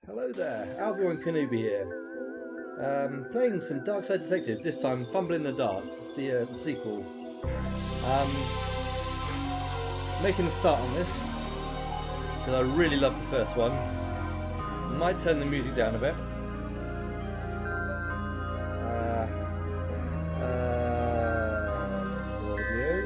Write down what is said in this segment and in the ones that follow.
Hello there, Albie-Wan here. Playing some Darkside Detective, this time Fumble in the Dark. It's the sequel. Making a start on this, because I really loved the first one. Might turn the music down a bit. Audio.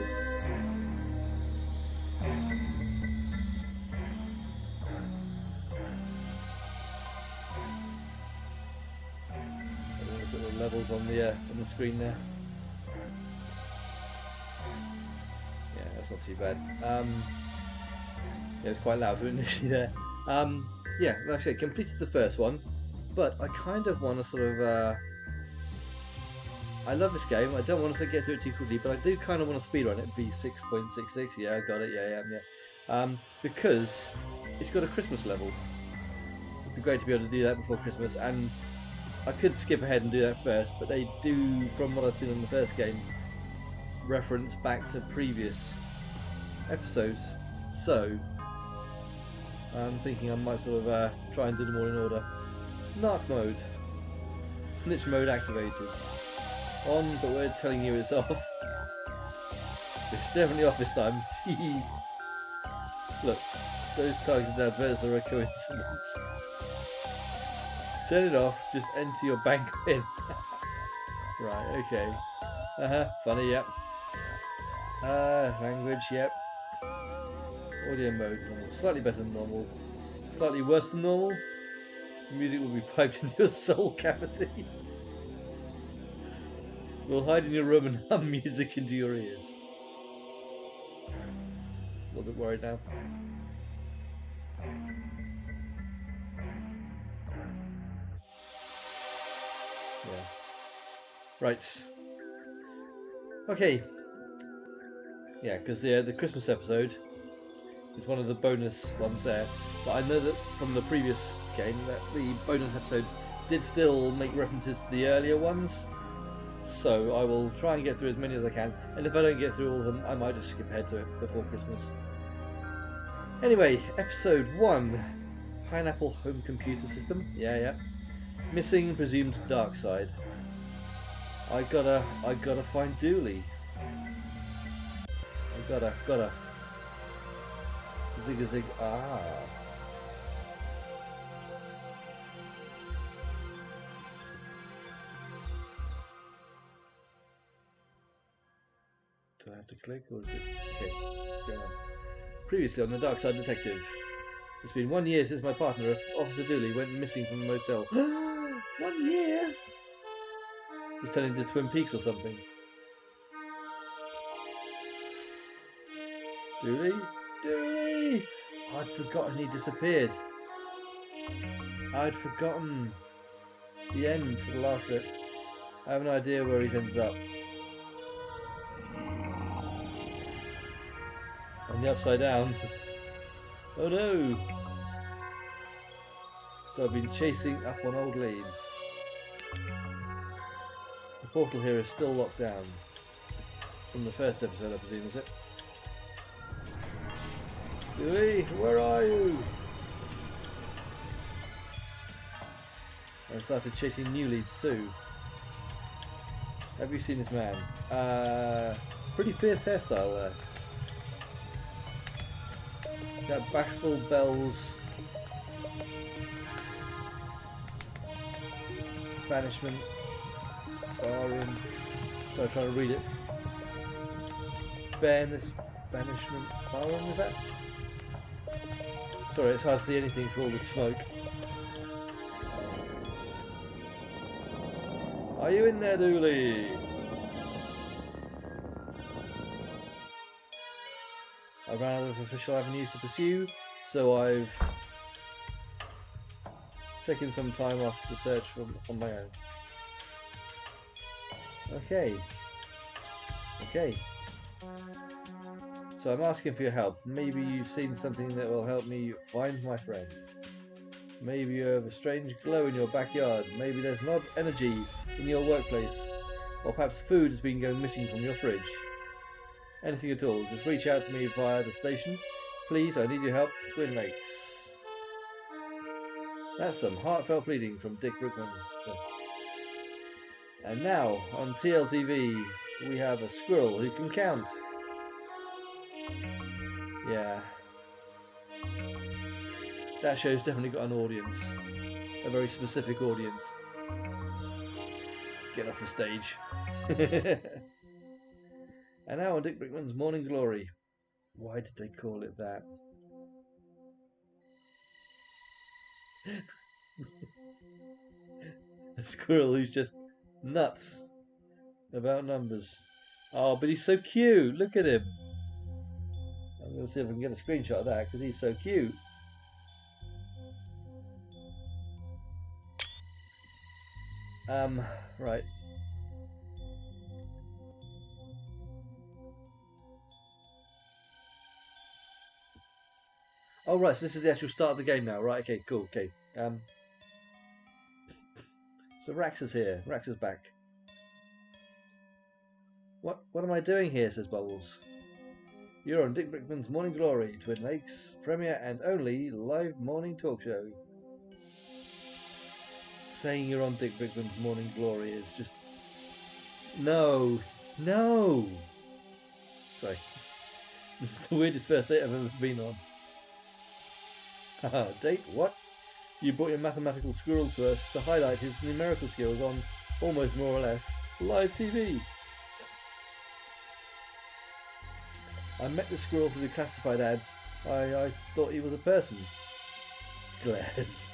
Look at the levels on the screen there. Yeah, that's not too bad. Yeah, it's quite loud initially there. Yeah, like I said, completed the first one, but I kind of want to sort of. I love this game. I don't want to get through it too quickly, but I do kind of want to speedrun it. V6.66. Yeah, I got it. Yeah. Because it's got a Christmas level. It'd be great to be able to do that before Christmas, and I could skip ahead and do that first, but they do, from what I've seen in the first game, reference back to previous episodes. So I'm thinking I might sort of try and do them all in order. Narc mode. Snitch mode activated. On, but we're telling you it's off. It's definitely off this time. Look, those targeted adverts are a coincidence. Turn it off, just enter your bank PIN. Right, okay. Funny, yep. Language, yep. Audio mode, normal. Slightly better than normal. Slightly worse than normal. Music will be piped into your soul cavity. We'll hide in your room and hum music into your ears. A little bit worried now. Yeah. Right. Okay. Yeah, because the Christmas episode is one of the bonus ones there. But I know that from the previous game that the bonus episodes did still make references to the earlier ones. So I will try and get through as many as I can, and if I don't get through all of them, I might just skip ahead to it before Christmas. Anyway, episode 1, Pineapple Home Computer System. Yeah. Missing presumed Darkside. I gotta find Dooley. I gotta. Zig a zig. Do I have to click or is it? Okay, go on. Previously on the Darkside Detective. It's been 1 year since my partner, Officer Dooley, went missing from the motel. 1 year? Just turned into Twin Peaks or something. Dooley? I'd forgotten he disappeared. I'd forgotten. The end, the last bit. I have no idea where he's ended up. On the upside down. Oh no! So I've been chasing up on old leads. The portal here is still locked down. From the first episode, I presume, is it? Dooley, where are you? I started chasing new leads too. Have you seen this man? Pretty fierce hairstyle there. That bashful bells. Banishment. Barroom. Sorry, trying to read it. Fairness. Banishment. Barroom, is that? Sorry, it's hard to see anything for all the smoke. Are you in there, Dooley? I ran out of official avenues to pursue, so I've taken some time off to search on my own. Okay. So I'm asking for your help. Maybe you've seen something that will help me find my friend. Maybe you have a strange glow in your backyard. Maybe there's an odd energy in your workplace. Or perhaps food has been going missing from your fridge. Anything at all, just reach out to me via the station. Please, I need your help. Twin Lakes. That's some heartfelt pleading from Dick Brickman. So. And now, on TLTV, we have a squirrel who can count. Yeah. That show's definitely got an audience. A very specific audience. Get off the stage. And now on Dick Brickman's Morning Glory. Why did they call it that? A squirrel who's just nuts about numbers. Oh, but he's so cute. Look at him. I'm going to see if I can get a screenshot of that because he's so cute. Right. Oh, right. So this is the actual start of the game now. Right. Okay. Cool. Okay. So Raxa's here. Raxa's back. What am I doing here? Says Bubbles. You're on Dick Brickman's Morning Glory, Twin Lakes' premier and only live morning talk show. Saying you're on Dick Brickman's Morning Glory is just... No! Sorry. This is the weirdest first date I've ever been on. Haha, date? What? You brought your mathematical squirrel to us to highlight his numerical skills on, almost more or less, live TV. I met the squirrel through the classified ads. I thought he was a person. Glares.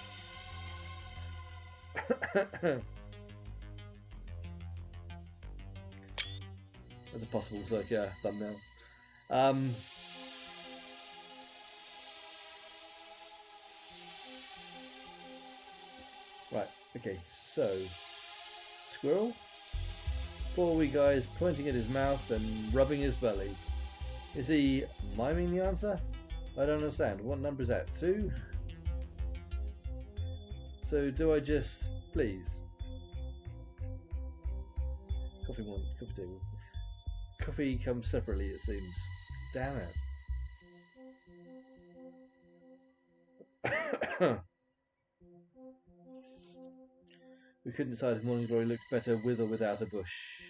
As a possible thumbnail. Right, okay, so squirrel. Poor wee guy is pointing at his mouth and rubbing his belly. Is he miming the answer? I don't understand. What number is that? 2? So do I just... Please. Coffee table. Coffee comes separately, it seems. Damn it. We couldn't decide if Morning Glory looked better with or without a bush.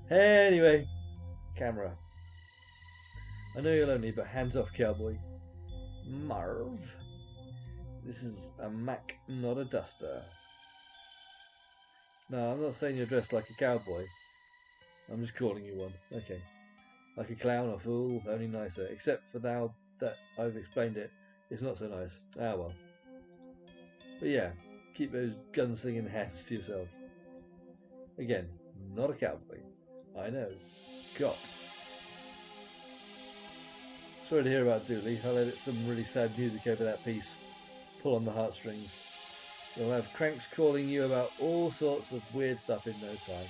Anyway, camera. I know you're lonely, but hands off, cowboy. Marv. This is a Mac, not a duster. No, I'm not saying you're dressed like a cowboy. I'm just calling you one. Okay. Like a clown or fool, only nicer. Except for now that I've explained it, it's not so nice. Ah well. But yeah, keep those gunslinging hands to yourself. Again, not a cowboy. I know. Cop. Sorry to hear about Dooley. I'll edit some really sad music over that piece. Pull on the heartstrings. You'll have cranks calling you about all sorts of weird stuff in no time.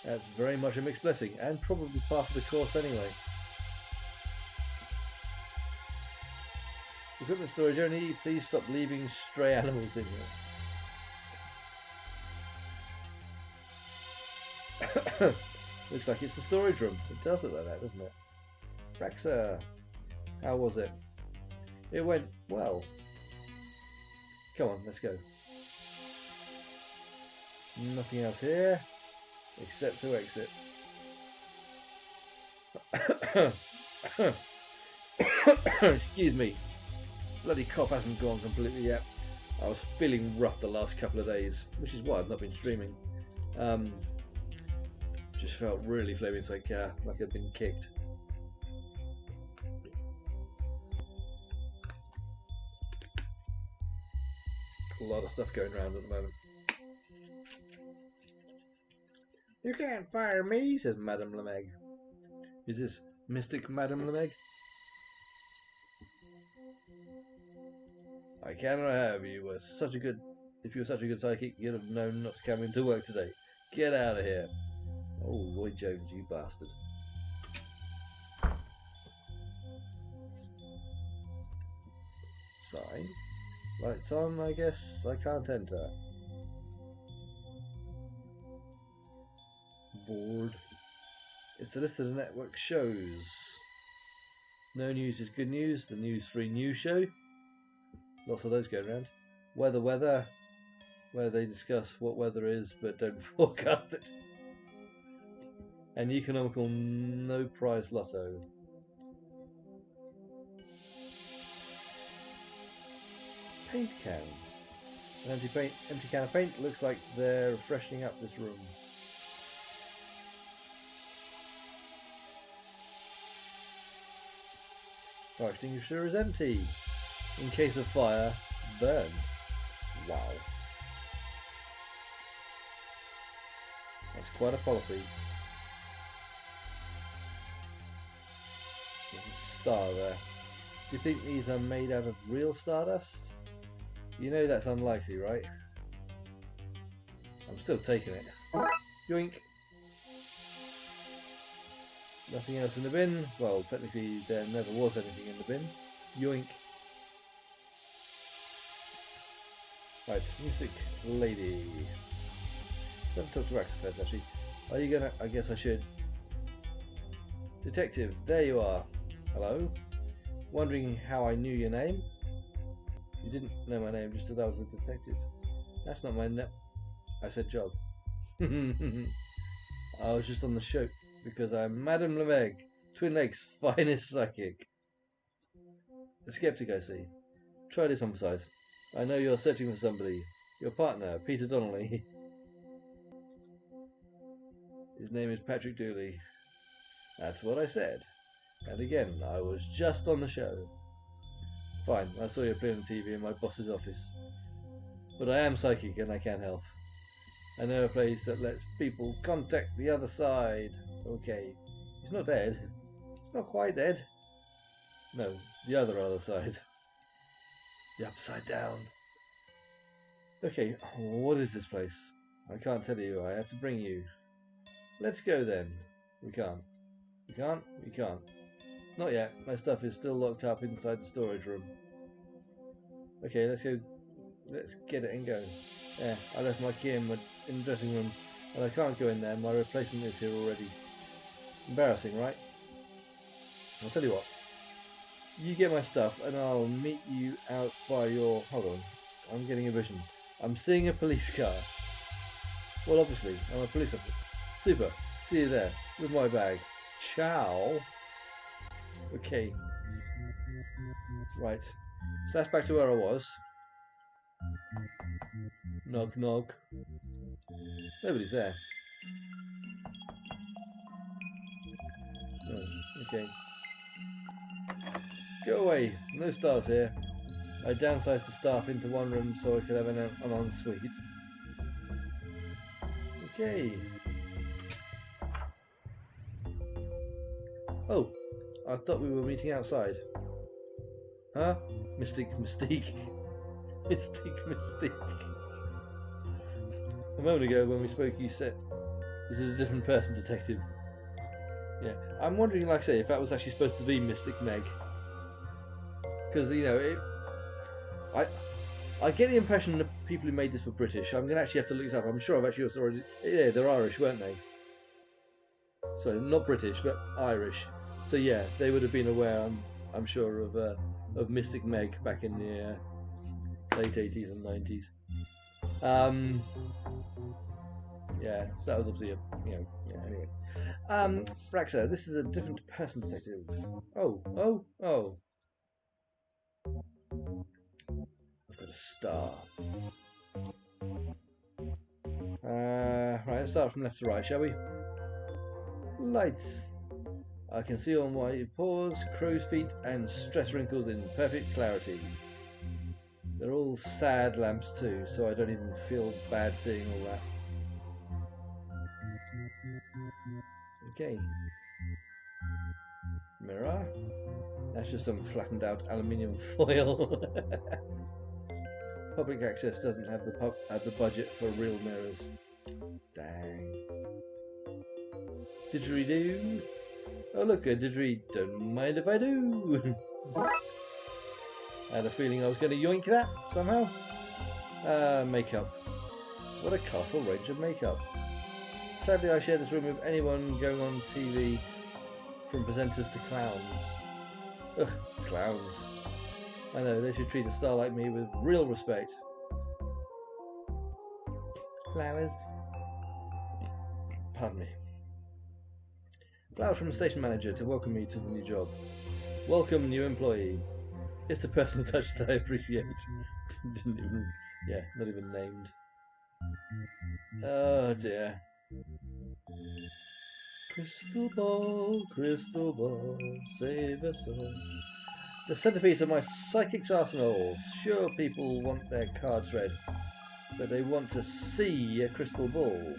That's very much a mixed blessing, and probably part of the course anyway. Equipment storage only, please stop leaving stray animals in here. Looks like it's the storage room. It does look like that, doesn't it? Raxa, how was it? It went well. Come on, let's go. Nothing else here, except to exit. Excuse me. Bloody cough hasn't gone completely yet. I was feeling rough the last couple of days, which is why I've not been streaming. Just felt really flaming like I'd been kicked. A lot of stuff going around at the moment. You can't fire me, says Madame Lemeg. Is this Mystic Madame Lemeg? I cannot have you. If you were such a good psychic, you'd have known not to come into work today. Get out of here. Oh, Roy Jones, you bastard. Sign. Lights on, I guess. I can't enter. board. It's the list of the network shows. No news is good news. The News 3 news show. Lots of those going around. Weather, where they discuss what weather is but don't forecast it. And economical no prize lotto. Paint can. An empty can of paint. Looks like they're freshening up this room. Fire extinguisher is empty. In case of fire, burn. Wow. That's quite a policy. There's a star there. Do you think these are made out of real stardust? You know that's unlikely, right? I'm still taking it. Yoink! Nothing else in the bin? Well, technically there never was anything in the bin. Yoink! Right, music lady. Let me talk to Raxa first, actually. Are you gonna... I guess I should. Detective, there you are. Hello? Wondering how I knew your name? You didn't know my name, just that I was a detective. That's not my name. I said job. I was just on the show because I'm Madame Lemeg, Twin Lakes' finest psychic. A skeptic, I see. Try this on for size. I know you're searching for somebody. Your partner, Peter Donnelly. His name is Patrick Dooley. That's what I said. And again, I was just on the show. Fine, I saw you playing on TV in my boss's office. But I am psychic and I can help. I know a place that lets people contact the other side. Okay. He's not dead. He's not quite dead. No, the other side. The upside down. Okay, what is this place? I can't tell you. I have to bring you. Let's go then. We can't. We can't? We can't. Not yet. My stuff is still locked up inside the storage room. Okay, let's go. Let's get it and go. Yeah, I left my key in the dressing room, and I can't go in there. My replacement is here already. Embarrassing, right? I'll tell you what. You get my stuff, and I'll meet you out by your... Hold on. I'm getting a vision. I'm seeing a police car. Well, obviously, I'm a police officer. Super. See you there. With my bag. Ciao. Okay. Right. So that's back to where I was. Knock, knock. Nobody's there. Oh, okay. Go away. No stars here. I downsized the staff into one room so I could have an ensuite. Okay. Oh, I thought we were meeting outside. Huh? Mystique. Mystique, Mystique. A moment ago when we spoke you said this is a different person, detective. Yeah. I'm wondering, like I say, if that was actually supposed to be Mystic Meg. Because, you know, I get the impression that people who made this were British. I'm going to actually have to look this up. I'm sure I've actually already... Yeah, they're Irish, weren't they? Sorry, not British, but Irish. So yeah, they would have been aware, I'm sure, of Mystic Meg back in the late 80s and 90s. Yeah, so that was obviously a, yeah, anyway. Raxa, this is a different person, detective. Oh. I've got a star. Right, let's start from left to right, shall we? Lights. I can see all my paws, crow's feet, and stress wrinkles in perfect clarity. They're all sad lamps too, so I don't even feel bad seeing all that. Okay. Mirror. That's just some flattened out aluminium foil. Public access doesn't have the budget for real mirrors. Dang. Didgeridoo. Oh look, a didgeridoo. Don't mind if I do. I had a feeling I was going to yoink that somehow. Makeup. What a colourful range of makeup. Sadly, I share this room with anyone going on TV, from presenters to clowns. Ugh, clowns. I know, they should treat a star like me with real respect. Flowers. Pardon me. Flowers from the station manager to welcome me to the new job. Welcome, new employee. It's the personal touch that I appreciate. Didn't even... yeah, not even named. Oh dear. Crystal ball, save us all. The centerpiece of my psychic's arsenal. Sure, people want their cards read, but they want to see a crystal ball.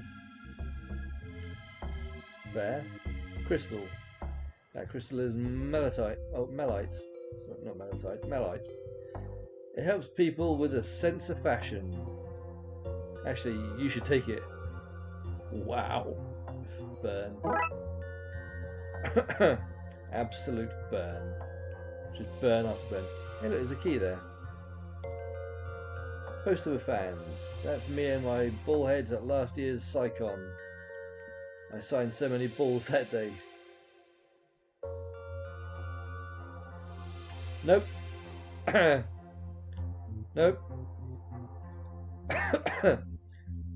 There. Crystal. That crystal is melite. Oh, melite. Sorry, not melitite. Melite. It helps people with a sense of fashion. Actually, you should take it. Wow. Burn. Absolute burn. Just burn after burn. Hey look, there's a key there. Poster with fans. That's me and my bullheads at last year's Psychon. I signed so many balls that day. Nope. Nope.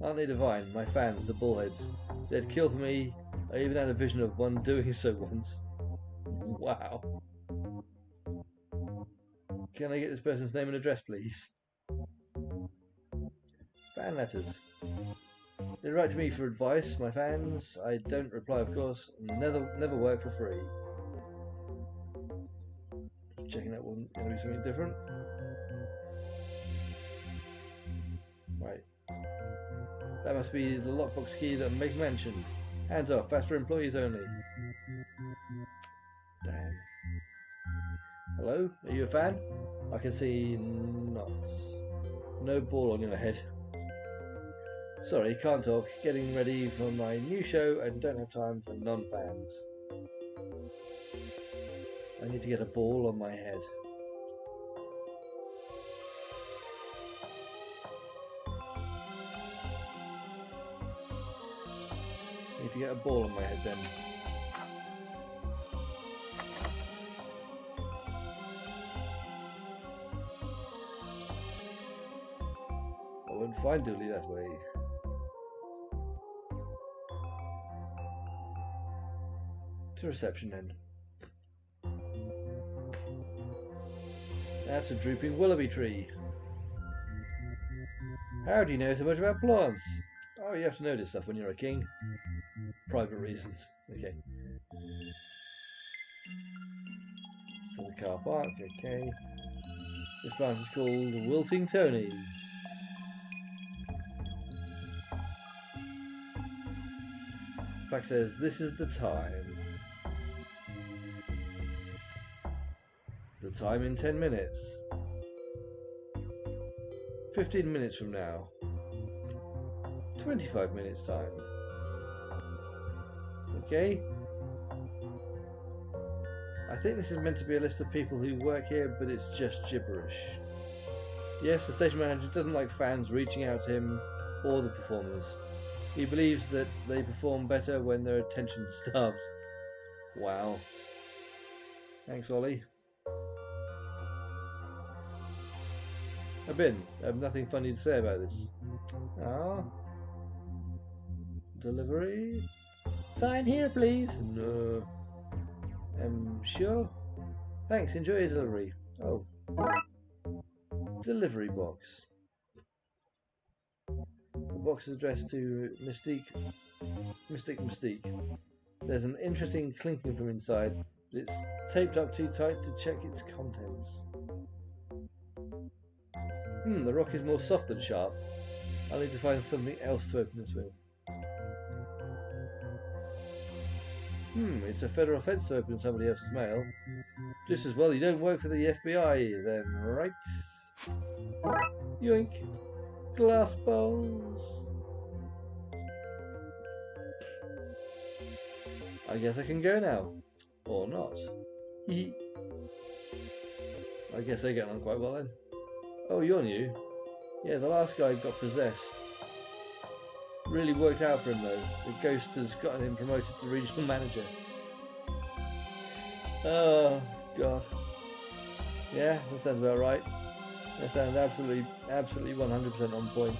Aren't they divine? My fans, the bullheads. They'd kill for me. I even had a vision of one doing so once. Wow. Can I get this person's name and address, please? Fan letters. They write to me for advice, my fans. I don't reply, of course. Never work for free. Checking that one, going to be something different. Right. That must be the lockbox key that Meg mentioned. Hands off, that's for employees only. Damn. Hello? Are you a fan? I can see not. No ball on your head. Sorry, can't talk. Getting ready for my new show and don't have time for non-fans. I need to get a ball on my head. Need to get a ball on my head then. I won't find Dooley that way. To reception then. That's a drooping willoughby tree. How do you know so much about plants? Oh, you have to know this stuff when you're a king. Private reasons. Okay. So the car park, okay. This plant is called Wilting Tony. Plaque says, this is the time. The time in 10 minutes. 15 minutes from now. 25 minutes time. Okay. I think this is meant to be a list of people who work here, but it's just gibberish. Yes, the station manager doesn't like fans reaching out to him or the performers. He believes that they perform better when they're attention starved. Wow. Thanks, Ollie. I've been. I have nothing funny to say about this. Ah. Delivery? Sign here, please. No. Sure. Thanks, enjoy your delivery. Oh. Delivery box. The box is addressed to Mystique. There's an interesting clinking from inside, but it's taped up too tight to check its contents. The rock is more soft than sharp. I'll need to find something else to open this with. It's a federal offence to open somebody else's mail. Just as well you don't work for the FBI then, right? Yoink. Glass bowls. I guess I can go now. Or not. I guess they get on quite well then. Oh, you're new? Yeah, the last guy got possessed. Really worked out for him though. The ghost has gotten him promoted to regional manager. Oh God. Yeah, that sounds about right. That sounds absolutely 100% on point.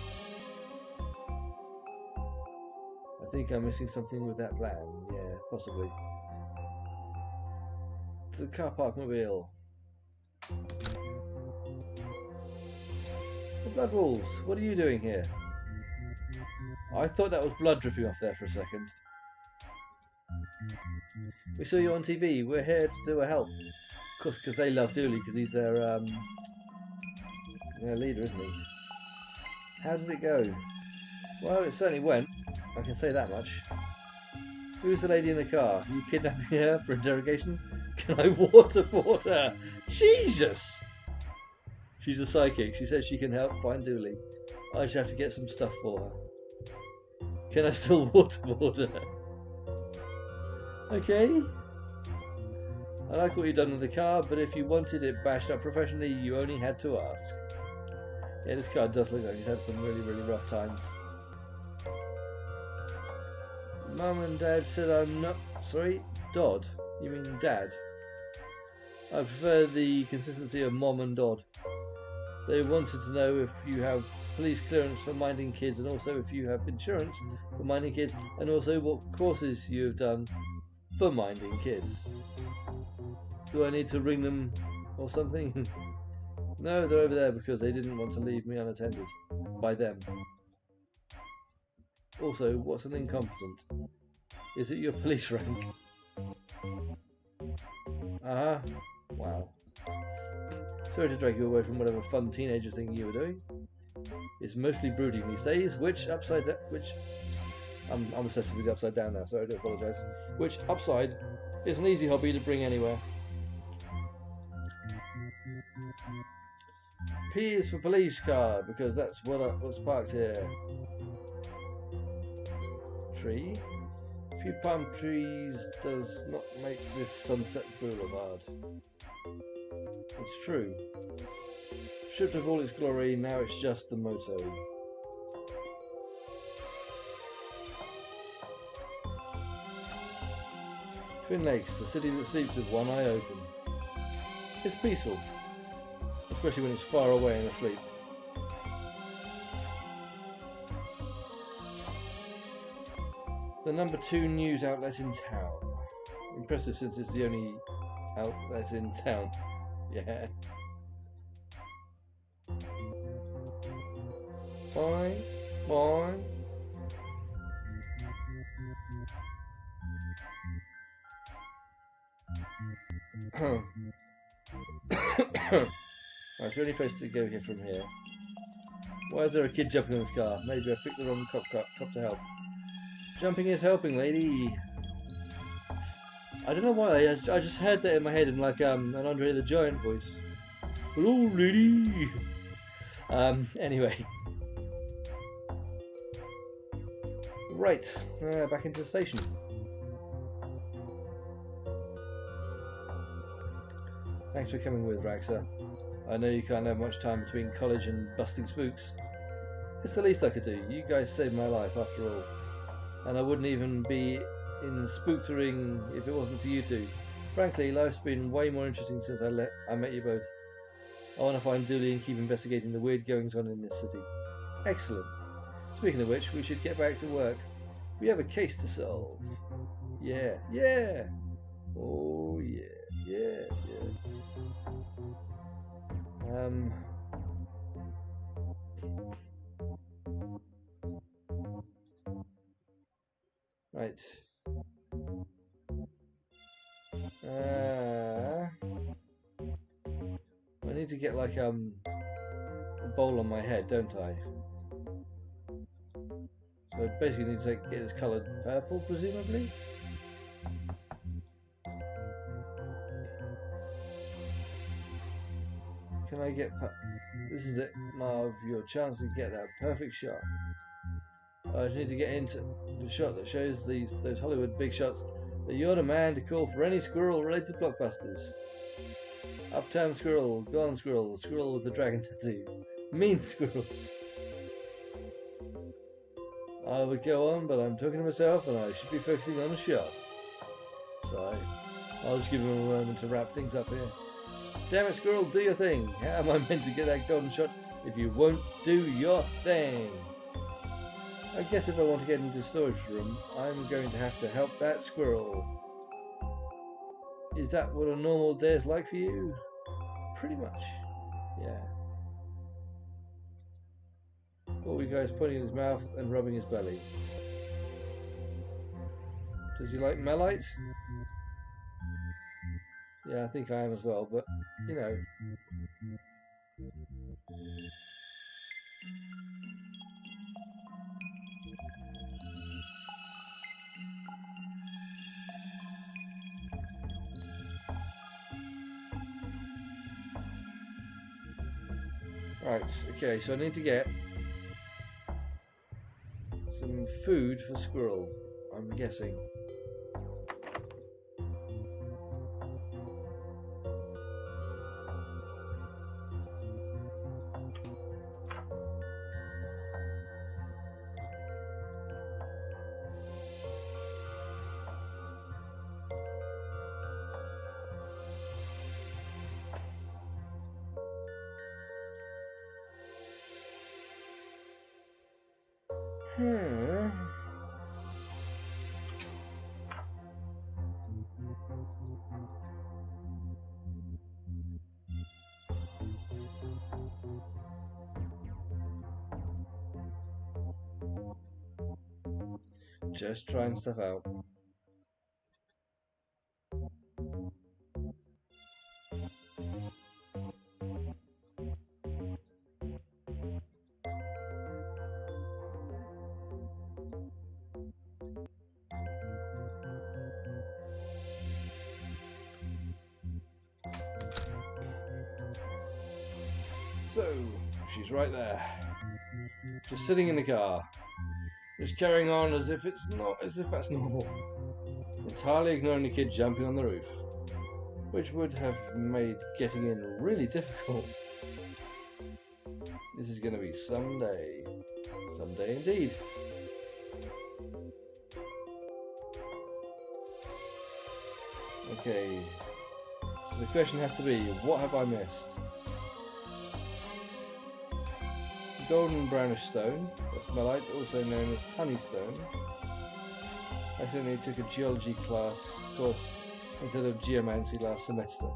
I think I'm missing something with that plan. Yeah, possibly. To the car park mobile. The blood wolves. What are you doing here? I thought that was blood dripping off there for a second. We saw you on TV. We're here to do a help. Of course, because they love Dooley, because he's their leader, isn't he? How did it go? Well, it certainly went. I can say that much. Who's the lady in the car? Are you kidnapping her for interrogation? Can I waterboard her? Jesus! She's a psychic. She says she can help find Dooley. I just have to get some stuff for her. Can I still waterboard her? Okay. I like what you've done with the car, but if you wanted it bashed up professionally, you only had to ask. Yeah, this car does look like he's had some really, really rough times. Mum and Dad said I'm not... Sorry? Dodd? You mean Dad? I prefer the consistency of Mom and Dodd. They wanted to know if you have police clearance for minding kids, and also if you have insurance for minding kids, and also what courses you have done for minding kids. Do I need to ring them or something? No, they're over there because they didn't want to leave me unattended. By them. Also, what's an incompetent? Is it your police rank? Uh-huh. Wow. Sorry to drag you away from whatever fun teenager thing you were doing. It's mostly brooding these days, which I'm obsessed with the upside down now, so I do apologise. Which upside is an easy hobby to bring anywhere. P is for police car, because that's what's parked here. Tree. A few palm trees does not make this Sunset Boulevard. It's true. Stripped of all its glory, now it's just the moto. Twin Lakes, a city that sleeps with one eye open. It's peaceful, especially when it's far away and asleep. The number 2 news outlet in town. Impressive since it's the only outlet in town. Yeah. Fine. Fine. Right, is there any place to go here from here? Why is there a kid jumping on this car? Maybe I picked the wrong cop to help. Jumping is helping, lady. I don't know why, I just heard that in my head in like an Andre the Giant voice. Hello, lady. Anyway. Right, back into the station. Thanks for coming with, Raxa. I know you can't have much time between college and busting spooks. It's the least I could do. You guys saved my life after all. And I wouldn't even be in Spooktering if it wasn't for you two. Frankly, life's been way more interesting since I met you both. I want to find Dooley and keep investigating the weird goings on in this city. Excellent. Speaking of which, we should get back to work. We have a case to solve. Yeah, yeah. Oh yeah, yeah, yeah. Right. I need to get like a bowl on my head, don't I? So I basically need to get this coloured purple, presumably. Can I get... This is it, Marv, your chance to get that perfect shot. I just need to get into the shot that shows those Hollywood big shots that you're the man to call for any squirrel-related blockbusters. Uptown Squirrel, Gone Squirrel, Squirrel with the Dragon Tattoo. Mean Squirrels. I would go on, but I'm talking to myself and I should be focusing on a shot. So, I'll just give him a moment to wrap things up here. Damn it, squirrel, do your thing. How am I meant to get that golden shot if you won't do your thing? I guess if I want to get into the storage room, I'm going to have to help that squirrel. Is that what a normal day is like for you? Pretty much, yeah. All you guys pointing in his mouth and rubbing his belly. Does he like malite? Yeah, I think I am as well, but, you know. Right, okay, so I need to get some food for squirrel, I'm guessing. Just trying stuff out. So, she's right there. Just sitting in the car. Just carrying on as if that's normal. Entirely ignoring the kid jumping on the roof. Which would have made getting in really difficult. This is going to be someday. Someday indeed. Okay. So the question has to be, what have I missed? Golden brownish stone, that's malite, also known as honeystone. I accidentally took a geology class course instead of geomancy last semester.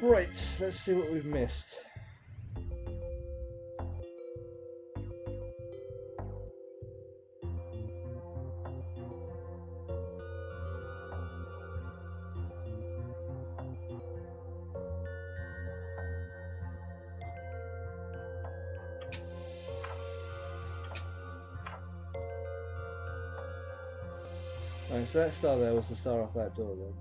Right, let's see what we've missed. Right, so that star there was the star off that door then.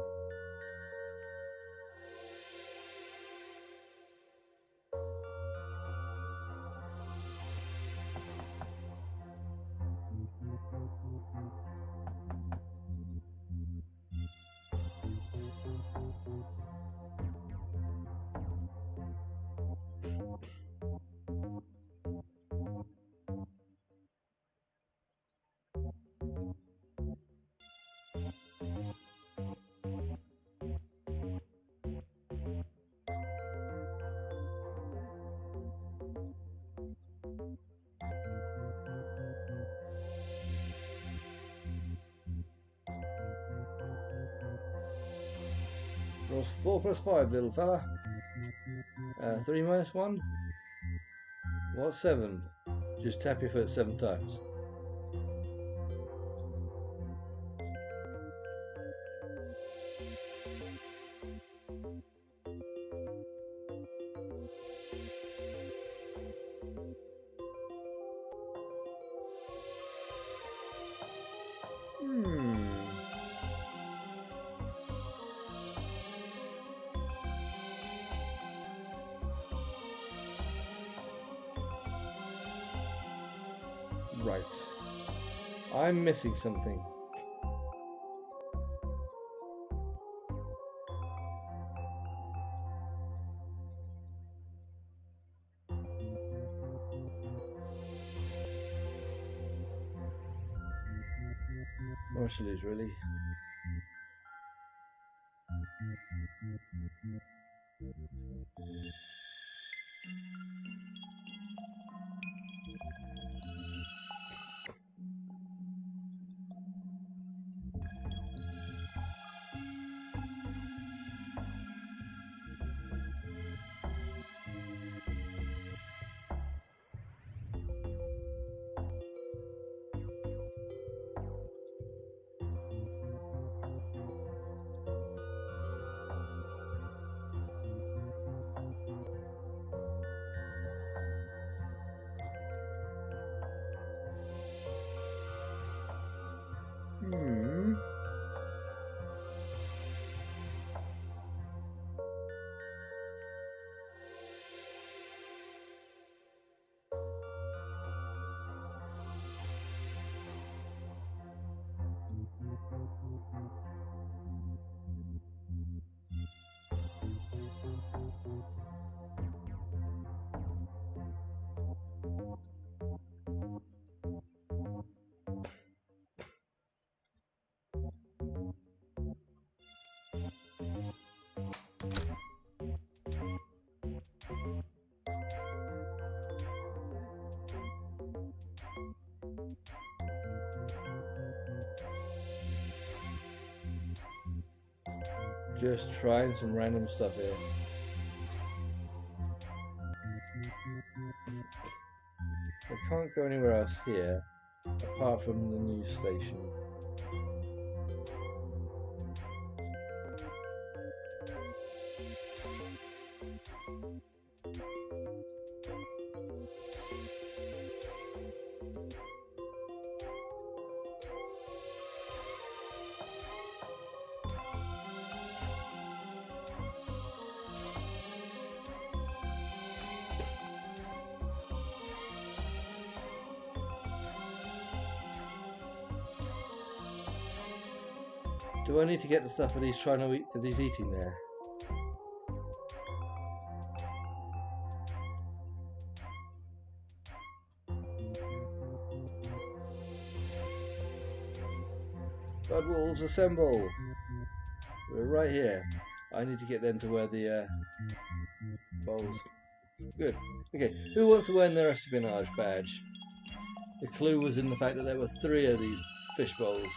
Roll 4 plus 5, little fella. 3 minus 1? What's 7? Just tap your foot 7 times. Right. I'm missing something. What should I lose, really? Just trying some random stuff here. I can't go anywhere else here apart from the news station. Do I need to get the stuff that he's trying to eat, that he's eating there? Blood wolves assemble! We're right here. I need to get them to wear the bowls. Good. Okay, who wants to wear their espionage badge? The clue was in the fact that there were 3 of these fish bowls.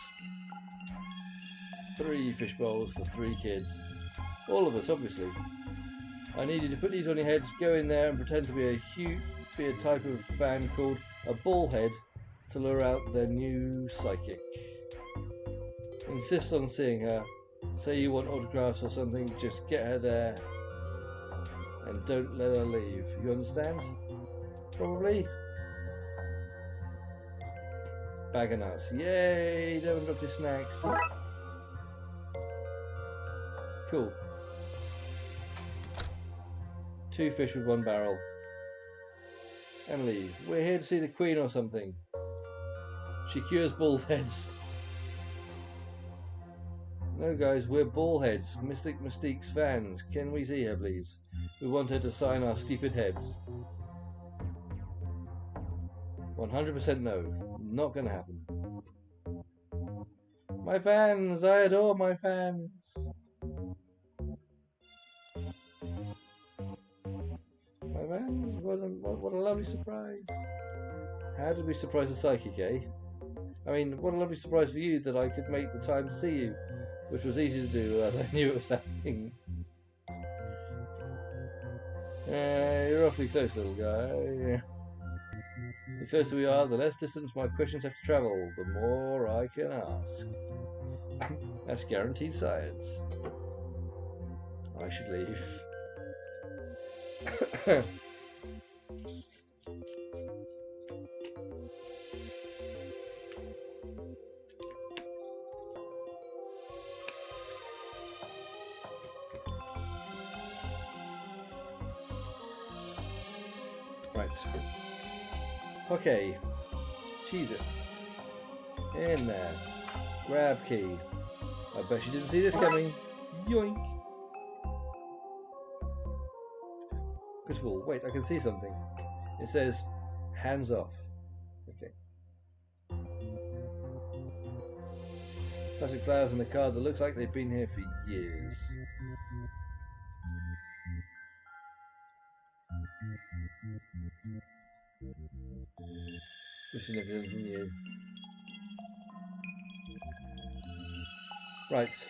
3 fish bowls for 3 kids. All of us, obviously. I need you to put these on your heads, go in there and pretend to be a type of fan called a bullhead to lure out their new psychic. Insist on seeing her. Say you want autographs or something, just get her there and don't let her leave. You understand? Probably? Bag of nuts. Yay! Don't drop your snacks. Cool. 2 fish with 1 barrel. Emily, we're here to see the Queen or something. She cures bullheads. No guys, we're bullheads. Mystique's fans. Can we see her please? We want her to sign our stupid heads. 100% no. Not gonna happen. My fans! I adore my fans! My fans, what a lovely surprise. How did we surprise a psychic, eh? I mean, what a lovely surprise for you that I could make the time to see you, which was easy to do as I knew it was happening. You're awfully close, little guy. The closer we are, the less distance my questions have to travel, the more I can ask. That's guaranteed science. I should leave. Right. Okay. Cheese it. In there. Grab key. I bet she didn't see this coming. Yoink. Crystal, wait, I can see something. It says, hands off. Okay. Plastic flowers in the card that looks like they've been here for years. Wishing if there's anything new. Right.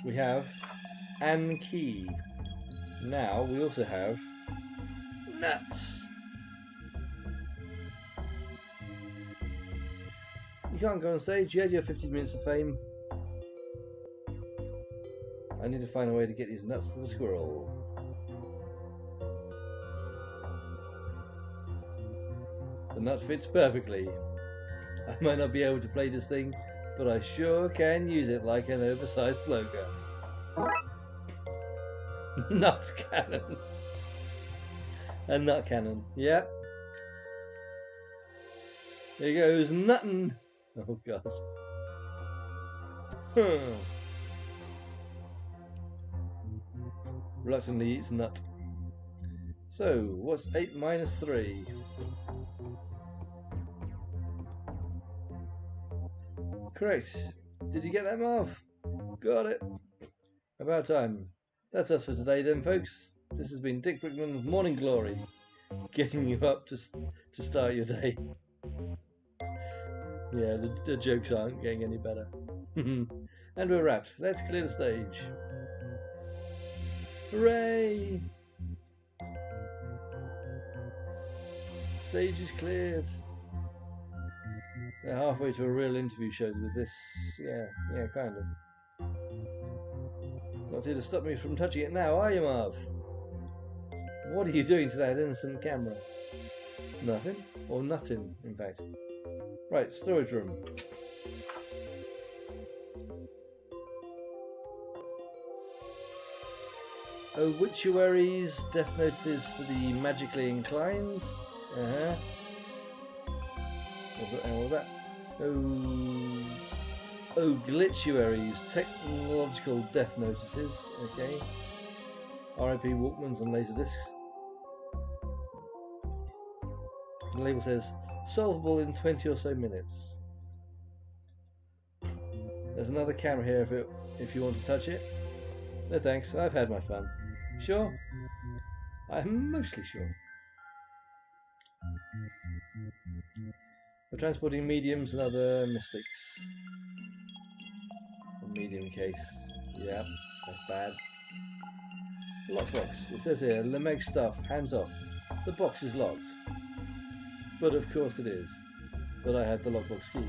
We have an key. Now we also have nuts. You can't go on stage. You had your 15 minutes of fame. I need to find a way to get these nuts to the squirrel. The nut fits perfectly. I might not be able to play this thing, but I sure can use it like an oversized blowgun. Nut cannon. A nut cannon. Yep. Here goes nuttin'. Oh god. Reluctantly eats nut. So, what's 8 minus 3? Correct. Did you get that, Marv? Got it. About time. That's us for today then, folks. This has been Dick Brickman of Morning Glory, getting you up to start your day. Yeah, the jokes aren't getting any better. And we're wrapped. Let's clear the stage. Hooray! Stage is cleared. They're halfway to a real interview show with this. Yeah, kind of. Not here to stop me from touching it now, are you, Marv? What are you doing to that innocent camera? Nothing? Or nothing, in fact. Right, storage room. Obituaries, death notices for the magically inclined. What was that? Glitchuaries, technological death notices. Okay. RIP Walkmans and Laserdiscs. The label says solvable in 20 or so minutes. There's another camera here if you want to touch it. No thanks, I've had my fun. Sure? I'm mostly sure. For transporting mediums and other mystics. A medium case. Yep, that's bad. Lockbox. It says here, Lemeg stuff, hands off. The box is locked. But of course it is. But I had the lockbox key.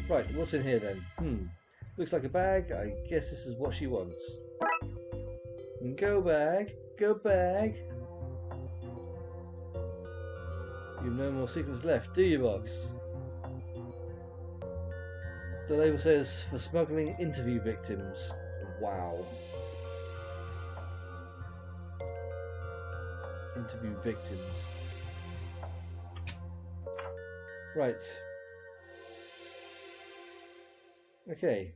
Right, what's in here then? Looks like a bag. I guess this is what she wants. Go bag. Go bag. You've no more secrets left, do you, box? The label says for smuggling interview victims. Wow. Interview victims. Right. Okay.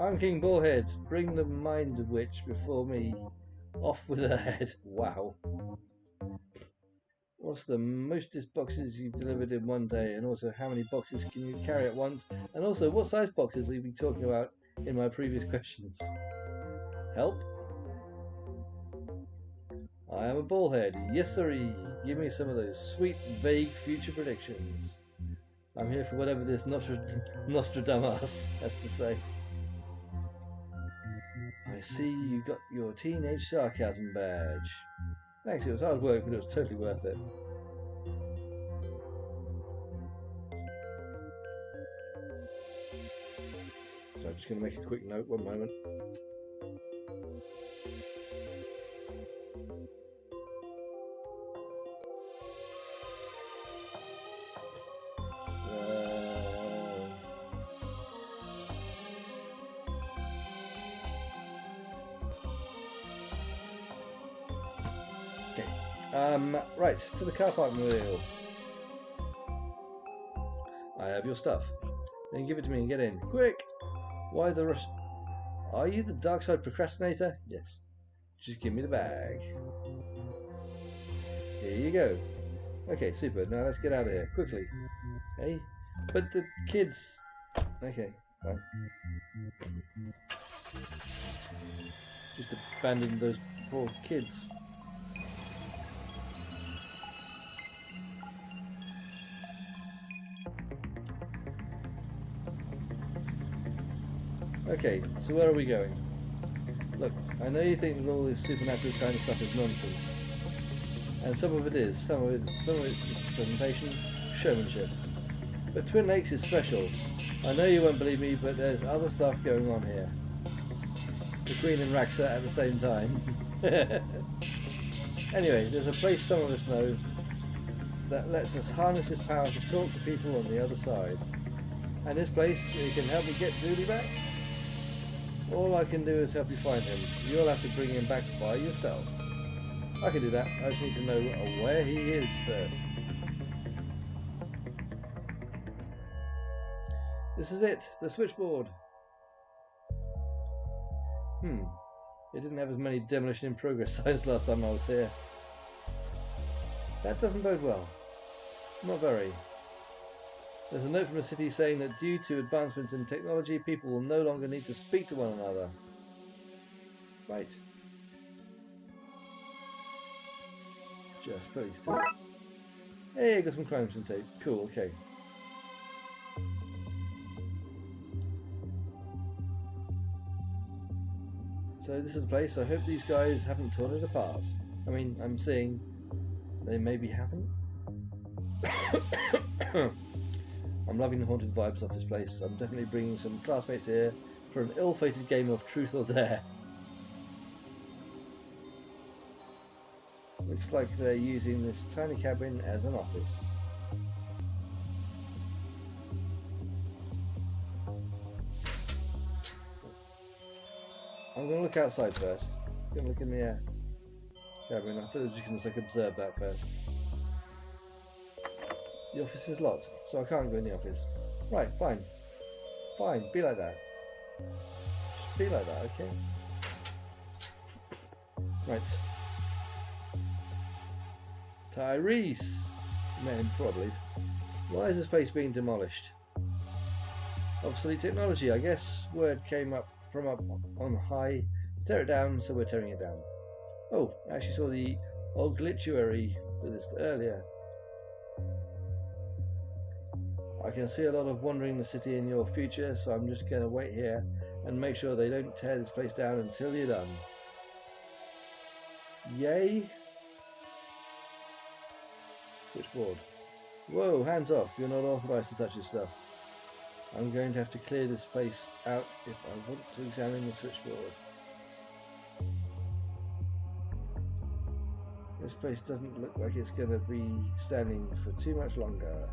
I'm King Bullhead. Bring the mind witch before me. Off with her head. Wow. What's the mostest boxes you've delivered in one day? And also, how many boxes can you carry at once? And also, what size boxes have you been talking about in my previous questions? Help? I am a bullhead. Yes, sirree. Give me some of those sweet, vague future predictions. I'm here for whatever this Nostradamus has to say. I see you got your teenage sarcasm badge. Thanks, it was hard work, but it was totally worth it. So I'm just going to make a quick note, one moment. Right, to the car park wheel. I have your stuff. Then give it to me and get in. Quick! Why the rush? Are you the Darkside procrastinator? Yes. Just give me the bag. Here you go. Okay, super. Now let's get out of here. Quickly. Hey? But the kids... Okay, fine. Just abandon those poor kids. Okay, so where are we going? Look, I know you think that all this supernatural kind of stuff is nonsense. And some of it is. Some of it's just presentation, showmanship. But Twin Lakes is special. I know you won't believe me, but there's other stuff going on here. McQueen and Raxa at the same time. Anyway, there's a place some of us know that lets us harness this power to talk to people on the other side. And this place, you can help me get Dooley back? All I can do is help you find him. You'll have to bring him back by yourself. I can do that. I just need to know where he is first. This is it, the switchboard. It didn't have as many demolition in progress signs last time I was here. That doesn't bode well. Not very. There's a note from the city saying that due to advancements in technology, people will no longer need to speak to one another. Right. Just please tape. Hey, got some crime scene tape. Cool, okay. So this is the place. I hope these guys haven't torn it apart. I mean, I'm seeing they maybe haven't. I'm loving the haunted vibes of this place. I'm definitely bringing some classmates here for an ill-fated game of truth or dare. Looks like they're using this tiny cabin as an office. I'm going to look outside first. I'm going to look in the cabin. I thought I was just going to observe that first. The office is locked, so I can't go in the office. Right, fine. Fine, be like that. Just be like that, okay? Right. Tyrese! You met him before, I believe. Why is this place being demolished? Obsolete technology, I guess. Word came up from up on high. Tear it down, so we're tearing it down. Oh, I actually saw the obituary for this earlier. I can see a lot of wandering the city in your future, so I'm just going to wait here and make sure they don't tear this place down until you're done. Yay! Switchboard. Whoa, hands off. You're not authorized to touch this stuff. I'm going to have to clear this place out if I want to examine the switchboard. This place doesn't look like it's going to be standing for too much longer.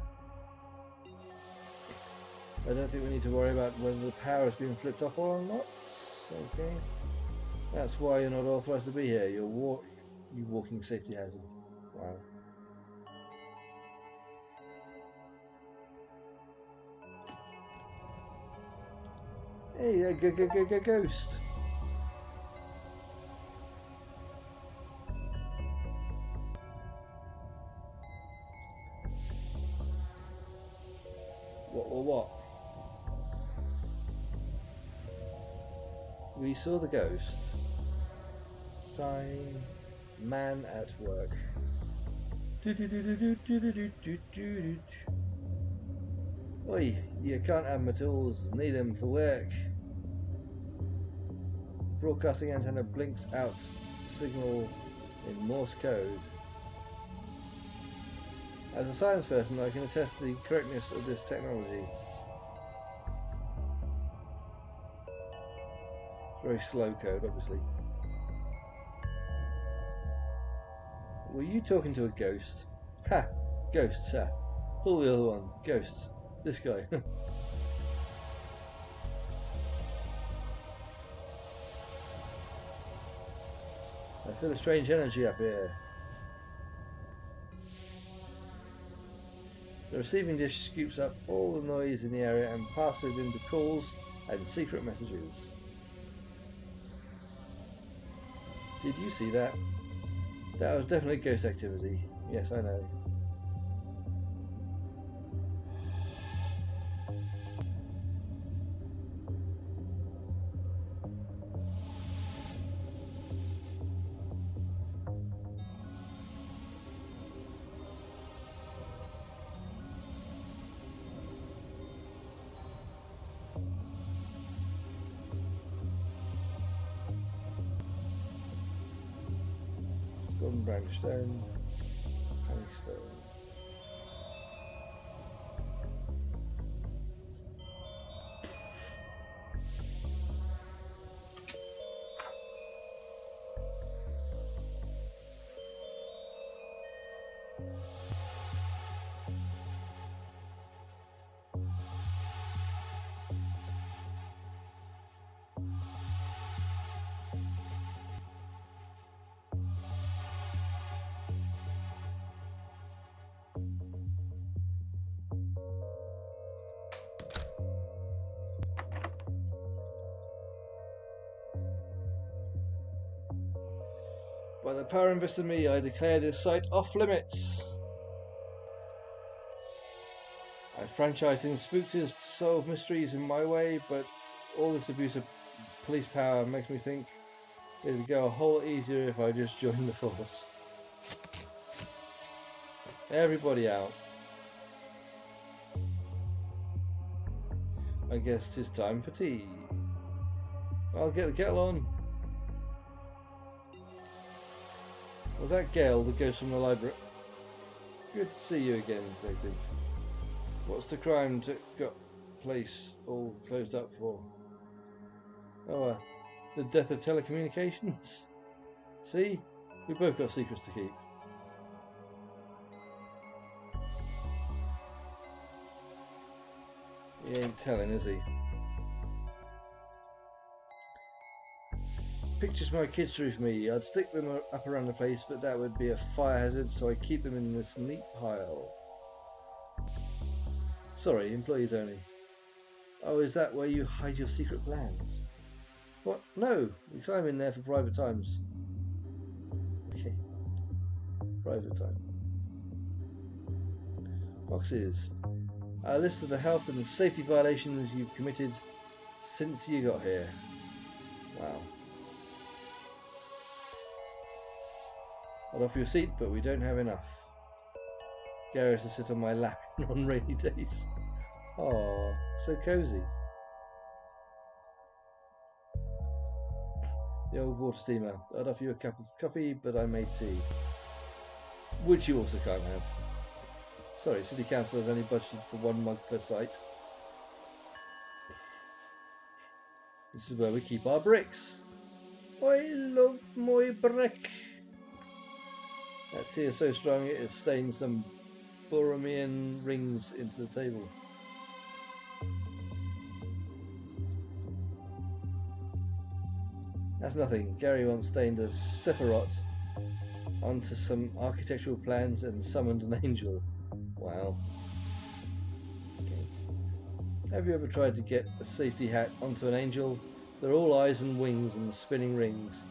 I don't think we need to worry about whether the power has been flipped off or not. Okay. That's why you're not authorized to be here. You're walking safety hazard. Wow. Hey, a ghost. What? We saw the ghost. Sign, man at work. Oi, you can't have my tools, need them for work. Broadcasting antenna blinks out signal in Morse code. As a science person, I can attest to the correctness of this technology. It's very slow code, obviously. Were you talking to a ghost? Ha! Ghosts, ha! Pull the other one. Ghosts. This guy. I feel a strange energy up here. The receiving dish scoops up all the noise in the area and passes it into calls and secret messages. Did you see that? That was definitely ghost activity. Yes, I know. Golden brown stone, honeystone. By the power invested in me, I declare this site off limits. I franchise in spookters to solve mysteries in my way, but all this abuse of police power makes me think it'd go a whole lot easier if I just joined the force. Everybody out. I guess it's time for tea. I'll get the kettle on. Was that Gail, the ghost from the library? Good to see you again, detective. What's the crime that got place all closed up for? Oh, the death of telecommunications? See? We both got secrets to keep. He ain't telling, is he? Pictures my kids drew for me. I'd stick them up around the place, but that would be a fire hazard, so I keep them in this neat pile. Sorry, employees only. Oh, is that where you hide your secret plans? What? No, we climb in there for private times. Okay. Private time. Boxes. A list of the health and safety violations you've committed since you got here. Wow. I'd offer you a seat, but we don't have enough. Gary's to sit on my lap on rainy days. Oh, so cosy. The old water steamer. I'd offer you a cup of coffee, but I made tea. Which you also can't have. Sorry, City Council has only budgeted for 1 mug per site. This is where we keep our bricks. I love my brick. That tea is so strong it has stained some Borromean rings into the table. That's nothing. Gary once stained a Sephiroth onto some architectural plans and summoned an angel. Wow. Okay. Have you ever tried to get a safety hat onto an angel? They're all eyes and wings and spinning rings.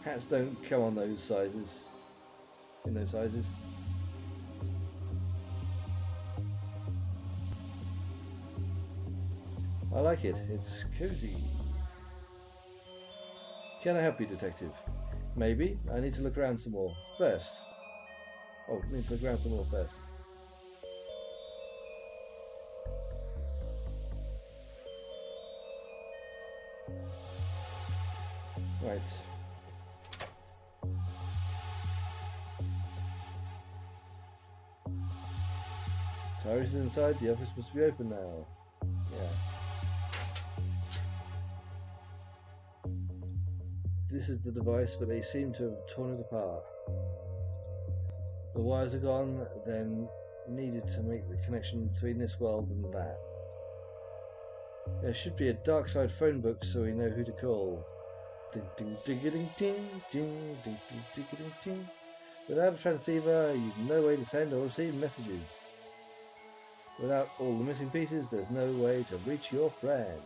Hats don't come on those sizes. In those sizes. I like it. It's cozy. Can I help you, detective? Maybe. I need to look around some more first. Oh, I need to look around some more first. Right. Tyrus is inside. The office must be open now. Yeah. This is the device, but they seem to have torn it apart. The wires are gone, then needed to make the connection between this world and that. There should be a Darkside phone book so we know who to call. Ding ding ding ding ding ding ding ding ding ding. Without a transceiver, you've no way to send or receive messages. Without all the missing pieces, there's no way to reach your friend.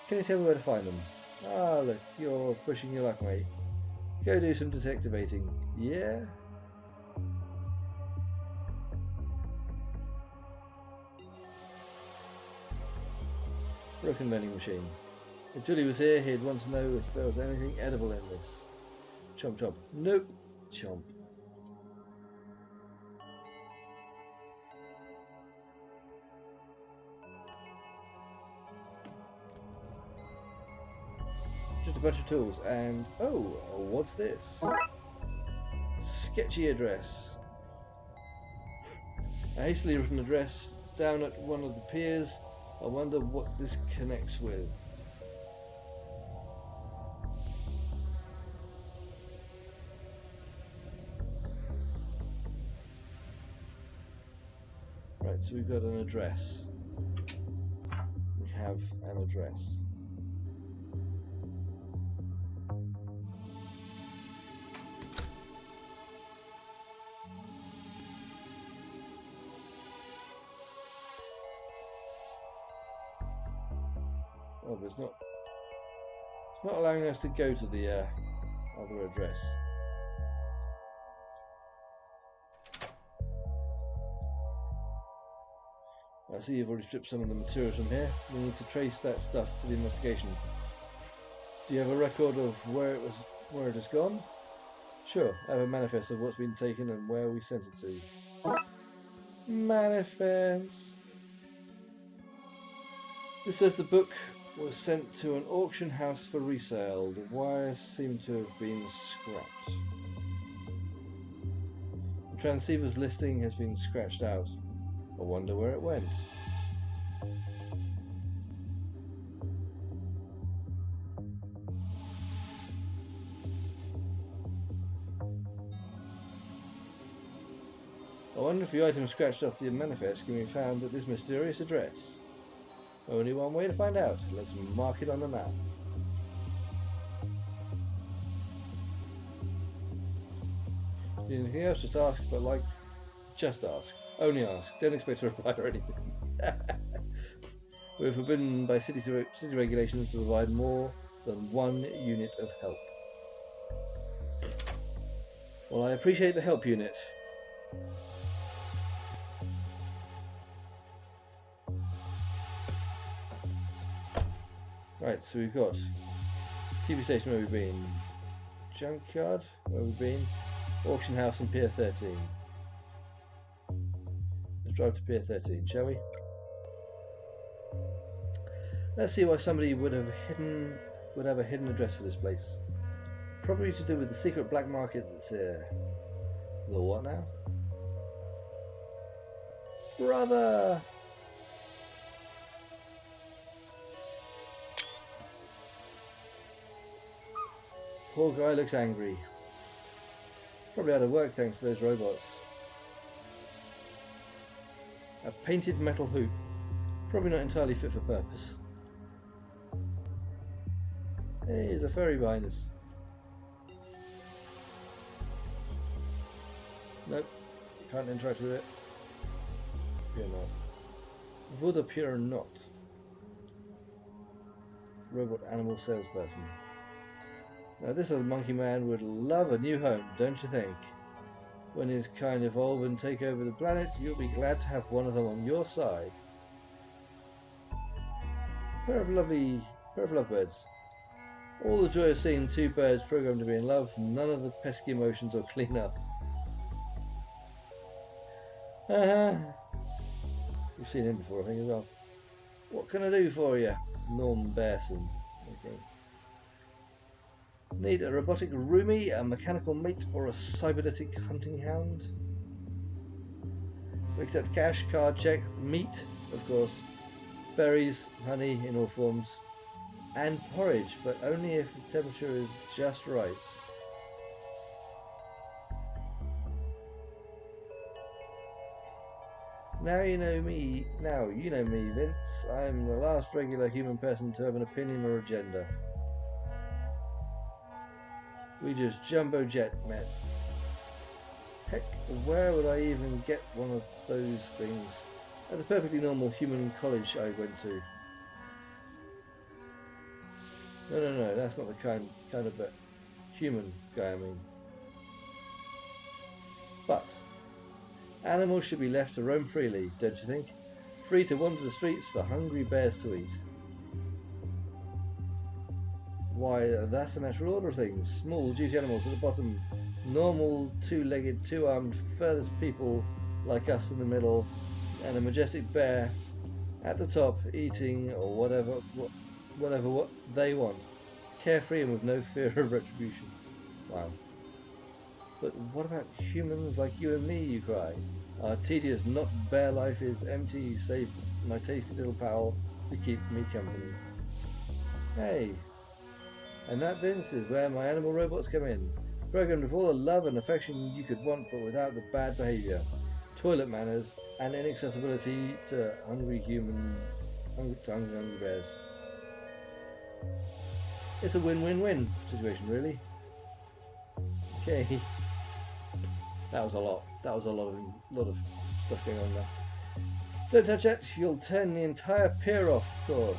Can you tell me where to find them? Ah, look, you're pushing your luck, mate. Go do some detectivating. Yeah? Broken vending machine. If Dooley was here, he'd want to know if there was anything edible in this. Chomp chomp. Nope. Chomp. Just a bunch of tools and... oh, what's this? Sketchy address. A hastily written address down at one of the piers. I wonder what this connects with. Right, so we've got an address. We have an address. Oh, but it's not allowing us to go to the other address. I see you've already stripped some of the materials from here. We need to trace that stuff for the investigation. Do you have a record of where it has gone? Sure, I have a manifest of what's been taken and where we sent it to. Manifest. This says the book was sent to an auction house for resale. The wires seem to have been scrapped. The transceiver's listing has been scratched out. I wonder where it went. I wonder if the item scratched off the manifest can be found at this mysterious address. Only one way to find out. Let's mark it on the map. Need anything else? Just ask, but just ask. Only ask. Don't expect a reply or anything. We're forbidden by city regulations to provide more than one unit of help. Well, I appreciate the help unit. Right, so we've got TV station where we've been, junkyard where we've been, auction house and Pier 13. Let's drive to Pier 13, shall we? Let's see why somebody would have a hidden address for this place. Probably to do with the secret black market that's here. The what now? Brother! Poor guy looks angry. Probably out of work thanks to those robots. A painted metal hoop. Probably not entirely fit for purpose. Hey, there's a ferry behind us. Nope, can't interact with it. Pure not. Would appear not. Robot animal salesperson. Now this little monkey man would love a new home, don't you think? When his kind evolve and take over the planet, you'll be glad to have one of them on your side. Pair of lovebirds. All the joy of seeing two birds programmed to be in love, none of the pesky emotions or clean up. You've seen him before, I think, as well. What can I do for you? Norm Bearson. Okay. Need a robotic roomie, a mechanical mate, or a cybernetic hunting hound? We accept cash, card check, meat, of course, berries, honey in all forms, and porridge, but only if the temperature is just right. Now you know me, Vince. I'm the last regular human person to have an opinion or agenda. We just jumbo jet met. Heck, where would I even get one of those things? At the perfectly normal human college I went to. No, that's not the kind of human guy I mean. But animals should be left to roam freely, don't you think? Free to wander the streets for hungry bears to eat. Why, that's the natural order of things. Small, juicy animals at the bottom, normal, two-legged, two-armed, furthest people like us in the middle, and a majestic bear at the top eating or whatever what they want. Carefree and with no fear of retribution. Wow. But what about humans like you and me, you cry? Our tedious, not bear life is empty, save my tasty little pal to keep me company. Hey, and that, Vince, is where my animal robots come in. Programmed with all the love and affection you could want, but without the bad behaviour, toilet manners, and inaccessibility to hungry bears. It's a win-win-win situation, really. Okay. That was a lot. That was a lot of stuff going on there. Don't touch it. You'll turn the entire pier off, of course.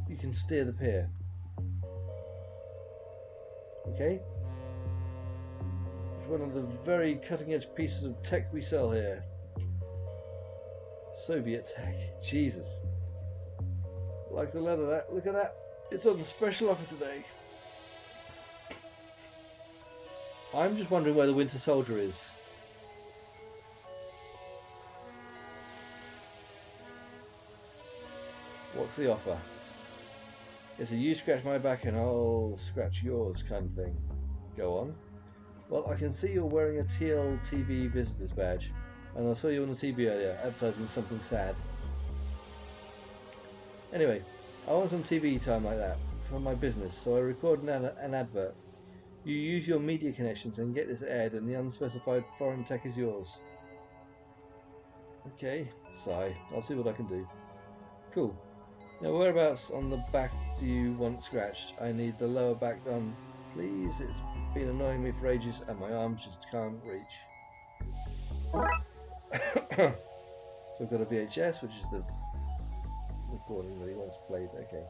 You can steer the pier. Okay. It's one of the very cutting-edge pieces of tech we sell here. Soviet tech. Jesus. Like the leather of that. Look at that. It's on the special offer today. I'm just wondering where the Winter Soldier is. What's the offer? It's a you scratch my back and I'll scratch yours kind of thing. Go on. Well, I can see you're wearing a TL TV visitor's badge, and I saw you on the TV earlier advertising something sad. Anyway, I want some TV time like that for my business, so I record an advert. You use your media connections and get this aired, and the unspecified foreign tech is yours. Okay, sigh. I'll see what I can do. Cool. Now, whereabouts on the back do you want scratched? I need the lower back done, please. It's been annoying me for ages, and my arms just can't reach. So I've got a VHS, which is the recording that he wants played. Okay.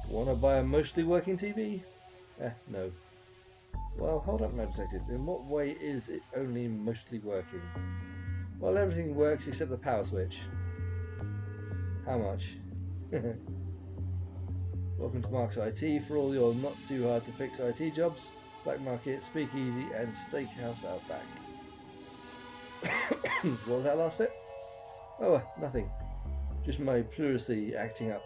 Want to buy a mostly working TV? No. Well, hold up, no detective. In what way is it only mostly working? Well, everything works except the power switch. How much? Welcome to Mark's IT for all your not too hard to fix IT jobs. Black market, speakeasy, and steakhouse out back. What was that last bit? Oh, nothing. Just my pleurisy acting up.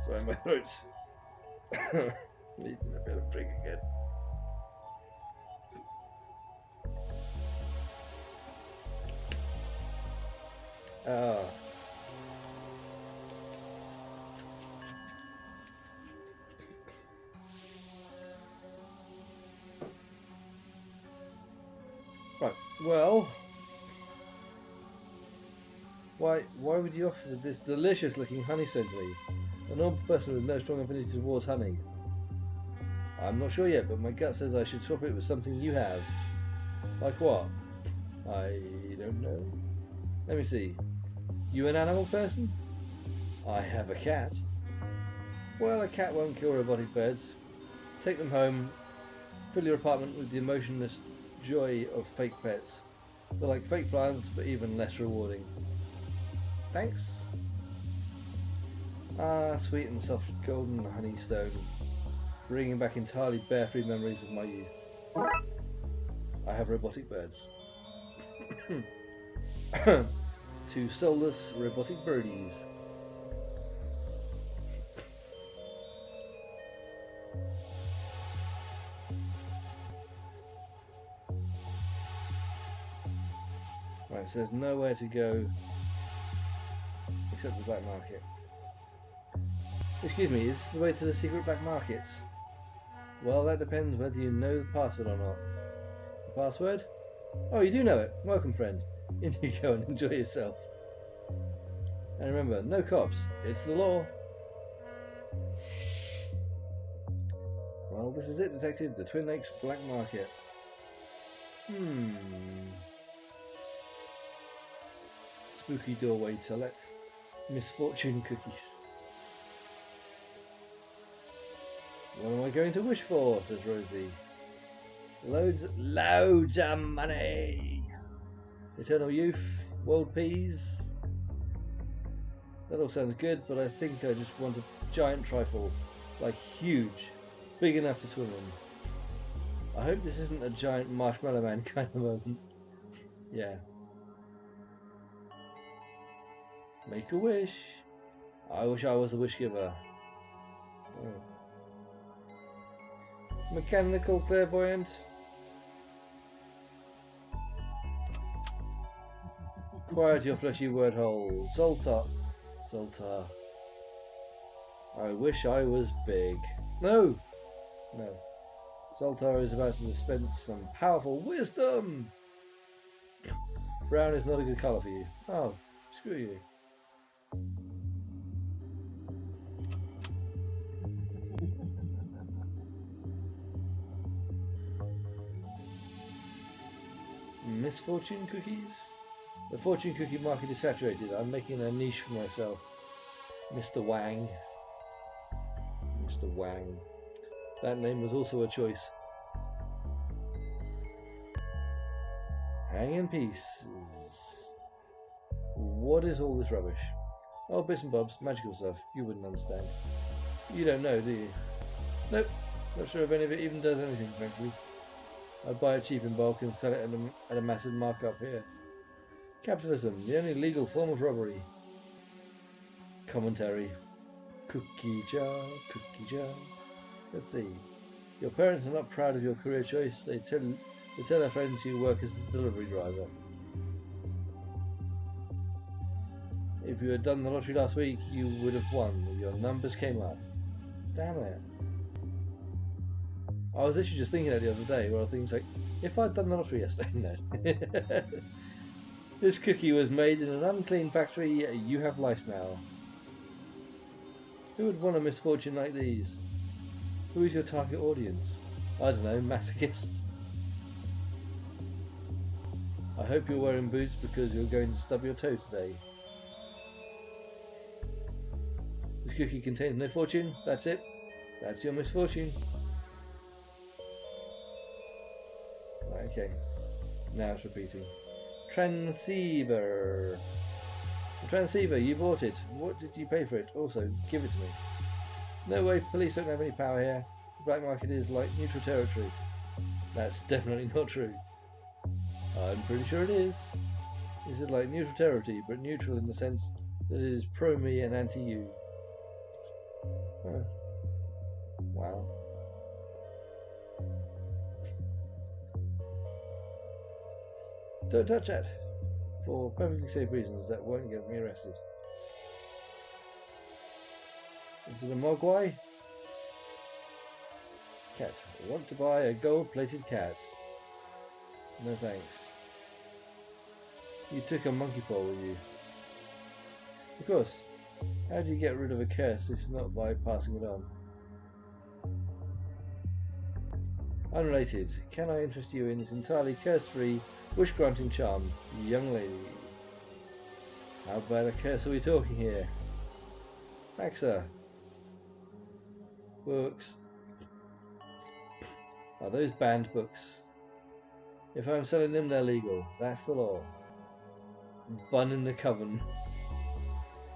Sorry, my throat's needing a bit of drink again. Right, well, why would you offer this delicious looking honey scent to me? A normal person with no strong affinity towards honey. I'm not sure yet, but my gut says I should swap it with something you have. Like what? I don't know. Let me see. You an animal person? I have a cat. Well, a cat won't kill robotic birds. Take them home. Fill your apartment with the emotionless joy of fake pets. They're like fake plants, but even less rewarding. Thanks. Ah, sweet and soft golden honeystone, bringing back entirely bear-free memories of my youth. I have robotic birds. Two soulless robotic birdies. Right, so there's nowhere to go except the black market. Excuse me, is this the way to the secret black market? Well, that depends whether you know the password or not. The password? Oh, you do know it. Welcome, friend. In you go and enjoy yourself. And remember, no cops. It's the law. Well, this is it, Detective. The Twin Lakes Black Market. Spooky doorway to let. Misfortune cookies. What am I going to wish for? Says Rosie. Loads of money. Eternal youth, world peas. That all sounds good, but I think I just want a giant trifle. Like huge. Big enough to swim in. I hope this isn't a giant marshmallow man kind of moment. Yeah. Make a wish. I wish I was the wish giver. Oh. Mechanical clairvoyant. Quiet your fleshy word hole. Zoltar. I wish I was big. No. Zoltar is about to dispense some powerful wisdom. Brown is not a good colour for you. Oh, screw you. Misfortune cookies? The fortune cookie market is saturated. I'm making a niche for myself. Mr. Wang. That name was also a choice. Hang in peace. What is all this rubbish? Oh, bits and bobs, magical stuff. You wouldn't understand. You don't know, do you? Nope. Not sure if any of it even does anything, frankly. I'd buy it cheap in bulk and sell it at a massive markup here. Capitalism, the only legal form of robbery. Commentary. Cookie jar. Let's see. Your parents are not proud of your career choice. They tell their friends you work as a delivery driver. If you had done the lottery last week, you would have won. Your numbers came up. Damn it. I was actually just thinking that the other day, where I was thinking, like, if I'd done the lottery yesterday, no. This cookie was made in an unclean factory. You have lice now. Who would want a misfortune like these? Who is your target audience? I don't know, masochists. I hope you're wearing boots because you're going to stub your toe today. This cookie contains no fortune. That's it. That's your misfortune. Okay. Now it's repeating. Transceiver. The transceiver, you bought it. What did you pay for it? Also, give it to me. No way, police don't have any power here. The black market is like neutral territory. That's definitely not true. I'm pretty sure it is. This is like neutral territory, but neutral in the sense that it is pro me and anti you. Wow. Don't touch that. For perfectly safe reasons that won't get me arrested. Is it a mogwai? Cat. I want to buy a gold-plated cat. No thanks. You took a monkey paw with you. Of course. How do you get rid of a curse if not by passing it on? Unrelated. Can I interest you in this entirely curse-free, wish-granting charm, young lady? How bad a curse are we talking here? Raxa. Books. Are those banned books? If I'm selling them, they're legal. That's the law. Bun in the coven.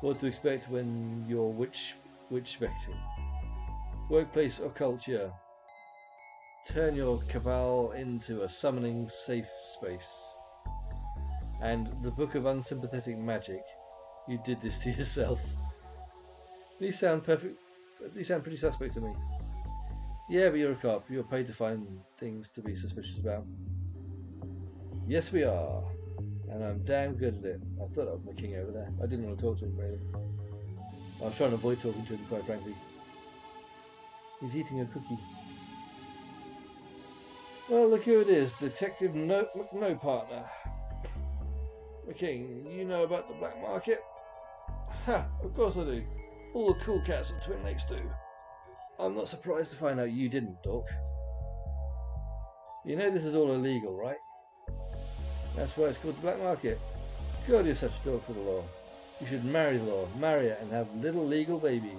What to expect when you're witch-specting. Workplace or culture. Turn your cabal into a summoning safe space. And the Book of Unsympathetic Magic. You did this to yourself. These sound perfect. These sound pretty suspect to me. Yeah, but you're a cop. You're paid to find things to be suspicious about. Yes, we are. And I'm damn good at it. I thought I was my king over there. I didn't want to talk to him, really. I was trying to avoid talking to him, quite frankly. He's eating a cookie. Well, look who it is. Detective No Partner. McQueen, you know about the black market? Ha! Of course I do. All the cool cats at Twin Lakes do. I'm not surprised to find out you didn't, Doc. You know this is all illegal, right? That's why it's called the black market. God, you're such a dog for the law. You should marry the law, marry it, and have little legal babies.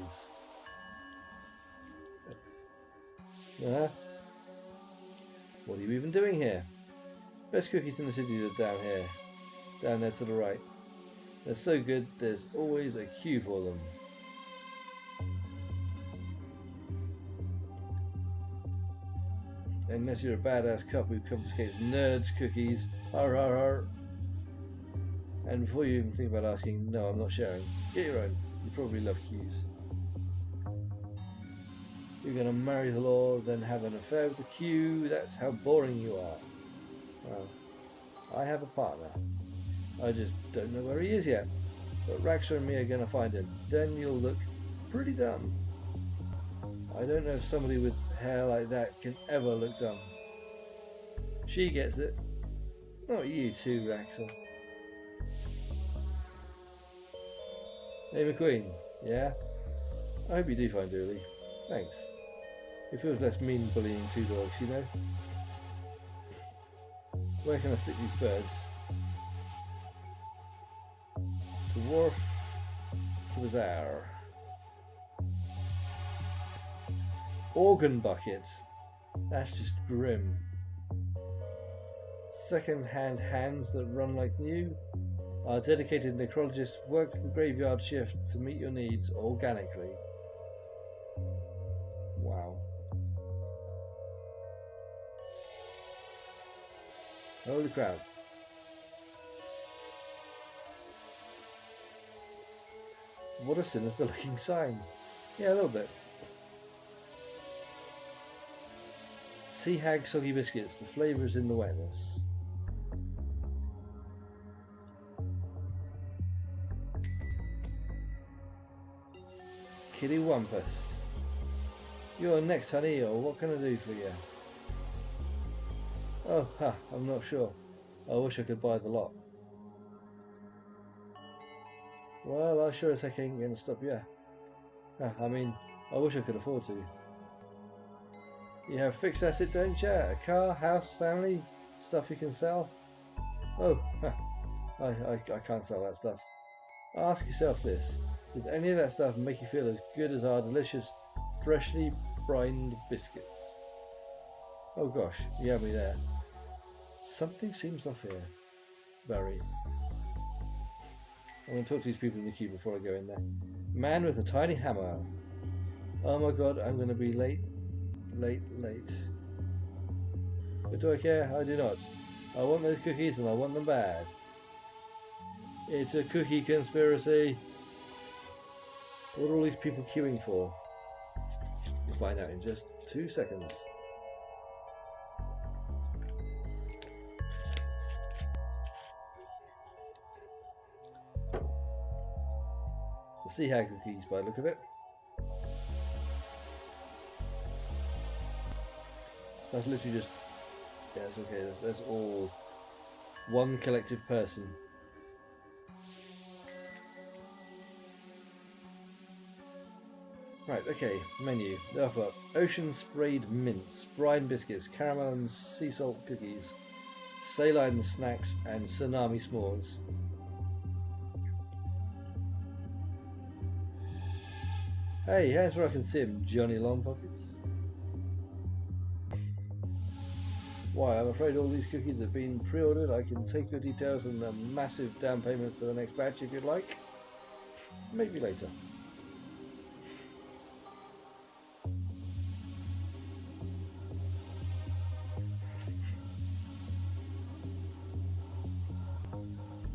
What are you even doing here? Best cookies in the city are down here. Down there to the right. They're so good, there's always a queue for them. Unless you're a badass cop who confiscates nerds' cookies. Har har har. And before you even think about asking, no, I'm not sharing. Get your own. You probably love queues. You're going to marry the law, then have an affair with the queue. That's how boring you are. Well, I have a partner. I just don't know where he is yet. But Raxa and me are going to find him. Then you'll look pretty dumb. I don't know if somebody with hair like that can ever look dumb. She gets it. Not you too, Raxa. Hey McQueen, yeah? I hope you do find Dooley. Thanks. It feels less mean bullying two dogs, you know? Where can I stick these birds? To wharf, to bazaar. Organ buckets. That's just grim. Second-hand hands that run like new. Our dedicated necrologists work the graveyard shift to meet your needs organically. Wow. Holy crap. What a sinister looking sign. Yeah, a little bit. Sea Hag soggy biscuits, the flavour is in the wetness. Kitty Wampus. You're next, honey, or what can I do for you? Oh, I'm not sure. I wish I could buy the lot. Well, I sure as heck ain't gonna stop you. I mean, I wish I could afford to. You have fixed asset, don't you? A car, house, family, stuff you can sell? Oh, I can't sell that stuff. Ask yourself this. Does any of that stuff make you feel as good as our delicious, freshly brined biscuits? Oh gosh, you have me there. Something seems off here. Very. I'm going to talk to these people in the queue before I go in there. Man with a tiny hammer. Oh my god, I'm going to be late. Late. But do I care? I do not. I want those cookies and I want them bad. It's a cookie conspiracy. What are all these people queuing for? We'll find out in just 2 seconds. The Sea Hag cookies by the look of it. So that's literally just, yeah, it's okay, that's all one collective person. Right, okay, menu. They offer ocean sprayed mints, brine biscuits, caramel and sea salt cookies, saline snacks, and tsunami s'mores. Hey, here's where I can see him, Johnny Longpockets. Why, I'm afraid all these cookies have been pre-ordered. I can take your details and a massive down payment for the next batch if you'd like. Maybe later.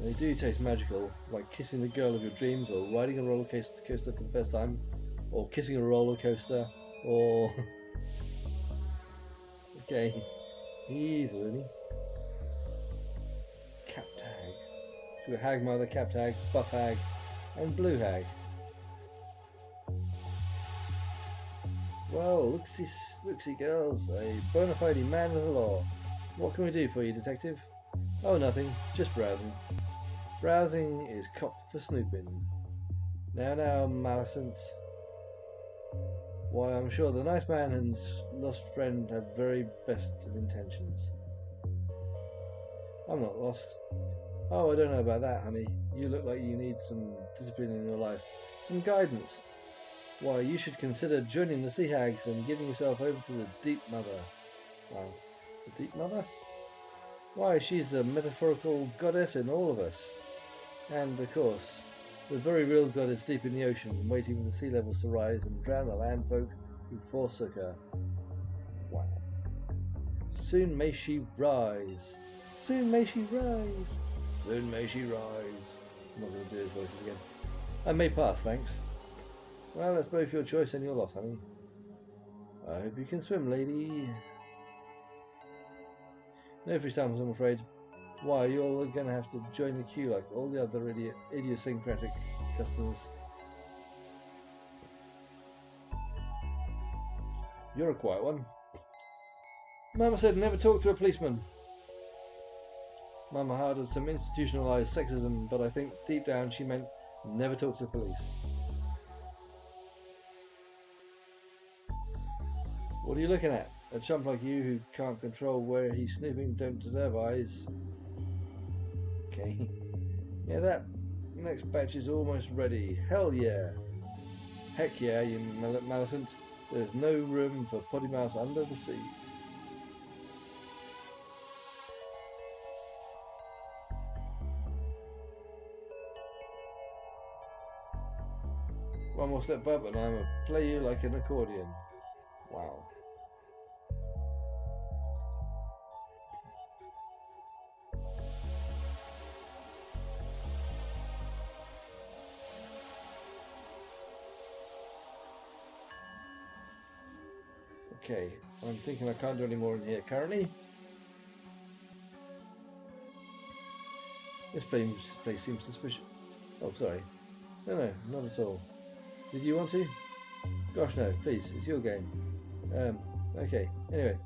They do taste magical, like kissing the girl of your dreams, or riding a roller coaster for the first time, or kissing a roller coaster, or... Okay, easy, really. Cap tag. So we got hag mother, cap tag, buff hag, and blue hag. Well, looksy girls, a bona fide man with the law. What can we do for you, detective? Oh, nothing, just browsing. Browsing is cop for snooping. Now, Malicent. Why, I'm sure the nice man and his lost friend have very best of intentions. I'm not lost. Oh, I don't know about that, honey. You look like you need some discipline in your life. Some guidance. Why, you should consider joining the Sea Hags and giving yourself over to the Deep Mother. Wow. The Deep Mother? Why, she's the metaphorical goddess in all of us. And, of course, the very real goddess deep in the ocean, waiting for the sea levels to rise and drown the land folk who forsook her. Wow. Soon may she rise. Soon may she rise. Soon may she rise. I'm not going to do his voices again. I may pass, thanks. Well, that's both your choice and your loss, honey. I hope you can swim, lady. No free samples, I'm afraid. Why, you're going to have to join the queue like all the other idiosyncratic customers. You're a quiet one. Mama said never talk to a policeman. Mama harbours some institutionalised sexism, but I think deep down she meant never talk to the police. What are you looking at? A chump like you who can't control where he's snooping don't deserve eyes. Okay. Yeah, that next batch is almost ready. Hell yeah. Heck yeah, you Millicent. There's no room for potty mouse under the sea. One more step up and I'll play you like an accordion. Wow. Okay, I'm thinking I can't do any more in here currently. This place seems suspicious. Oh, sorry. No, not at all. Did you want to? Gosh, no, please, it's your game. Okay. Anyway,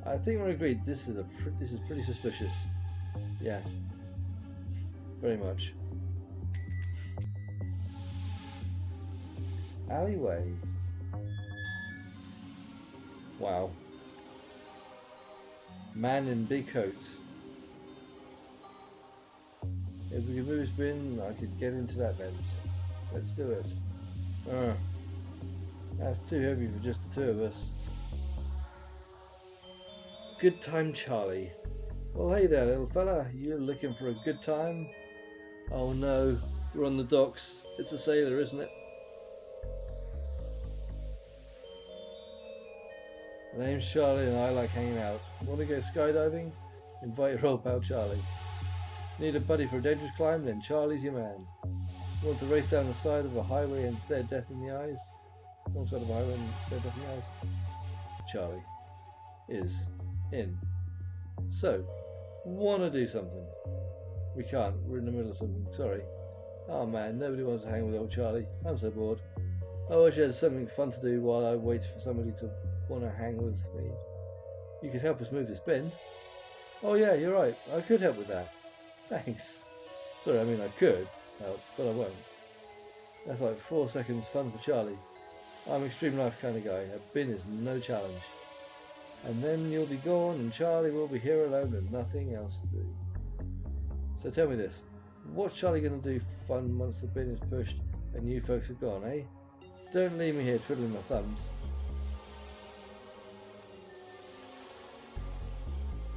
I think we're agreed. This is pretty suspicious. Yeah, very much. Alleyway. Wow. Man in big coat. If we could move a spin, I could get into that vent. Let's do it. That's too heavy for just the two of us. Good time, Charlie. Well, hey there, little fella. You looking for a good time? Oh no, we're on the docks. It's a sailor, isn't it? My name's Charlie and I like hanging out. Want to go skydiving? Invite your old pal Charlie. Need a buddy for a dangerous climb? Then Charlie's your man. Want to race down the side of a highway and stare death in the eyes? Wrong side of a highway and stare death in the eyes? Charlie is in. So, want to do something? We can't. We're in the middle of something. Sorry. Oh man, nobody wants to hang with old Charlie. I'm so bored. I wish I had something fun to do while I wait for somebody to want to hang with me. You could help us move this bin. Oh yeah, you're right. I could help with that. Thanks. Sorry, I mean I could help, but I won't. That's like 4 seconds fun for Charlie. I'm extreme life kind of guy. A bin is no challenge. And then you'll be gone and Charlie will be here alone and nothing else to do. So tell me this. What's Charlie going to do fun once the bin is pushed and you folks are gone, eh? Don't leave me here twiddling my thumbs.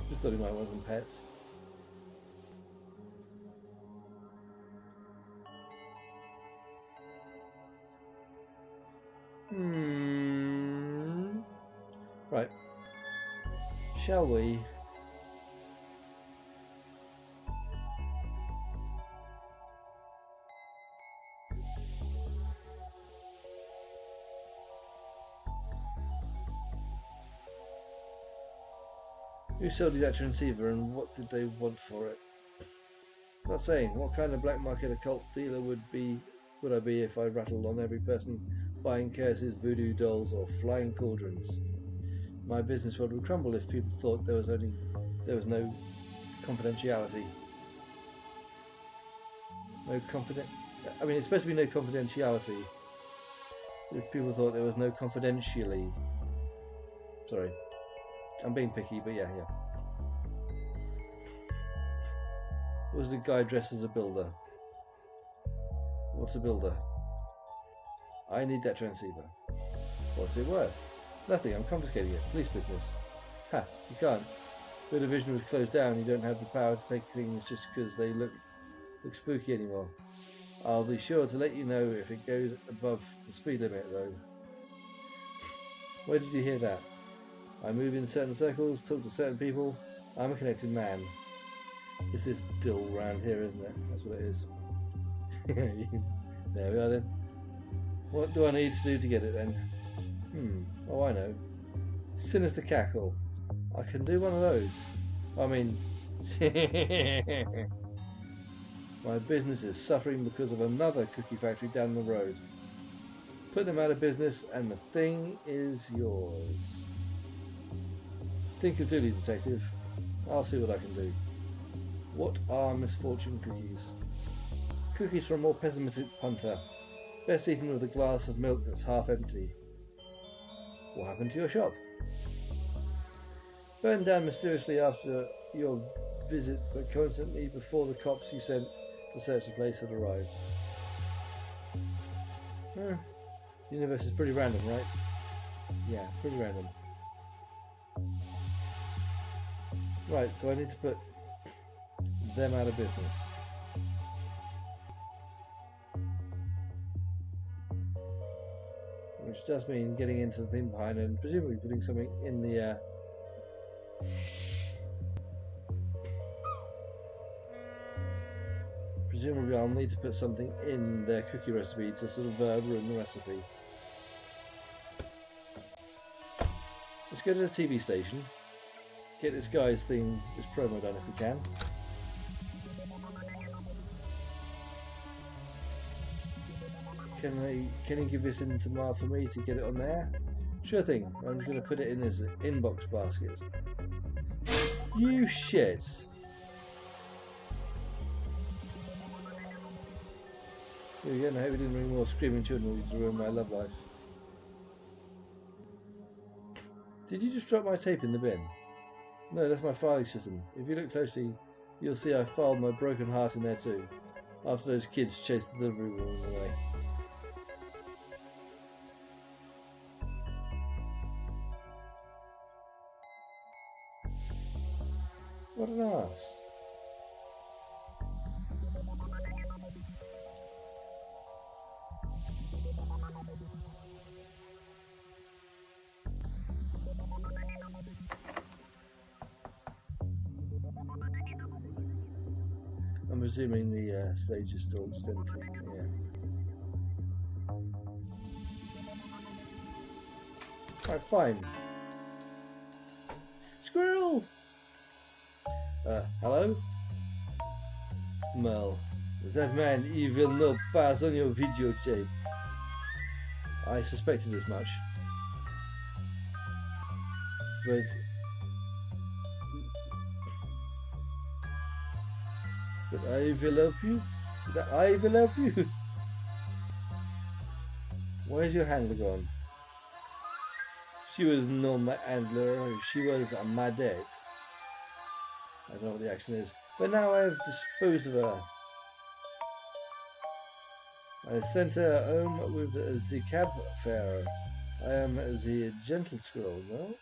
Just thought he might want some pets. Right. Shall we? Who sold you that transceiver and what did they want for it? Not saying. What kind of black market occult dealer would I be if I rattled on every person buying curses, voodoo dolls or flying cauldrons? My business world would crumble if people thought there was no confidentiality. I mean, it's supposed to be no confidentiality. If people thought there was no confidentially. Sorry. I'm being picky, but yeah. Was the guy dressed as a builder? What's a builder? I need that transceiver. What's it worth? Nothing, I'm confiscating it. Police business. Ha, you can't. Your division was closed down, you don't have the power to take things just because they look spooky anymore. I'll be sure to let you know if it goes above the speed limit though. Where did you hear that? I move in certain circles, talk to certain people. I'm a connected man. It's this dull round here, isn't it? That's what it is. There we are then. What do I need to do to get it then? Oh I know. Sinister cackle. I can do one of those. I mean... My business is suffering because of another cookie factory down the road. Put them out of business and the thing is yours. Think of Dooley, detective. I'll see what I can do. What are misfortune cookies? Cookies for a more pessimistic punter. Best eaten with a glass of milk that's half empty. What happened to your shop? Burned down mysteriously after your visit, but coincidentally before the cops you sent to search the place had arrived. The universe is pretty random, right? Yeah, pretty random. Right, so I need to put them out of business. Which does mean getting into the thing behind and presumably putting something in the presumably I'll need to put something in their cookie recipe to sort of ruin the recipe. Let's go to the TV station. Get this guy's thing, this promo done if we can. Can you give this in tomorrow for me to get it on there? Sure thing. I'm just going to put it in his inbox basket. You shit. Here we go. I hope we didn't bring more screaming children to ruin my love life. Did you just drop my tape in the bin? No, that's my filing system. If you look closely, you'll see I filed my broken heart in there too. After those kids chased the delivery woman away. What an arse. I'm assuming the stage is still just empty. Yeah. Right, fine. Squirrel! Hello? Mel, that man, he will not pass on your videotape. I suspected as much. But I will help you. I will help you. Where's your handler gone? She was not my handler. She was my dad. I don't know what the accent is. But now I have disposed of her. I sent her home with the cab fare. I am the gentle squirrel, no?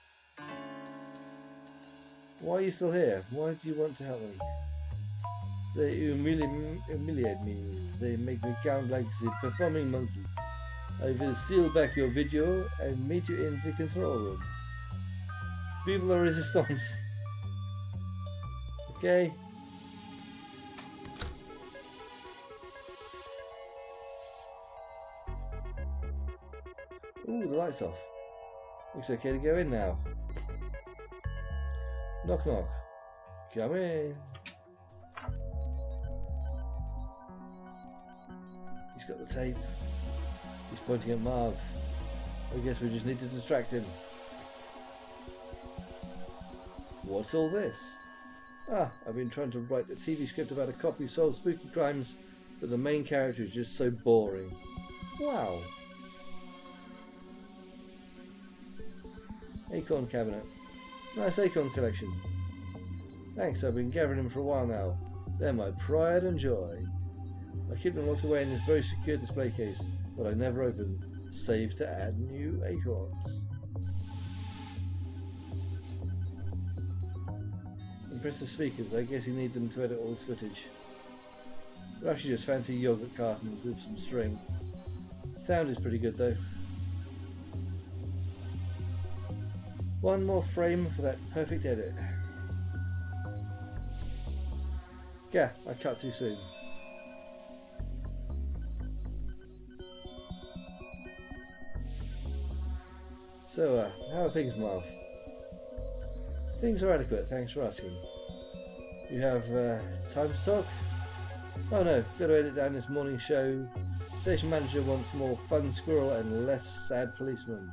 Why are you still here? Why do you want to help me? They humiliate me. They make me count like the performing monkey. I will steal back your video and meet you in the control room. Vive la resistance. Okay. Ooh, the light's off. Looks okay to go in now. Knock knock. Come in. He's got the tape. He's pointing at Marv. I guess we just need to distract him. What's all this? Ah, I've been trying to write a TV script about a cop who solves spooky crimes, but the main character is just so boring. Wow. Acorn cabinet. Nice acorn collection. Thanks, I've been gathering them for a while now. They're my pride and joy. I keep them locked away in this very secure display case, but I never open, save to add new acorns. Impressive speakers, I guess you need them to edit all this footage. They're actually just fancy yogurt cartons with some string. Sound is pretty good though. One more frame for that perfect edit. Yeah, I cut too soon. So, how are things, Marv? Things are adequate, thanks for asking. You have time to talk? Oh no, got to edit down this morning show. Station manager wants more fun squirrel and less sad policeman.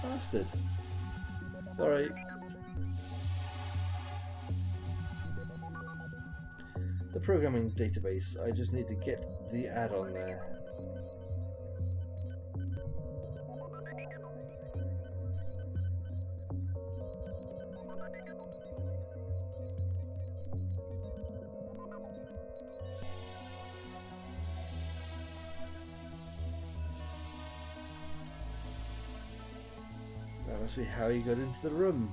Bastard. Sorry. The programming database, I just need to get the add-on there. That must be how he got into the room.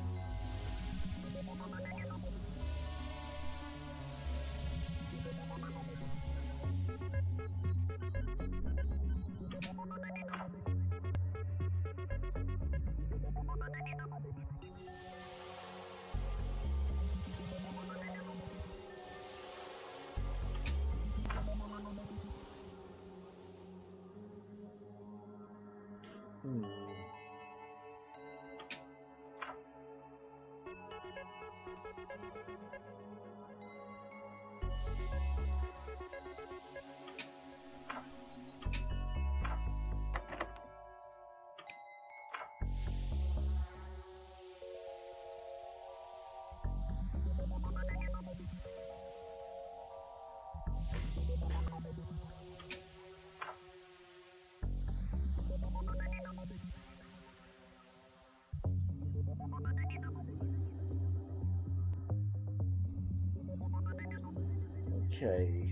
Okay.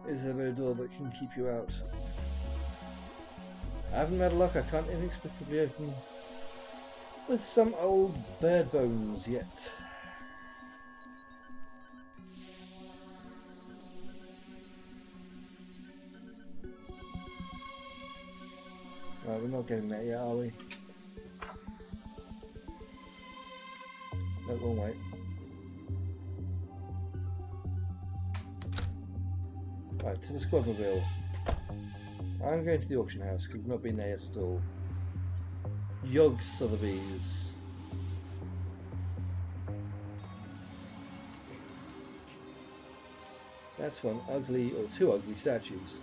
Is there no door that can keep you out? I haven't had luck, I can't inexplicably open with some old bird bones yet. Right, we're not getting there yet, are we? No, wrong way. Right, to the squadmobile. I'm going to the auction house because we've not been there yet at all. Yog Sotheby's. That's one ugly or two ugly statues.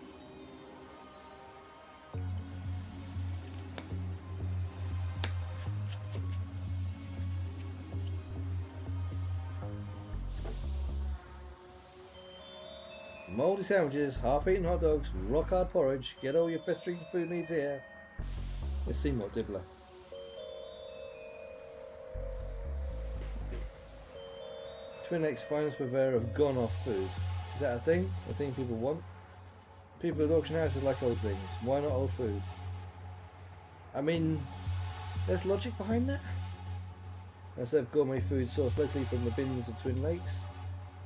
Mouldy sandwiches, half-eaten hot dogs, rock-hard porridge. Get all your pestering food needs here. It's Seymour Dibbler. Twin Lakes finest purveyor of gone-off food. Is that a thing? A thing people want? People at auction houses like old things. Why not old food? I mean, there's logic behind that. They serve gourmet food sourced locally from the bins of Twin Lakes.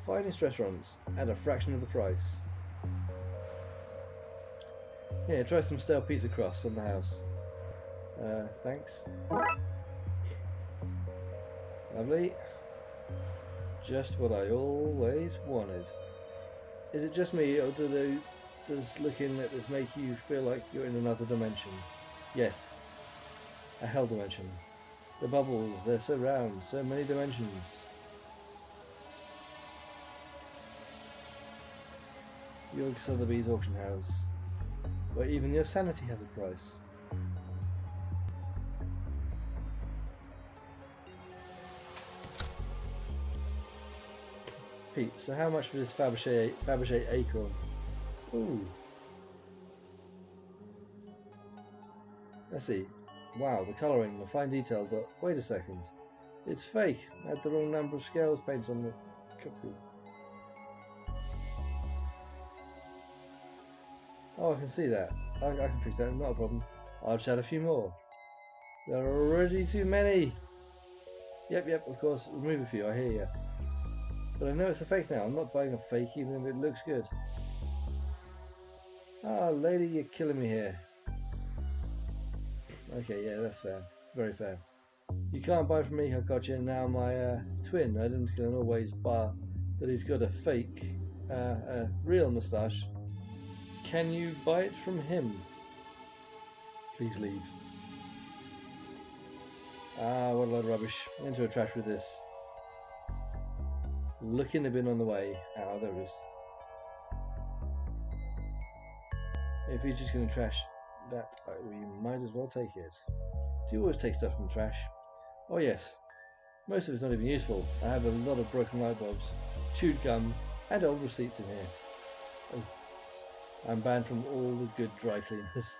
Finest restaurants at a fraction of the price. Yeah, try some stale pizza crust on the house. Thanks. Lovely. Just what I always wanted. Is it just me, or does looking at this make you feel like you're in another dimension? Yes. A hell dimension. The bubbles, they're so round, so many dimensions. York Sotheby's auction house, where even your sanity has a price. Pete, so how much for this Fabergé acorn? Ooh. Let's see. Wow, the colouring, the fine detail, but wait a second. It's fake. I had the wrong number of scales paints on the copy. Oh, I can see that. I can fix that, not a problem. I'll just add a few more. There are already too many. Yep, of course. Remove a few, I hear you. But I know it's a fake now. I'm not buying a fake even if it looks good. Ah, lady, you're killing me here. Okay, yeah, that's fair. Very fair. You can't buy from me, I've got you. Now my twin, identical in all ways, bar that he's got a fake, a real moustache. Can you buy it from him? Please leave. Ah, what a load of rubbish. Into a trash with this. Look in the bin on the way. Ah, there it is. If you're just going to trash that, we might as well take it. Do you always take stuff from the trash? Oh yes. Most of it's not even useful. I have a lot of broken light bulbs, chewed gum, and old receipts in here. Oh, I'm banned from all the good dry cleaners.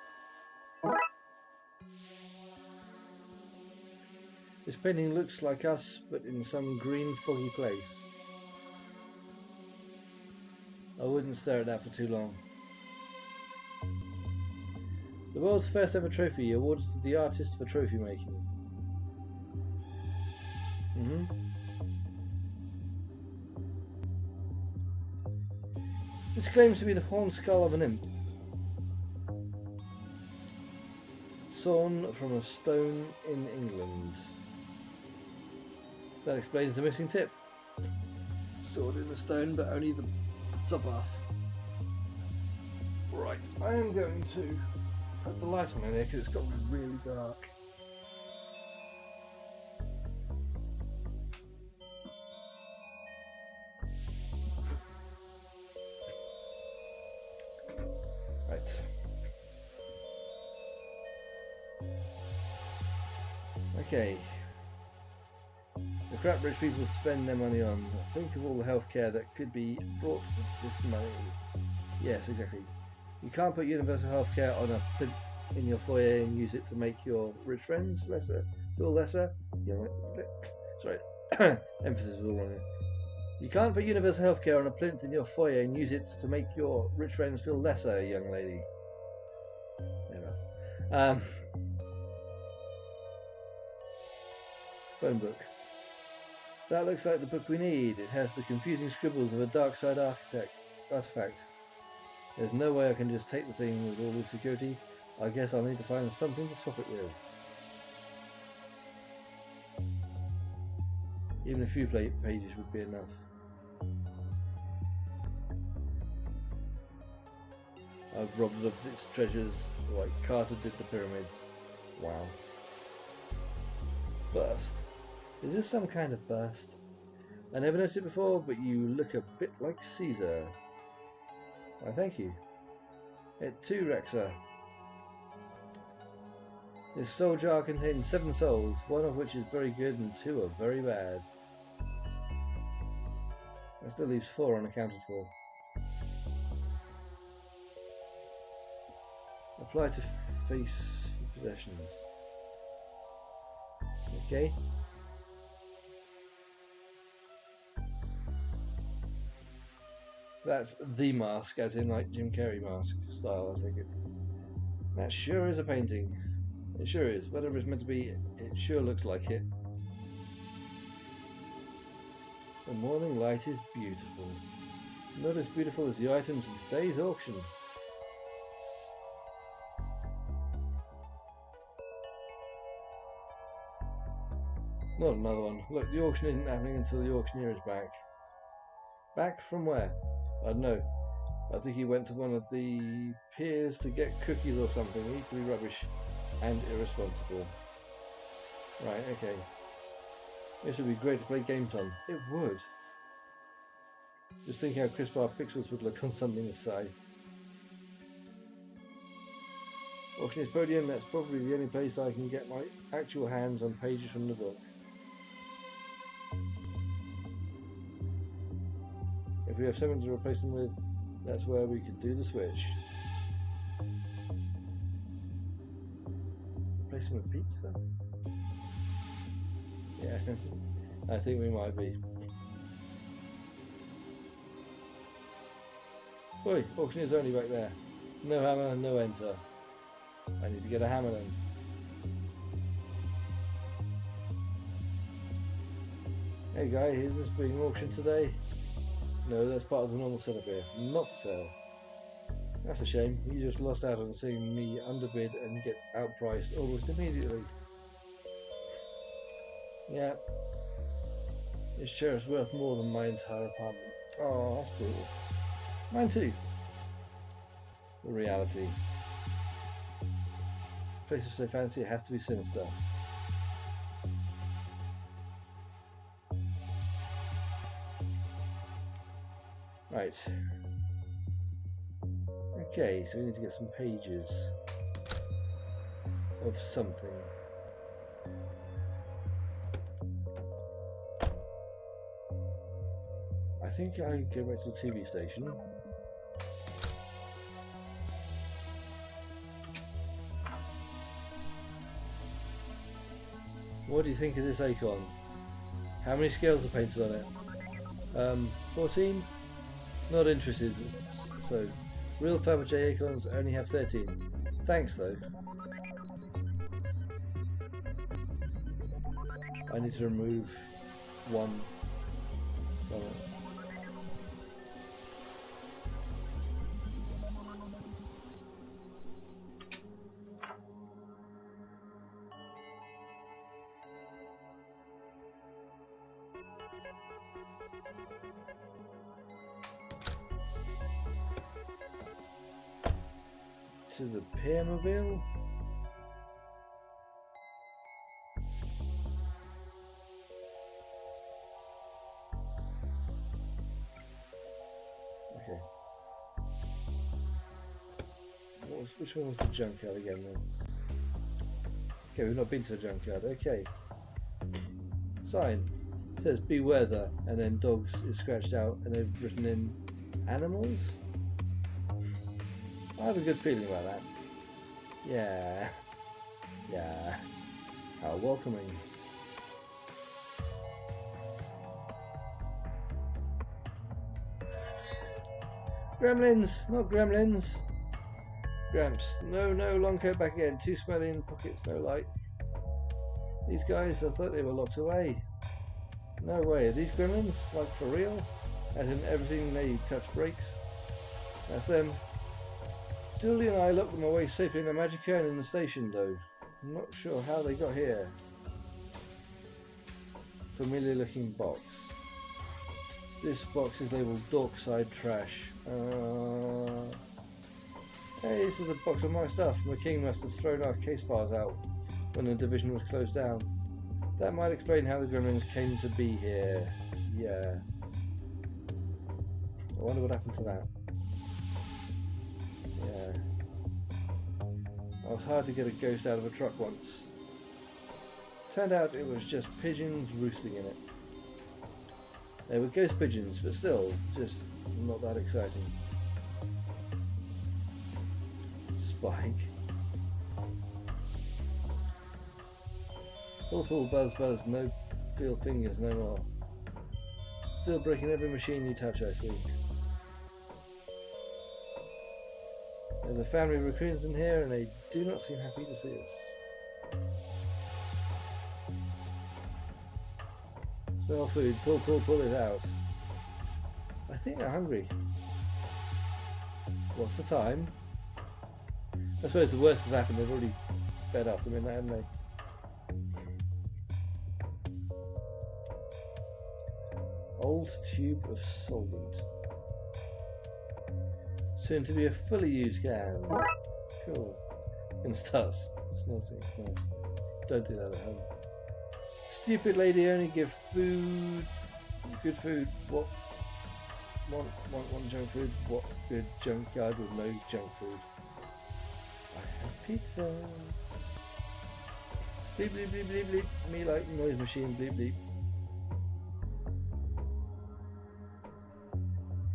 This painting looks like us, but in some green foggy place. I wouldn't stare at that for too long. The world's first ever trophy awarded to the artist for trophy making. This claims to be the horn skull of an imp, sawn from a stone in England. That explains the missing tip. Sawed in the stone, but only the top half. Right, I am going to put the light on in here because it's got really dark. Right. Okay. The crap rich people spend their money on. Think of all the healthcare that could be brought with this money. Yes, exactly. You can't put universal healthcare on a plinth in your foyer and use it to make your rich friends feel lesser. Sorry, emphasis was all wrong. You can't put universal healthcare on a plinth in your foyer and use it to make your rich friends feel lesser, young lady. Never. Phone book. That looks like the book we need. It has the confusing scribbles of a Darkside artifact. There's no way I can just take the thing with all the security. I guess I'll need to find something to swap it with. Even a few pages would be enough. I've robbed of its treasures like Carter did the pyramids. Wow. Burst. Is this some kind of burst? I never noticed it before, but you look a bit like Caesar. Why, thank you. It too, Raxa. This soul jar contains 7 souls, one of which is very good and 2 are very bad. That still leaves 4 unaccounted for. Apply to face for possessions. Okay. That's the mask, as in like Jim Carrey mask style, I think it. That sure is a painting. It sure is. Whatever it's meant to be, it sure looks like it. The morning light is beautiful. Not as beautiful as the items in today's auction. Not another one. Look, the auction isn't happening until the auctioneer is back. Back from where? I don't know. I think he went to one of the piers to get cookies or something, equally rubbish and irresponsible. Right, okay. This would be great to play games on. It would. Just think how crisp our pixels would look on something this size. Auctioneer's Podium, that's probably the only place I can get my actual hands on pages from the book. If we have something to replace them with, that's where we could do the switch. Replace them with pizza? Yeah, I think we might be. Oi, auctioneer's only back there. No hammer, no enter. I need to get a hammer then. Hey guy, is this being auctioned today? No, that's part of the normal setup here. Not for sale. That's a shame. You just lost out on seeing me underbid and get outpriced almost immediately. Yeah. This chair is worth more than my entire apartment. Oh, that's brutal. Mine too. The reality. Place is so fancy it has to be sinister. Right. Okay, so we need to get some pages of something. I think I go back to the TV station. What do you think of this icon? How many scales are painted on it? 14? Not interested. So, real Fabergé icons only have 13. Thanks though. I need to remove one from it. To the Pairmobile. Okay. Which one was the junkyard again then? Okay, we've not been to the junkyard. Okay. Sign. It says beware the, and then dogs is scratched out and they've written in animals? I have a good feeling about that. Yeah. Yeah. How welcoming. Gremlins! Not gremlins! Gramps. No, long coat back again. Too smelly in pockets, no light. These guys, I thought they were locked away. No way. Are these gremlins? Like for real? As in everything they touch breaks? That's them. Dooley and I locked them away safely in a magic urn in the station though. I'm not sure how they got here. Familiar looking box. This box is labelled Darkside trash. Hey, this is a box of my stuff. McQueen must have thrown our case files out when the division was closed down. That might explain how the gremlins came to be here. Yeah. I wonder what happened to that. Yeah. I was hard to get a ghost out of a truck once. Turned out it was just pigeons roosting in it. They were ghost pigeons, but still, just not that exciting. Spike. Pull, buzz, no feel fingers, no more. Still breaking every machine you touch, I see. There's a family of raccoons in here and they do not seem happy to see us. Smell food, pull it out. I think they're hungry. What's the time? I suppose the worst has happened, they've already fed after midnight, haven't they? Old tube of solvent. Soon to be a fully used can. Cool. Gonna start snorting. No. Don't do that at home. Stupid lady only give food. Good food. What? Want junk food? What good junkyard with no junk food? I have pizza. Bleep bleep bleep bleep bleep. Me like noise machine. Bleep bleep.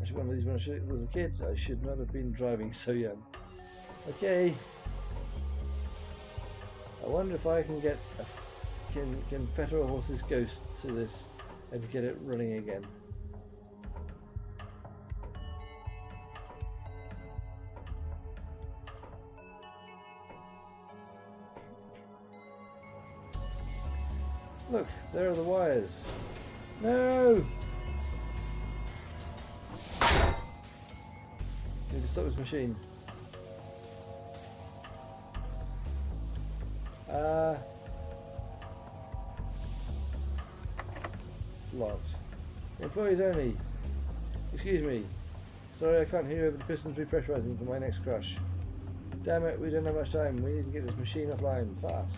I should one of these when I was a kid. I should not have been driving so young. Okay. I wonder if I can get can fetter a horse's ghost to this and get it running again. Look, there are the wires. No! Need to stop this machine. Locked. Employees only. Excuse me. Sorry, I can't hear you over the pistons repressurizing for my next crush. Damn it, we don't have much time. We need to get this machine offline fast.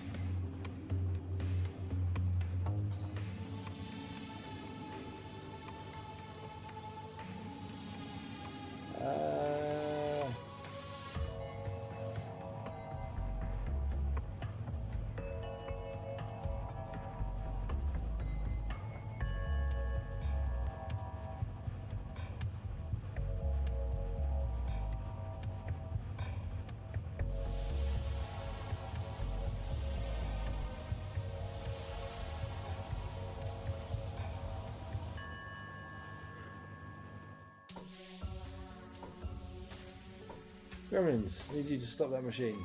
Gremlins, need you to stop that machine.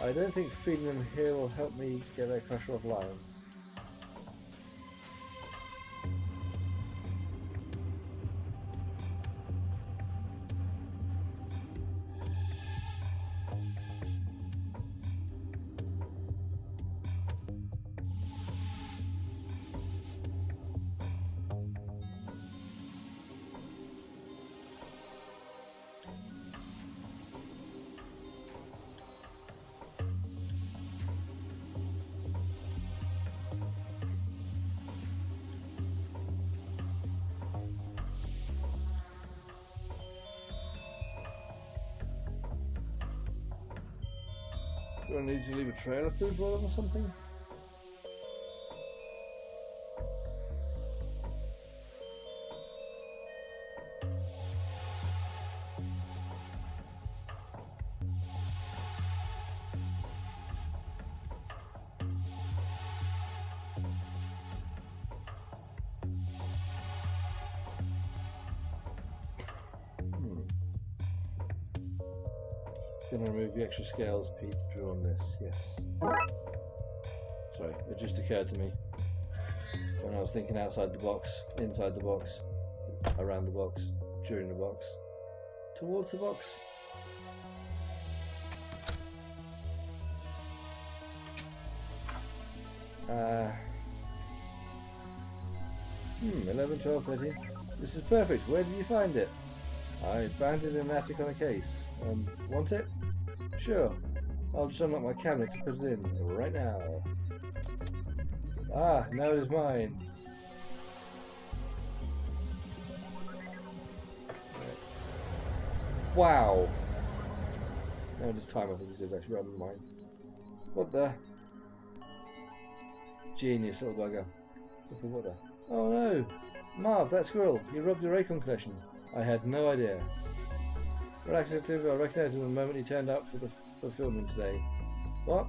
I don't think feeding them here will help me get their crusher offline. Do I need to leave a trail of food for them or something? Gonna remove the extra scales, Pete, drew on this, yes. Sorry, it just occurred to me when I was thinking outside the box, inside the box, around the box, during the box, towards the box. 11, 12, 13. This is perfect. Where did you find it? I found it in an attic on a case. Want it? Sure. I'll just unlock my cabinet to put it in right now. Ah, now it is mine. Right. Wow. Now it is time, I think it's actually rather than mine. What the? Genius little bugger. What the? Oh no! Marv, that squirrel! You robbed your acorn collection. I had no idea. Raxa, I recognised him the moment he turned up for filming today. What?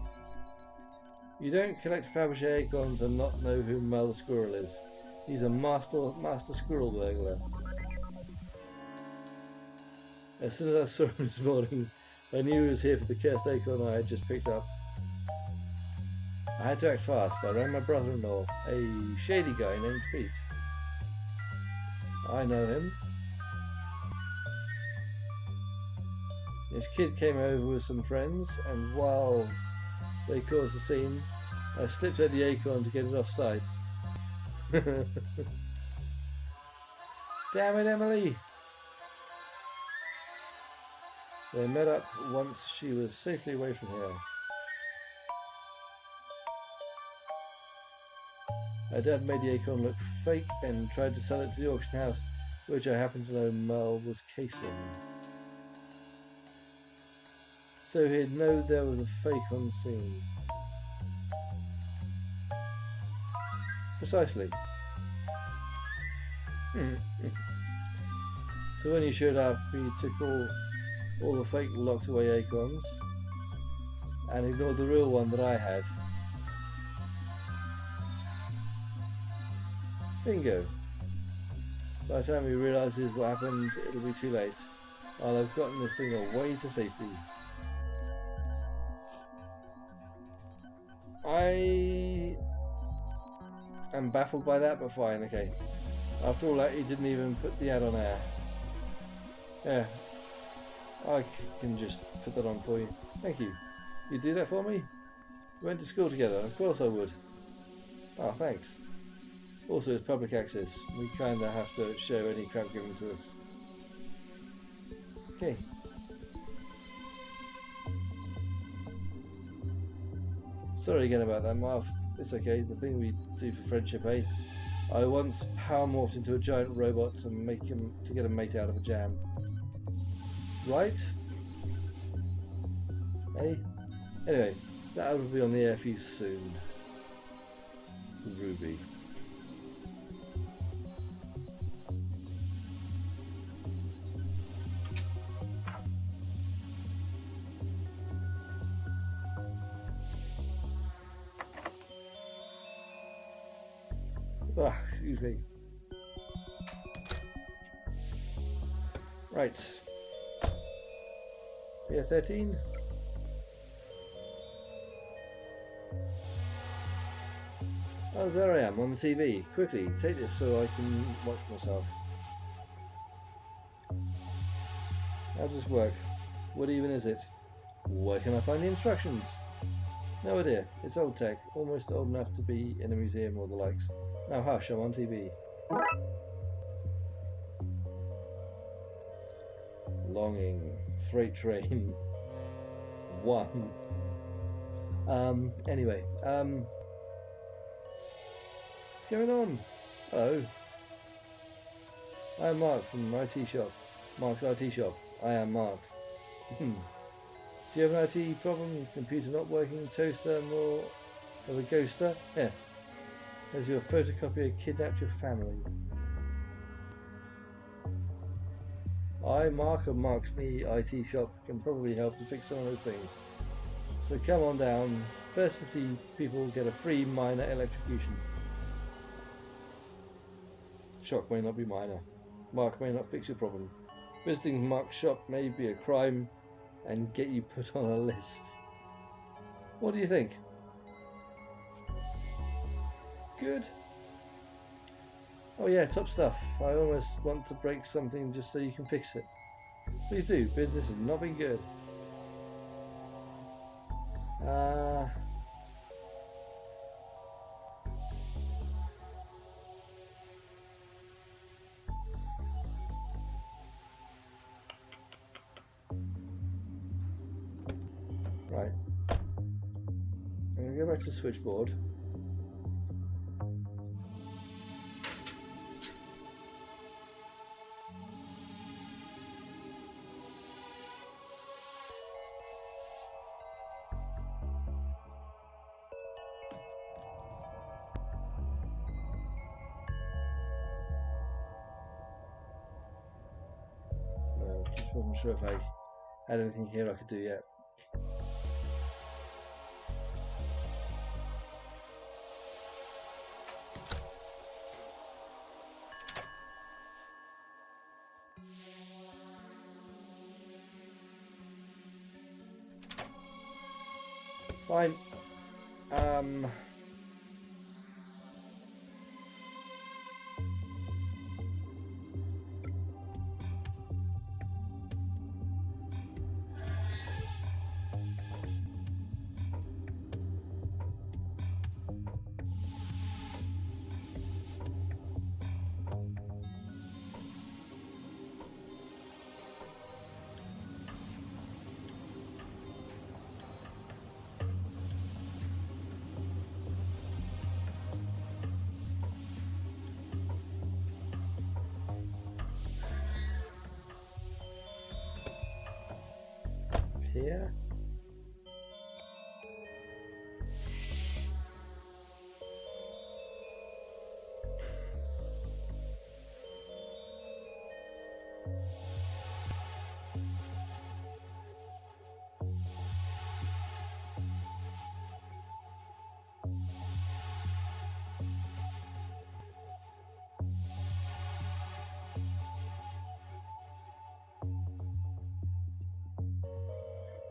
You don't collect Fabergé acorns and not know who Mel the squirrel is. He's a master squirrel burglar. As soon as I saw him this morning, I knew he was here for the cursed acorn I had just picked up. I had to act fast. I rang my brother-in-law, a shady guy named Pete. I know him. His kid came over with some friends, and while they caused a scene, I slipped out the acorn to get it off site. Damn it, Emily! They met up once she was safely away from here. Her dad made the acorn look fake and tried to sell it to the auction house which I happen to know Mel was casing. So he'd know there was a fake on scene. Precisely. So when he showed up, he took all the fake locked away acorns and ignored the real one that I had. Bingo. By the time he realises what happened, it'll be too late. I'll have gotten this thing away to safety. I am baffled by that, but fine, okay. After all that, he didn't even put the ad on air. Yeah, I can just put that on for you. Thank you. You'd do that for me? We went to school together, of course I would. Oh, thanks. Also, it's public access. We kinda have to share any crap given to us. Okay. Sorry again about that, Marv. It's okay, the thing we do for friendship, eh? I once power morphed into a giant robot to get a mate out of a jam. Right? Eh? Anyway, that will be on the air for you soon. Ruby. Ah, excuse me. Right. Yeah, 13. Oh, there I am on the TV. Quickly, take this so I can watch myself. How does this work? What even is it? Where can I find the instructions? No idea. It's old tech, almost old enough to be in a museum or the likes. Now hush, I'm on TV. Longing. Freight train. 1. Anyway, what's going on? Hello. I am Mark from IT Shop. Mark's IT Shop. I am Mark. Do you have an IT problem? Computer not working? Toaster more of a ghoster? Yeah. Has your photocopier kidnapped your family? I, Mark of Mark's Me IT Shop, can probably help to fix some of those things. So come on down. First 50 people get a free minor electrocution. Shock may not be minor. Mark may not fix your problem. Visiting Mark's shop may be a crime and get you put on a list. What do you think? Good? Oh yeah, top stuff. I almost want to break something just so you can fix it. Please do. Business has not been good. Right. I'm going to go back to the switchboard. Just wasn't sure if I had anything here I could do yet. Fine. here.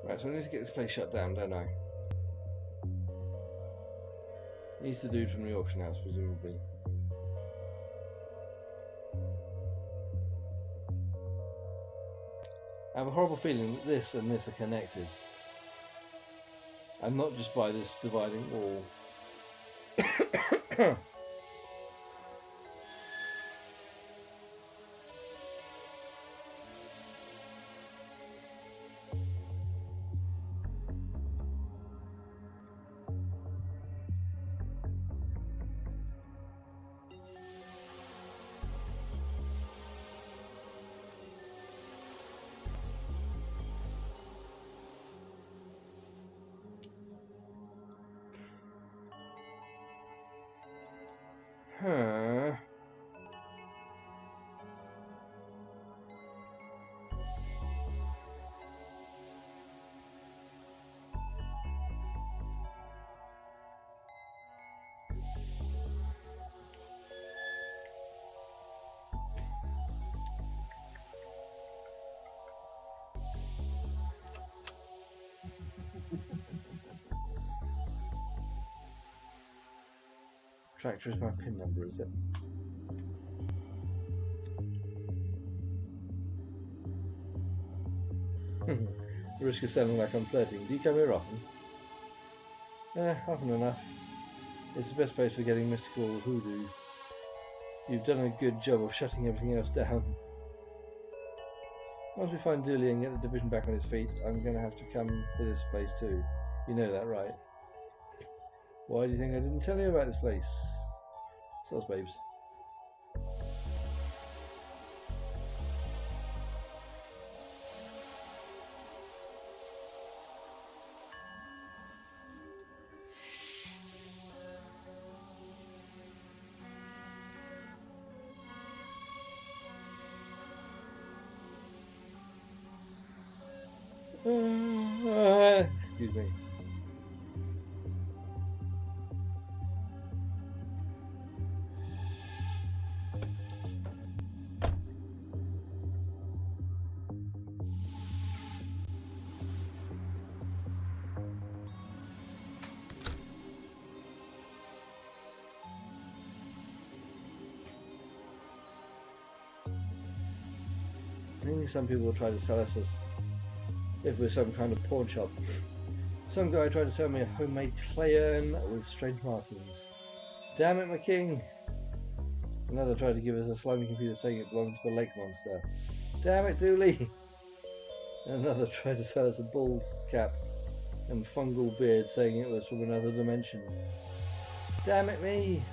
Right, so I need to get this place shut down, don't I? He's the dude from the auction house, presumably. I have a horrible feeling that this and this are connected. And not just by this dividing wall. Huh. Tractor is my PIN number, is it? The risk of sounding like I'm flirting. Do you come here often? Often enough. It's the best place for getting mystical hoodoo. You've done a good job of shutting everything else down. Once we find Dooley and get the division back on its feet, I'm going to have to come for this place too. You know that, right? Why do you think I didn't tell you about this place? Soz babes. Excuse me. I think some people will try to sell us as if we're some kind of pawn shop. Some guy tried to sell me a homemade clay urn with strange markings. Damn it, McQueen! Another tried to give us a slimy computer saying it belonged to a lake monster. Damn it, Dooley! Another tried to sell us a bald cap and fungal beard saying it was from another dimension. Damn it, me!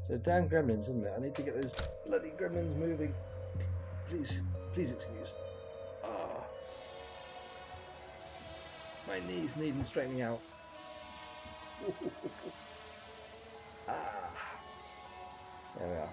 So damn gremlins, isn't it? I need to get those bloody gremlins moving. Please excuse. Ah, my knees needing straightening out. Ah, there we are.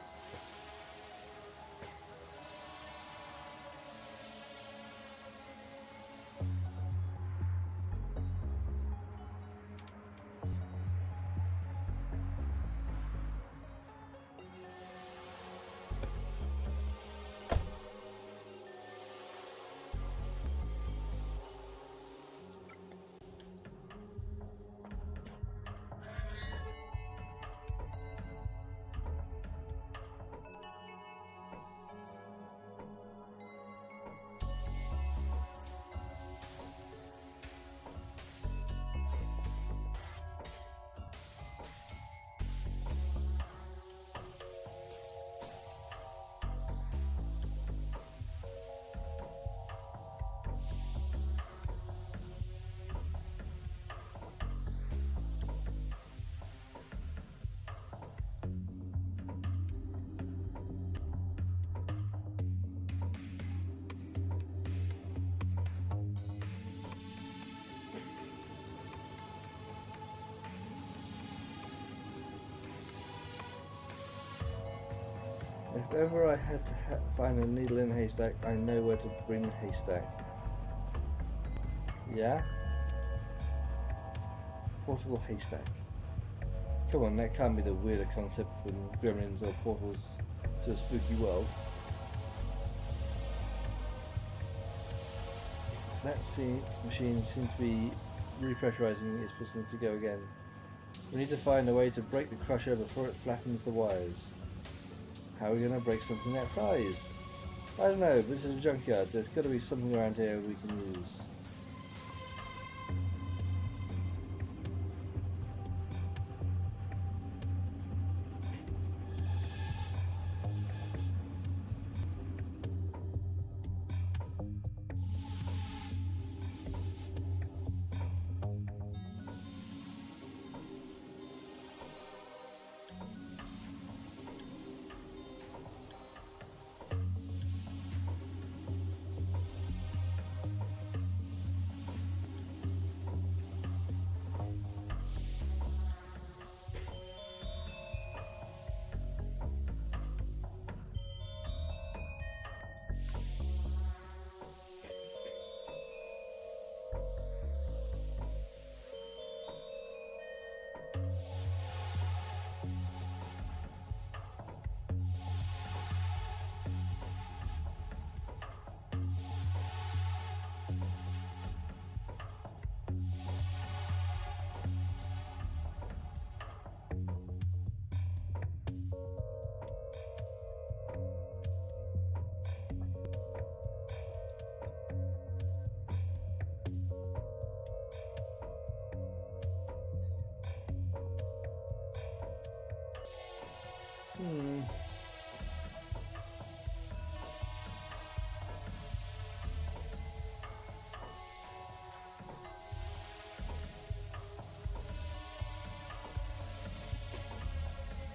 If ever I had to find a needle in a haystack, I know where to bring the haystack. Yeah? Portable haystack. Come on, that can't be the weirder concept than gremlins or portals to a spooky world. That machine seems to be repressurizing its pistons to go again. We need to find a way to break the crusher before it flattens the wires. How are we going to break something that size? I don't know, but this is a junkyard. There's got to be something around here we can use.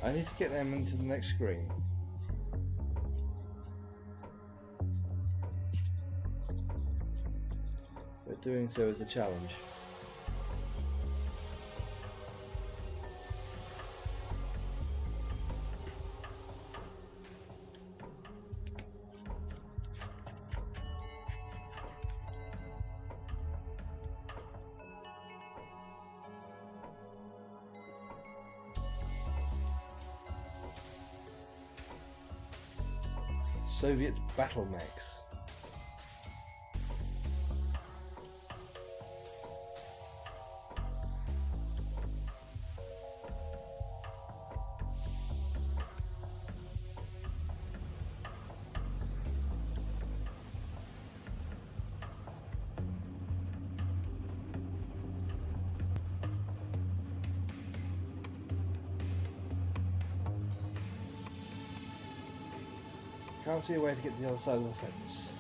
I need to get them into the next screen. But doing so is a challenge. Soviet battle mechs. Can't see a way to get to the other side of the fence.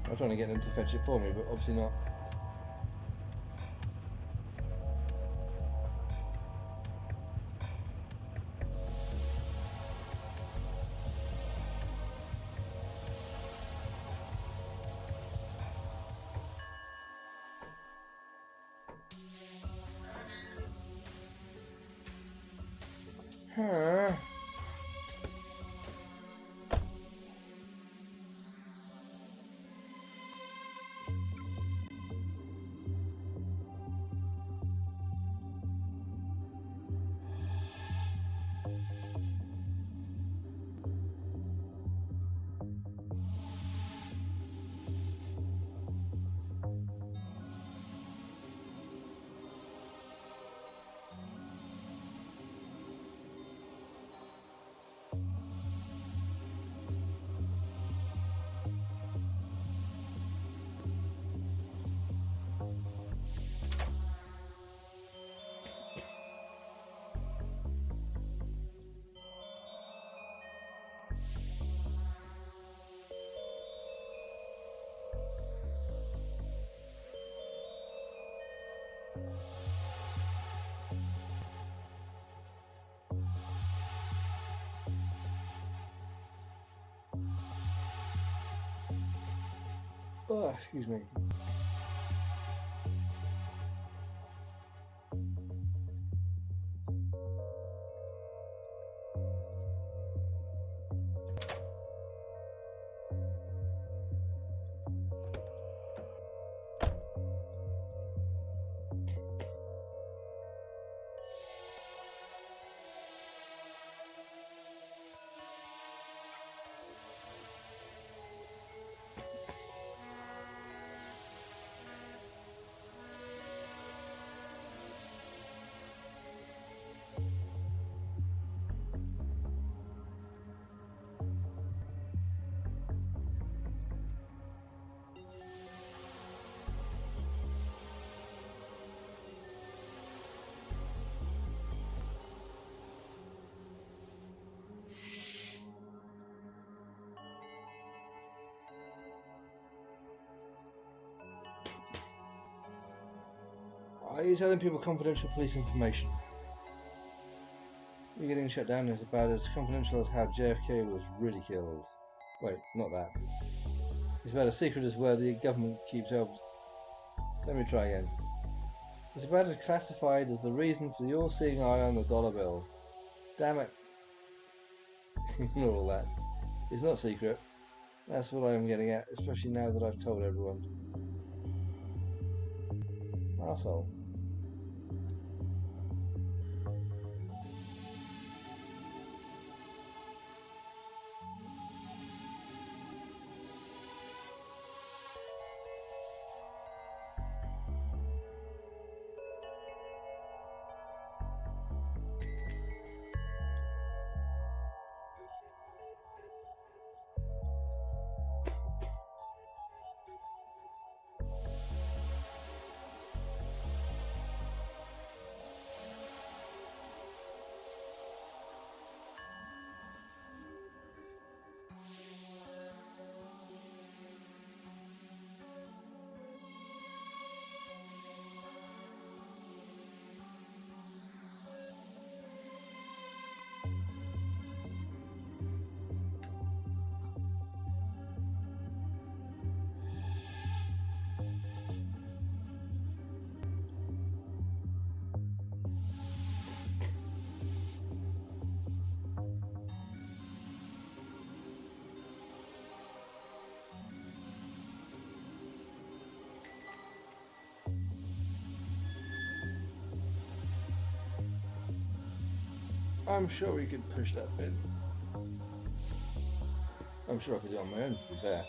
I was trying to get them to fetch it for me, but obviously not. Huh. Oh, excuse me. Are you telling people confidential police information? You're getting shut down is about as confidential as how JFK was really killed. Wait, not that. It's about as secret as where the government keeps help. Let me try again. It's about as classified as the reason for the all-seeing eye on the dollar bill. Damn it. Ignore all that. It's not secret. That's what I'm getting at, especially now that I've told everyone. Arsehole. I'm sure we could push that bin. I'm sure I could do it on my own, to be fair.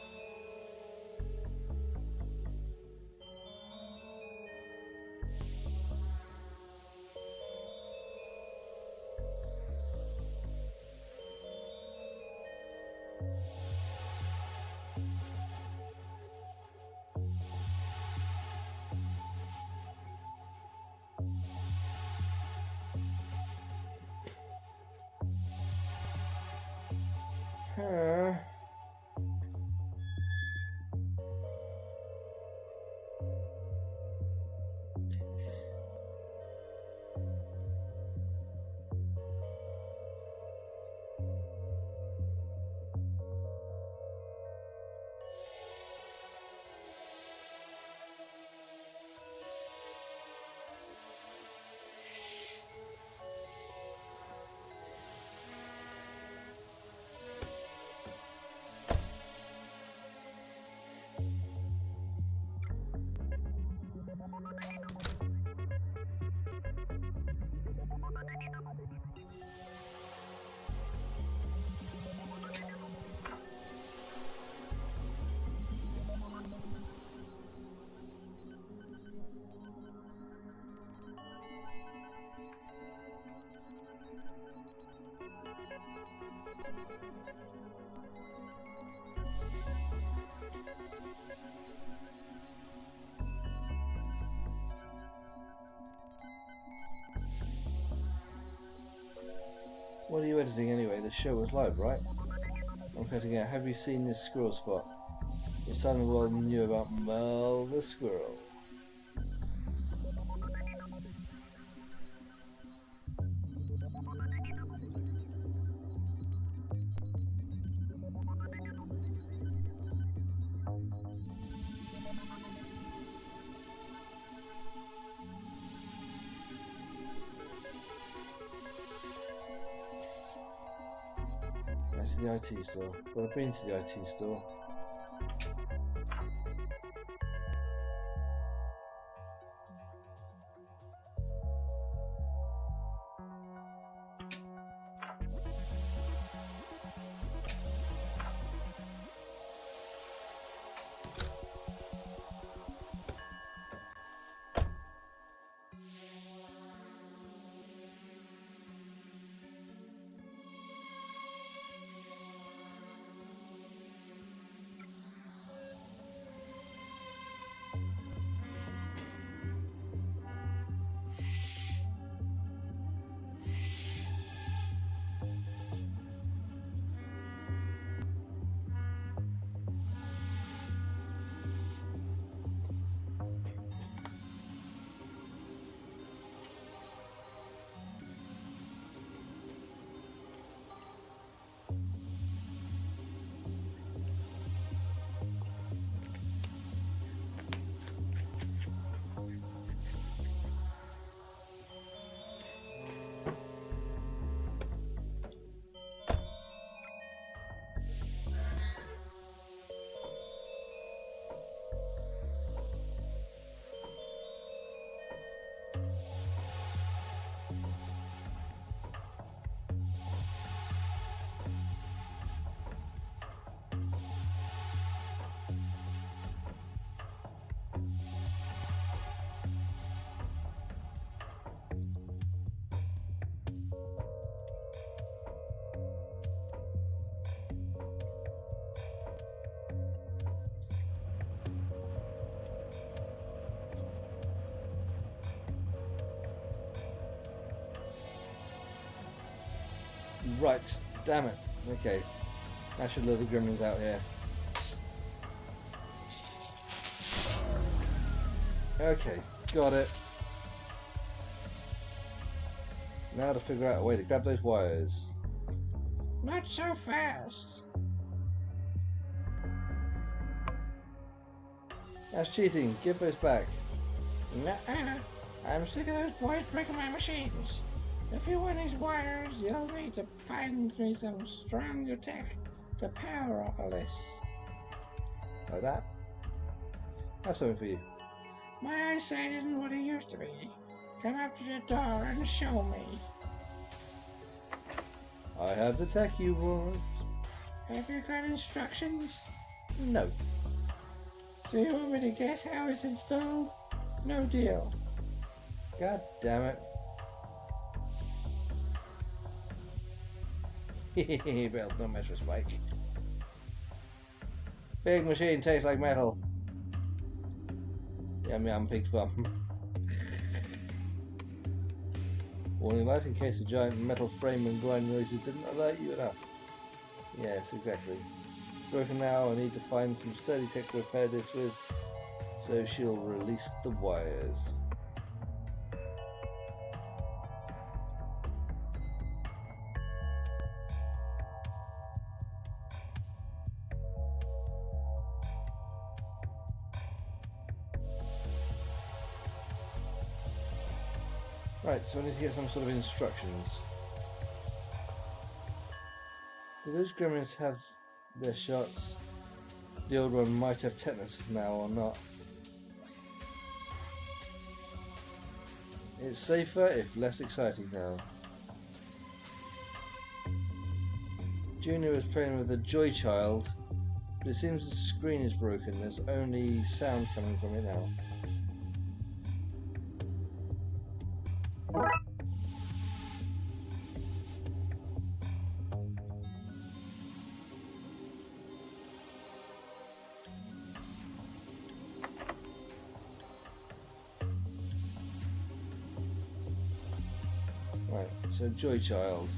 What are you editing anyway? The show was live, right? I'm cutting out. Have you seen this squirrel spot? It's time the world knew about Mel the squirrel. That's the IT store. Well, I've been to the IT store. Right, damn it. Okay, I should lure the gremlins out here. Okay, got it. Now to figure out a way to grab those wires. Not so fast. That's cheating. Give those back. Nuh-uh. I'm sick of those boys breaking my machines. If you want these wires, you'll need to find me some stronger tech to power all this. Like that. Have something for you. My eyesight isn't what it used to be. Come up to the door and show me. I have the tech you want. Have you got instructions? No. Do you want me to guess how it's installed? No deal. God damn it. Hehehe, Bill, don't mess with Spike. Big machine tastes like metal. Yum yum, pig's bum. Warning light in case the giant metal frame and grind noises didn't alert you enough. Yes, exactly. It's broken now. I need to find some sturdy tech to repair this with. So she'll release the wires. Right, so I need to get some sort of instructions. Do those gremlins have their shots? The old one might have tetanus now or not. It's safer if less exciting now. Junior is playing with a Joy Child, but it seems the screen is broken. There's only sound coming from it now. Right, so Joy Child.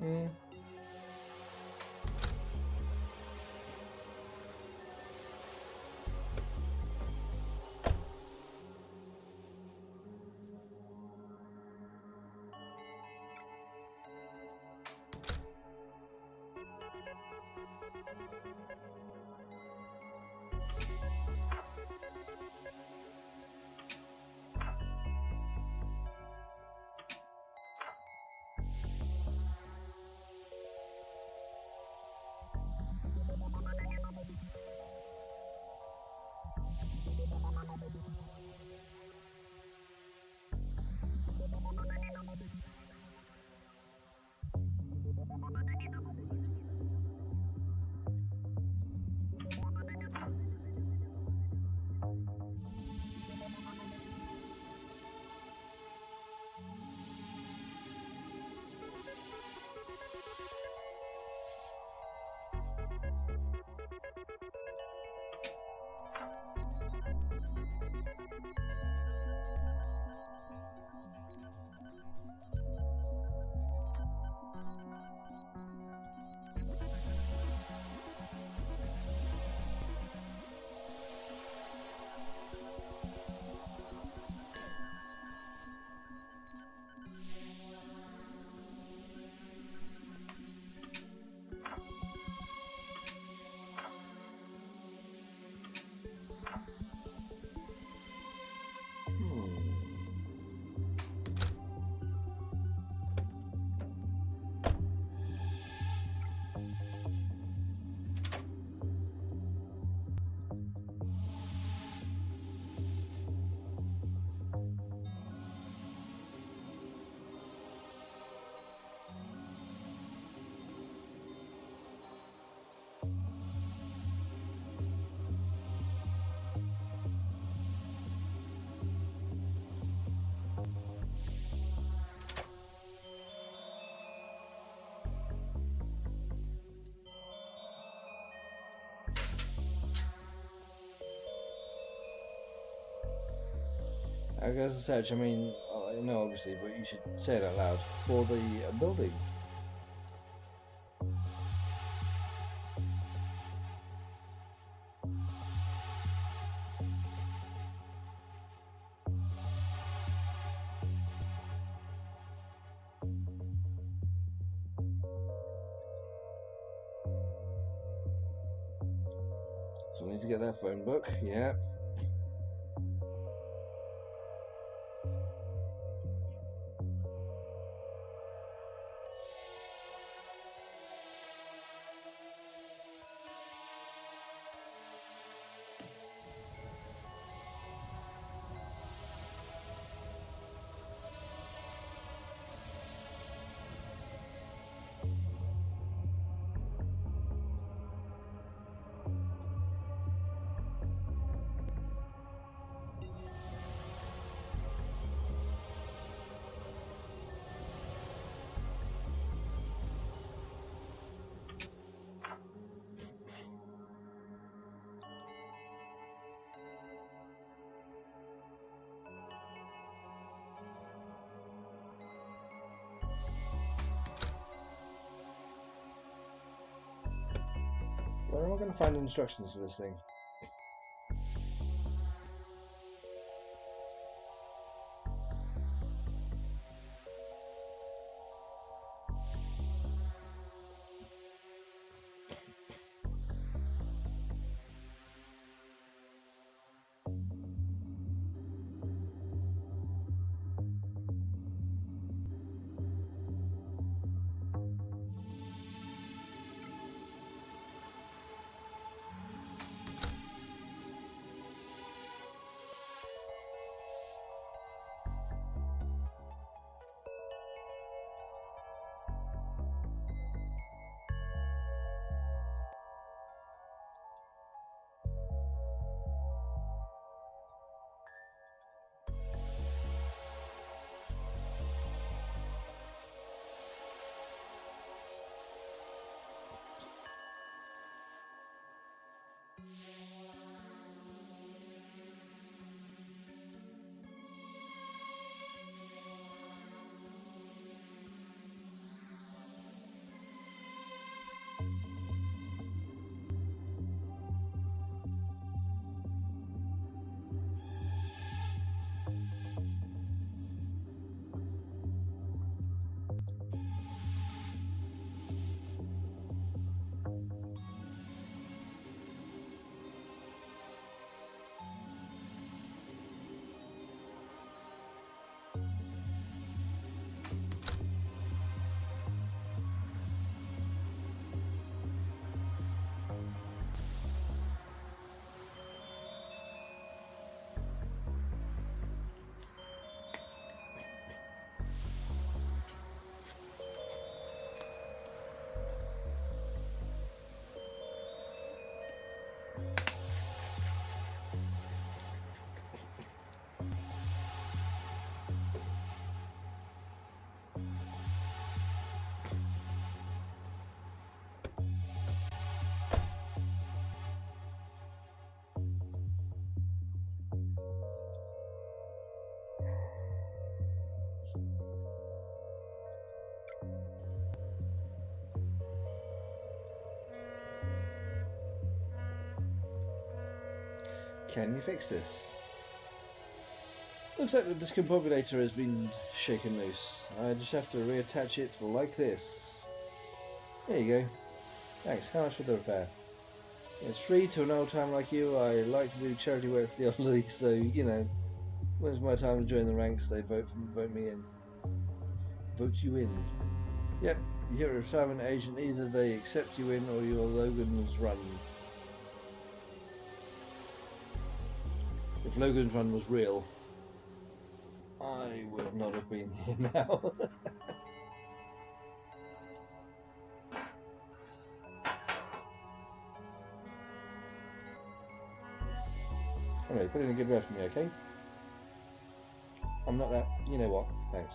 Mm. How goes the search? I mean, I know obviously, but you should say it out loud. For the building. So I need to get that phone book, yeah. Where am I going to find instructions for this thing? Can you fix this? Looks like the discombobulator has been shaken loose. I just have to reattach it like this. There you go. Thanks. How much for the repair? It's free to an old timer like you. I like to do charity work for the elderly, so you know, when it's my time to join the ranks, they vote me in. Vote you in. Yep, you're a retirement agent. Either they accept you in, or your Logan's Run. If Logan's Run was real, I would not have been here now. Anyway, put in a good word for me, okay? I'm not that. You know what? Thanks.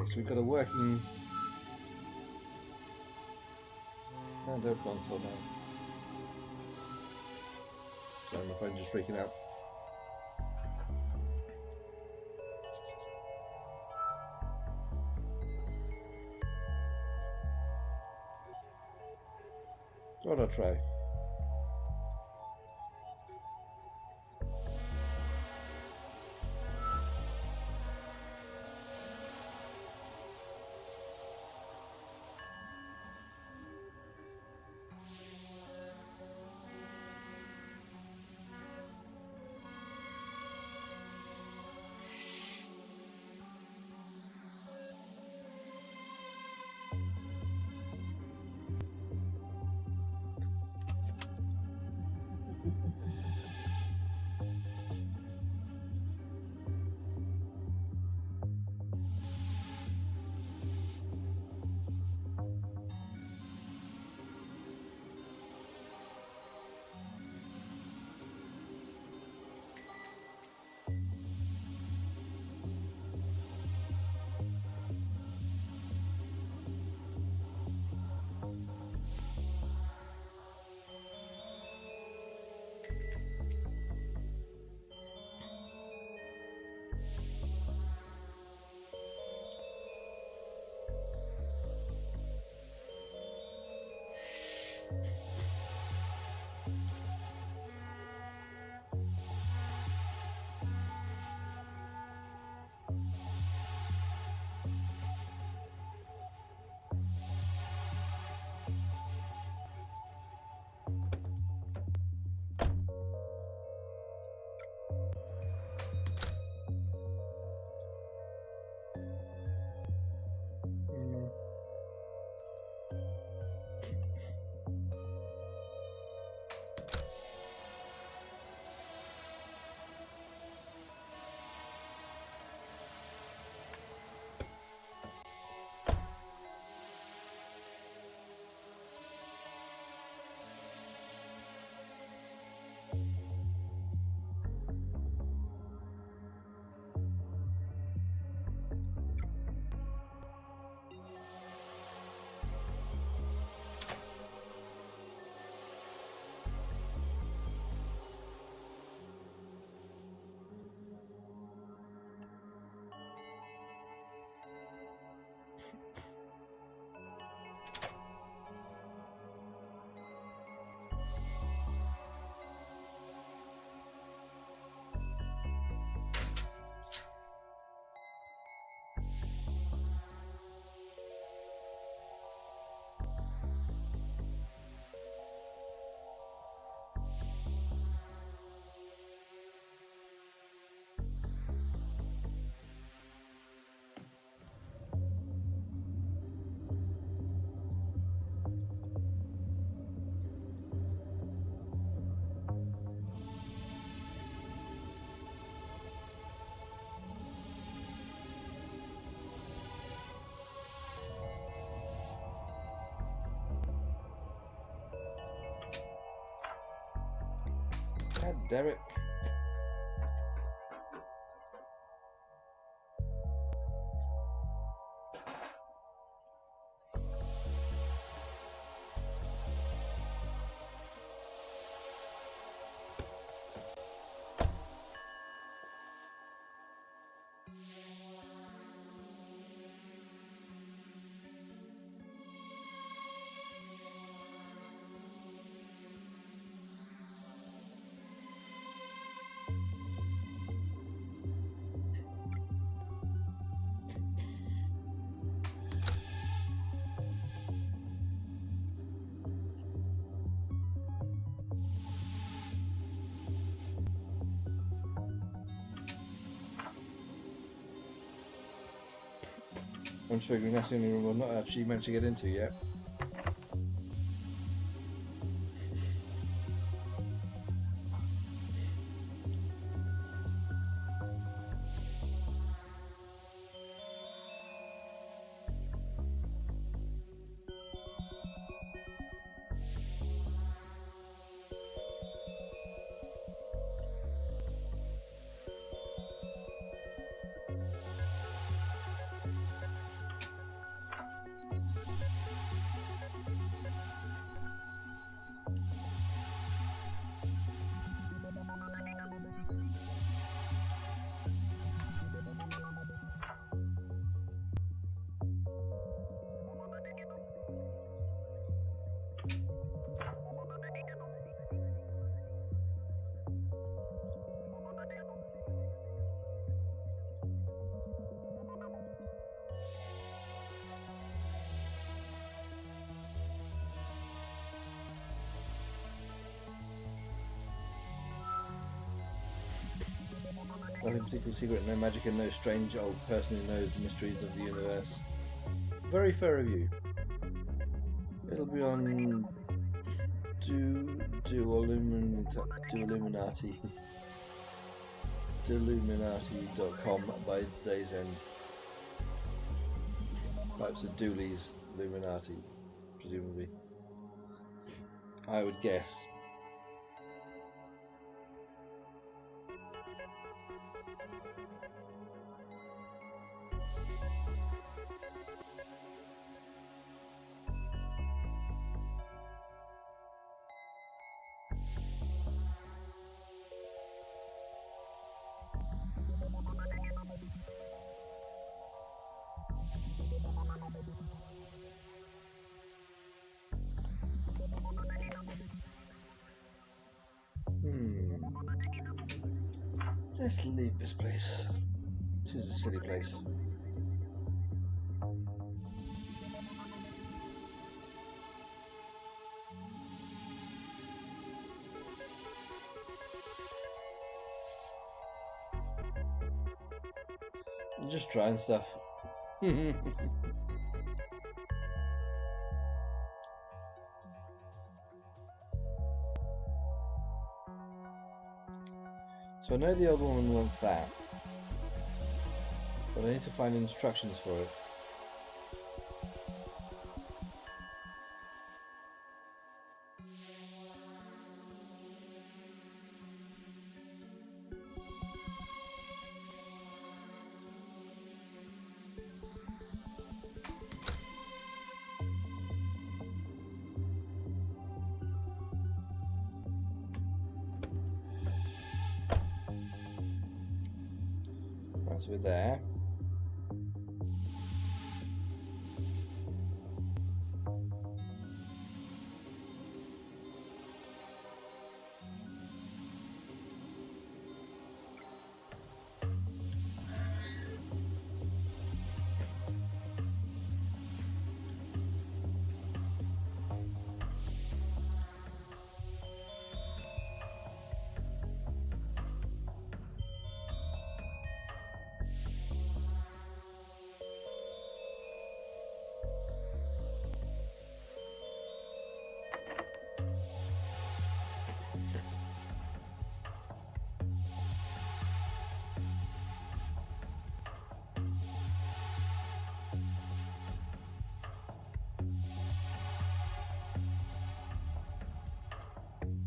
So we've got a working... And they've gone so now. Sorry, my phone's just freaking out. What I'll try. God damn it. I'm figuring that's the only room I've not actually managed to get into yet. Nothing particularly secret, no magic, and no strange old person who knows the mysteries of the universe. Very fair review. It'll be on Illuminati.com by today's end. Perhaps the Dooleys Illuminati, presumably. I would guess. Let's leave this place. This is a silly place. Just trying stuff. So I know the old woman wants that, but I need to find instructions for it. Right, so we're there.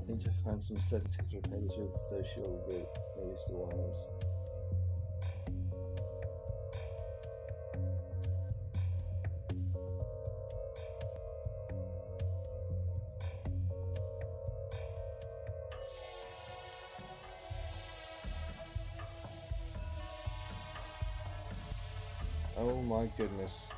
I need to find some statistics repairs with social release the wires. Oh my goodness.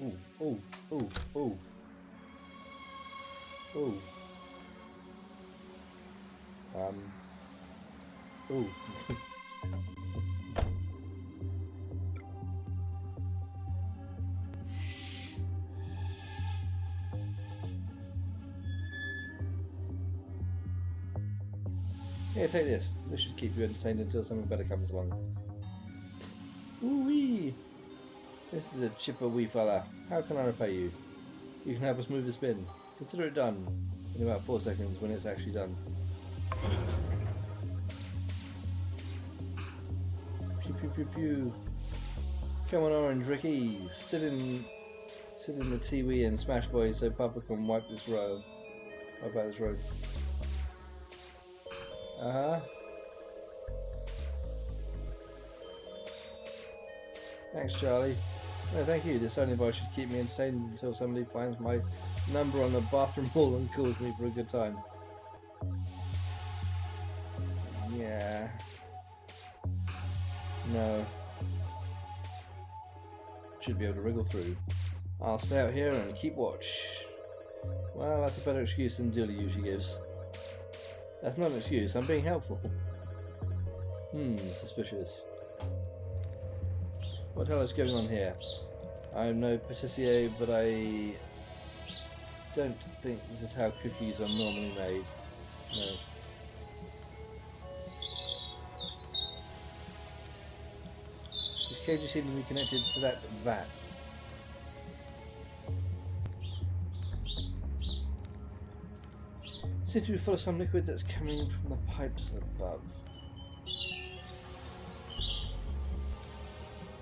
Ooh, ooh, ooh, ooh, ooh. Ooh. Here, take this. This should keep you entertained until something better comes along. Ooh-wee! This is a chipper wee fella. How can I repay you? You can help us move this bin. Consider it done. In about 4 seconds when it's actually done. Pew pew pew pew. Come on, Orange Ricky. Sit in the TV and smash boys so Papa can wipe out this road. Uh-huh. Thanks, Charlie. No, thank you. This only bar should keep me entertained until somebody finds my number on the bathroom wall and calls me for a good time. Yeah. No. Should be able to wriggle through. I'll stay out here and keep watch. Well, that's a better excuse than Dooley usually gives. That's not an excuse, I'm being helpful. Suspicious. What the hell is going on here? I'm no patissier, but I don't think this is how cookies are normally made. No. These cages seem to be connected to that vat. Seems to be full of some liquid that's coming from the pipes above.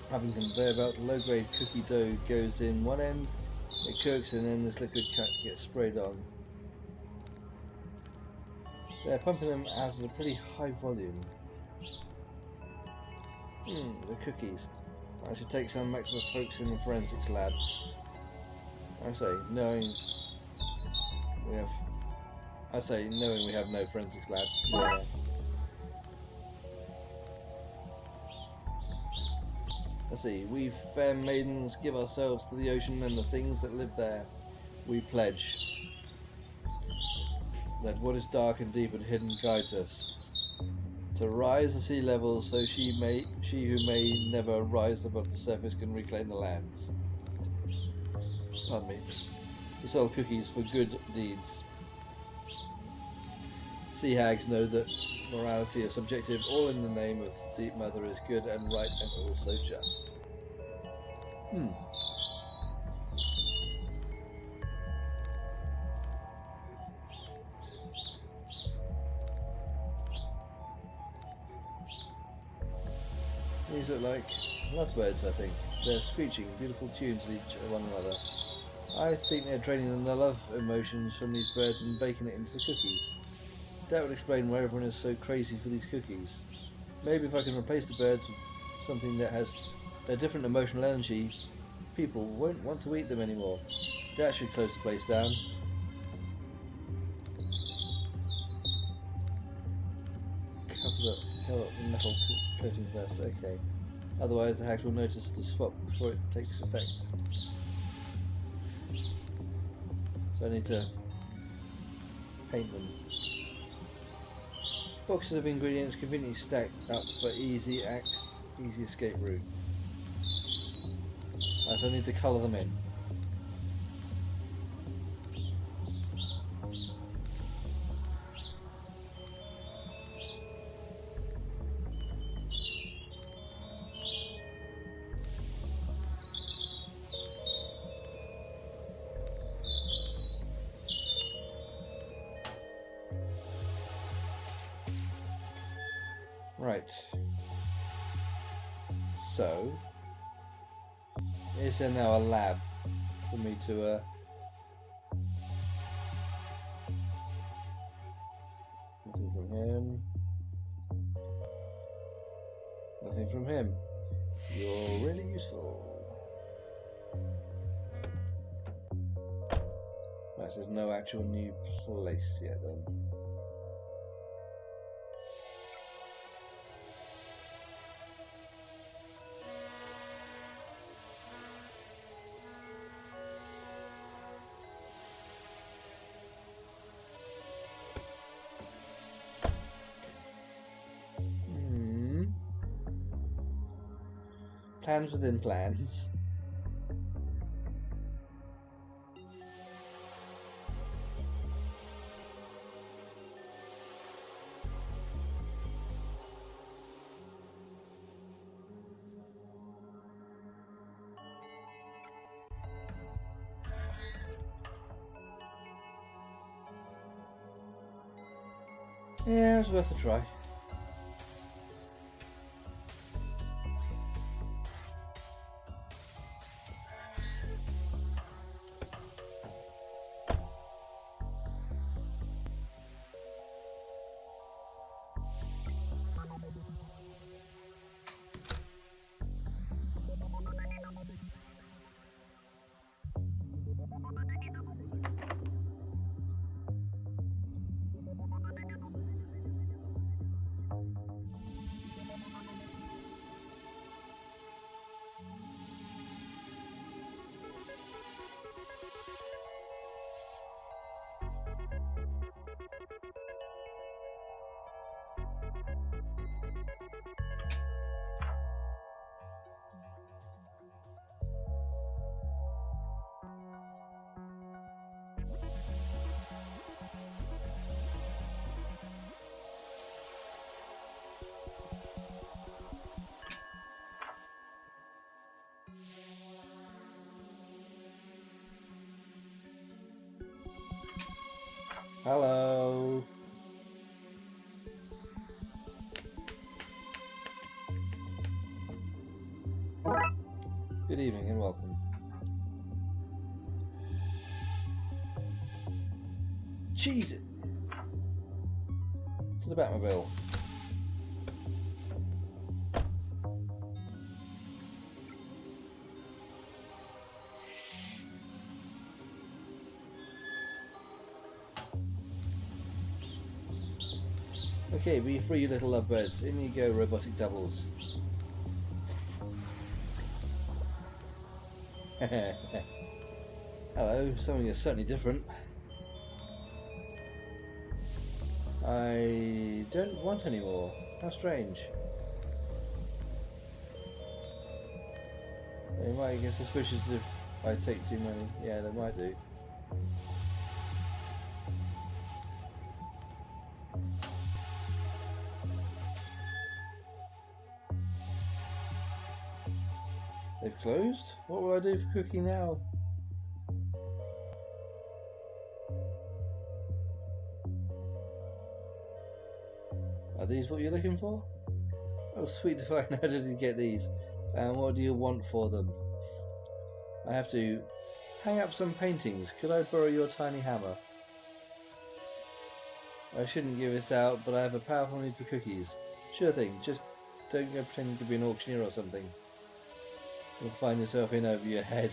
Having a conveyor belt, low-grade cookie dough goes in one end, it cooks, and then this liquid gets sprayed on. They're pumping them out at a pretty high volume. The cookies. I should take some back to the folks in the forensics lab. I say, knowing we have no forensics lab. Yeah. Let's see, we fair maidens give ourselves to the ocean and the things that live there. We pledge that what is dark and deep and hidden guides us. To rise the sea level so she who may never rise above the surface can reclaim the lands. Pardon me. To sell cookies for good deeds. Sea hags know that morality is subjective, all in the name of Deep Mother is good and right and also just. These look like lovebirds, I think. They're screeching beautiful tunes at each one another. I think they're draining the love emotions from these birds and baking it into the cookies. That would explain why everyone is so crazy for these cookies. Maybe if I can replace the birds with something that has a different emotional energy, people won't want to eat them anymore. That should close the place down. Cover up the metal coating first, okay. Otherwise the hags will notice the swap before it takes effect. So I need to paint them. Boxes of ingredients conveniently stacked up for easy escape route. Right, so I need to colour them in. Right. So, is there now a lab for me to nothing from him. Nothing from him. You're really useful. Right, so there's no actual new place yet then. Plans within plans. Yeah, it was worth a try. Hello. Good evening and welcome. Cheese it to the Batmobile. Okay, be free, you little lovebirds. In you go, robotic doubles. Hello, something is certainly different. I don't want any more. How strange. They might get suspicious if I take too many. Yeah, they might do. They've closed? What will I do for cooking now? Are these what you're looking for? Oh, sweet divine, how did you get these? And what do you want for them? I have to hang up some paintings. Could I borrow your tiny hammer? I shouldn't give this out, but I have a powerful need for cookies. Sure thing, just don't go pretending to be an auctioneer or something. You'll find yourself in over your head.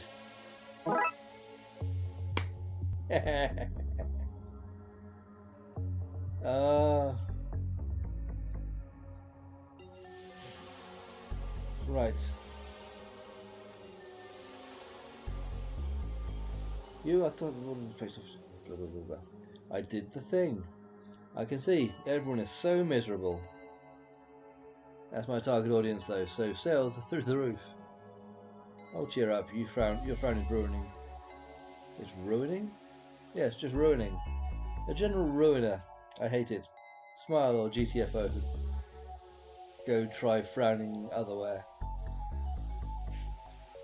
Right. I thought the order of the place of blah blah blah blah. I did the thing. I can see everyone is so miserable. That's my target audience though, so sales are through the roof. Oh, cheer up, you're frowning ruining. It's ruining? Yes, just ruining. A general ruiner. I hate it. Smile or GTFO. Go try frowning otherwhere.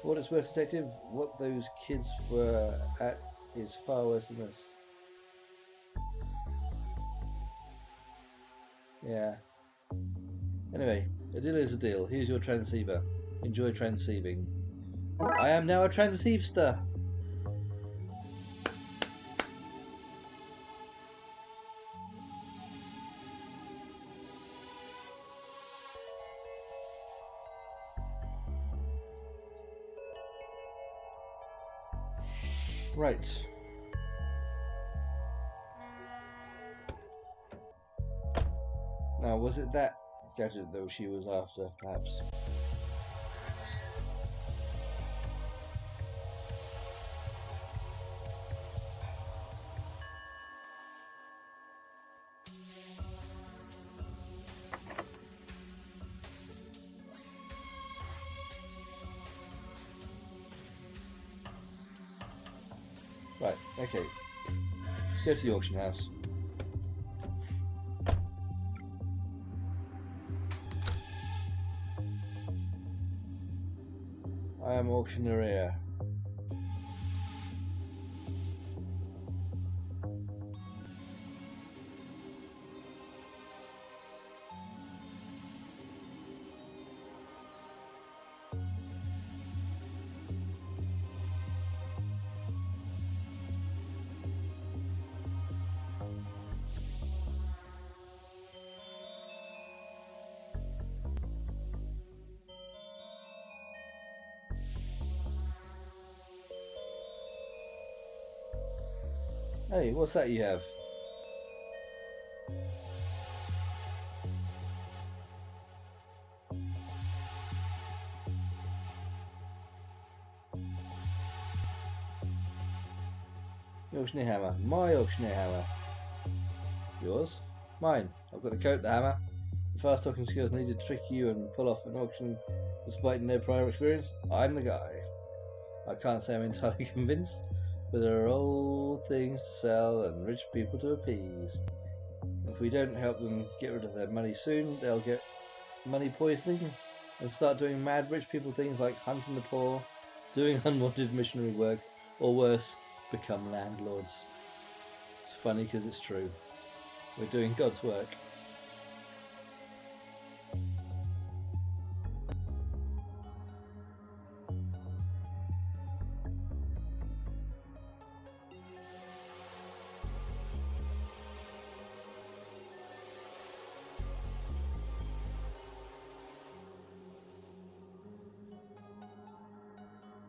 For what it's worth, detective, what those kids were at is far worse than this. Yeah. Anyway, a deal is a deal. Here's your transceiver. Enjoy transceiving. I am now a transceivster. Right. Now, was it that gadget that she was after, perhaps? Okay, go to the auction house. I am auctioneer. Hey, what's that you have? The auctioneer hammer. My auctioneer hammer. Yours? Mine. I've got the coat, the hammer. The fast talking skills needed to trick you and pull off an auction despite no prior experience. I'm the guy. I can't say I'm entirely convinced, but there are old things to sell and rich people to appease. If we don't help them get rid of their money soon, they'll get money poisoning and start doing mad rich people things like hunting the poor, doing unwanted missionary work, or worse, become landlords. It's funny because it's true. We're doing God's work.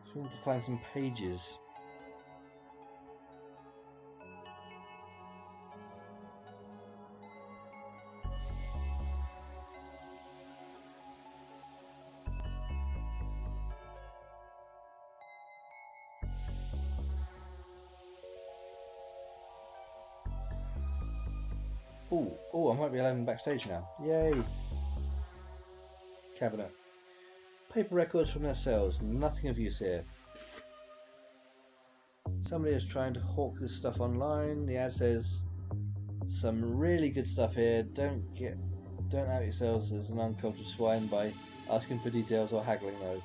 So we want to find some pages. Oh, I might be allowed backstage now. Yay! Cabinet. Paper records from their cells. Nothing of use here. Somebody is trying to hawk this stuff online. The ad says some really good stuff here. Don't out yourselves as an uncultured swine by asking for details or haggling though.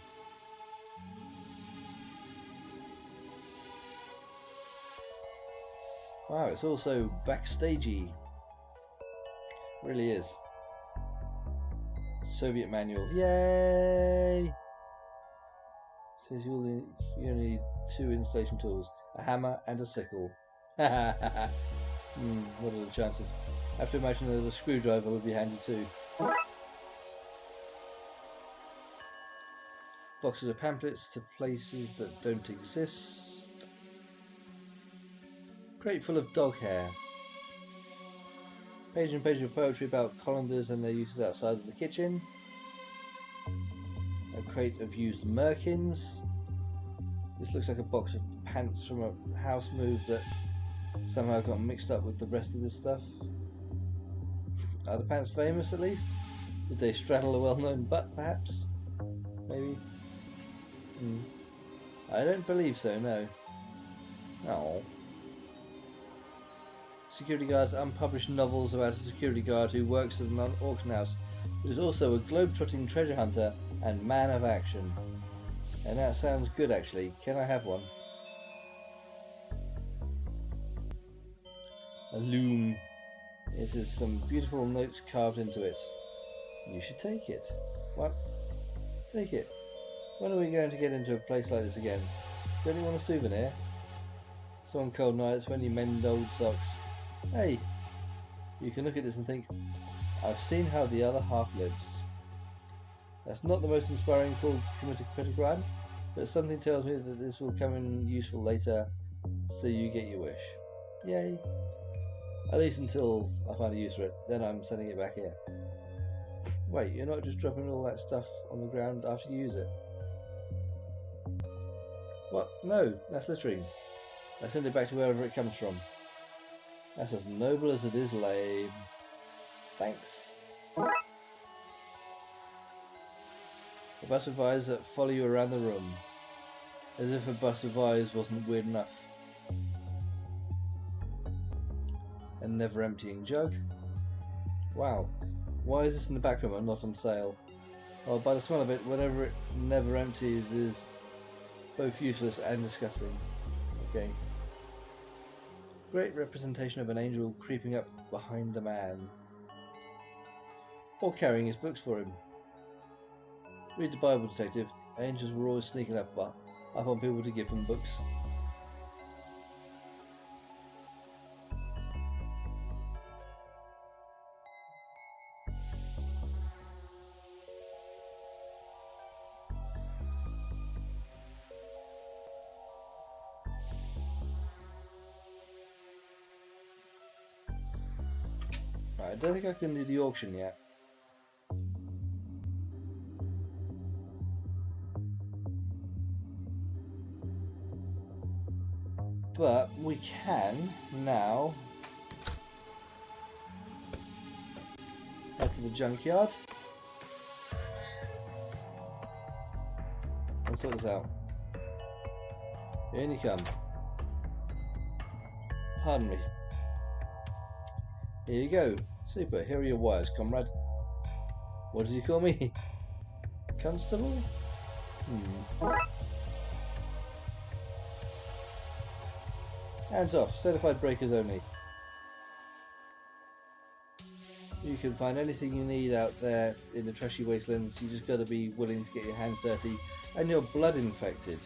Wow, it's also backstagey. Really is. Soviet manual. Yay! Says you need 2 installation tools, a hammer and a sickle. What are the chances? I have to imagine that a screwdriver would be handy too. Boxes of pamphlets to places that don't exist. Crate full of dog hair. Page and page of poetry about colanders and their uses outside of the kitchen. A crate of used merkins. This looks like a box of pants from a house move that somehow got mixed up with the rest of this stuff. Are the pants famous at least? Did they straddle a well-known butt perhaps? Maybe? I don't believe so, no. Oh. Security guard's unpublished novels about a security guard who works at an auction house, but is also a globe-trotting treasure hunter and man of action. And that sounds good actually. Can I have one? A loom. It has some beautiful notes carved into it. You should take it. What? Take it. When are we going to get into a place like this again? Don't you want a souvenir? So on cold nights when you mend old socks. Hey, you can look at this and think, I've seen how the other half lives. That's not the most inspiring call to commit a petty crime, but something tells me that this will come in useful later, so you get your wish. Yay. At least until I find a use for it, then I'm sending it back here. Wait, you're not just dropping all that stuff on the ground after you use it? What? No, that's littering. I send it back to wherever it comes from. That's as noble as it is lame. Thanks. A bus of eyes that follow you around the room. As if a bus of eyes wasn't weird enough. A never emptying jug. Wow. Why is this in the back room and not on sale? Well, by the smell of it, whatever it never empties is both useless and disgusting. Okay. Great representation of an angel creeping up behind a man. Or carrying his books for him. Read the Bible, detective. Angels were always sneaking up on people to give them books. Right, I don't think I can do the auction yet. But we can now head to the junkyard and sort this out. In you come. Pardon me. Here you go. Super. Here are your wires, comrade. What did you call me? Constable? Hands off. Certified breakers only. You can find anything you need out there in the trashy wastelands. You just gotta be willing to get your hands dirty and your blood infected.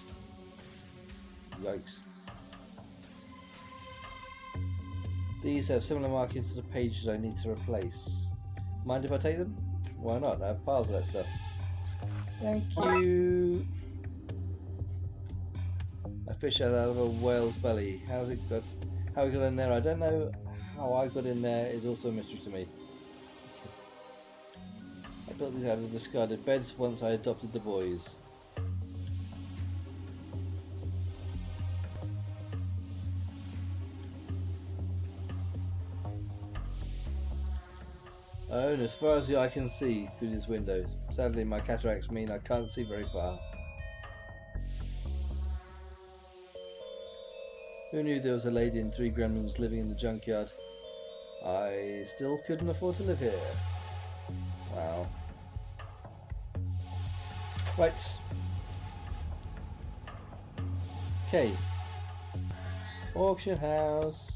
Yikes. These have similar markings to the pages I need to replace. Mind if I take them? Why not? I have piles of that stuff. Thank you. A fish out of a whale's belly. How it got in there? I don't know. How I got in there is also a mystery to me. I built these out of discarded beds once I adopted the boys. Oh, and as far as the eye can see through these windows. Sadly, my cataracts mean I can't see very far. Who knew there was a lady and 3 gremlins living in the junkyard? I still couldn't afford to live here. Wow. Right. Okay. Auction house.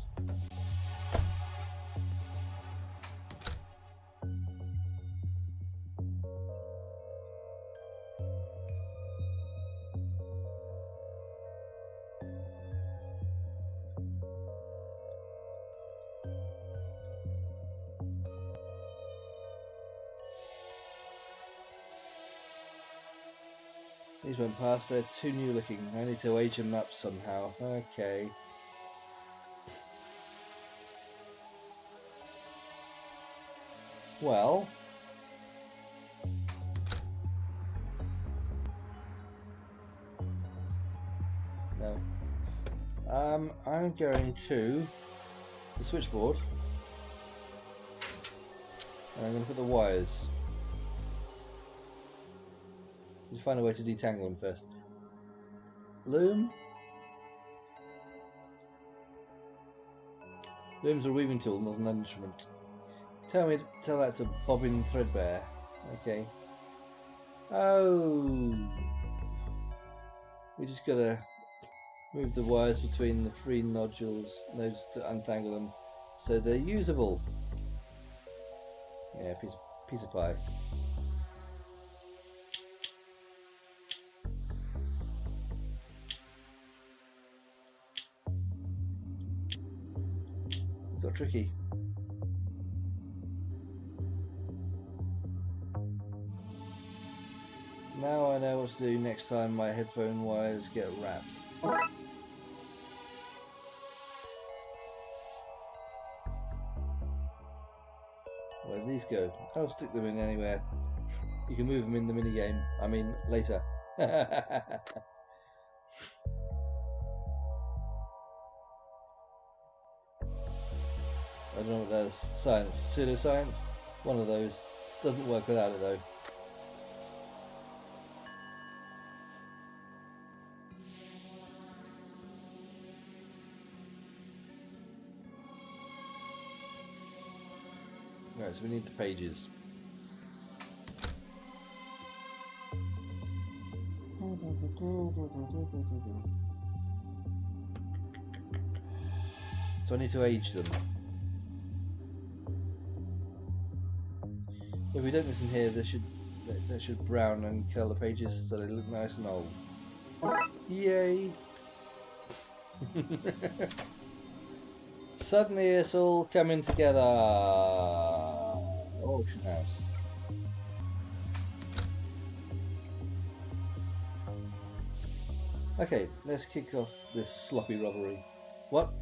These went past, they're too new looking. I need to age them up somehow. Okay. Well. No. I'm going to the switchboard. And I'm going to put the wires. Just find a way to detangle them first. Loom? Loom's a weaving tool, not an instrument. Tell that to bobbin threadbare. Okay. Oh. We just gotta move the wires between the 3 nodes to untangle them so they're usable. Yeah, piece of pie. Got tricky. Now I know what to do next time my headphone wires get wrapped. Where do these go? I'll stick them in anywhere. You can move them in the minigame. I mean, later. I don't know what that is. Science. Pseudoscience? One of those. Doesn't work without it though. Right, so we need the pages. So I need to age them. If we don't listen here, they should brown and curl the pages so they look nice and old. Yay! Suddenly it's all coming together. Auction house. Okay, let's kick off this sloppy robbery. What?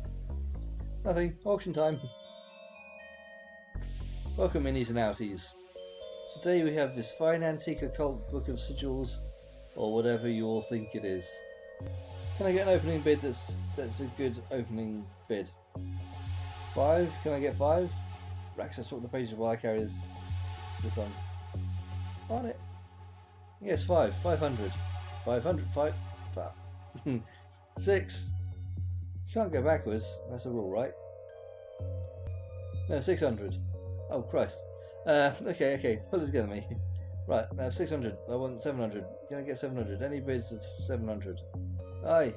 Nothing. Auction time. Welcome, innies and outies. Today we have this fine antique occult book of sigils, or whatever you all think it is. Can I get an opening bid that's a good opening bid? 5? Can I get 5? Raxa, swap the pages while I carry this on. On it. Yes, 5. 500. 500. 5. 6. You can't go backwards. That's a rule, right? No, 600. Oh, Christ. Okay. Put it together, me. Right, I have 600. I want 700. Can I get 700? Any bids of 700? Aye.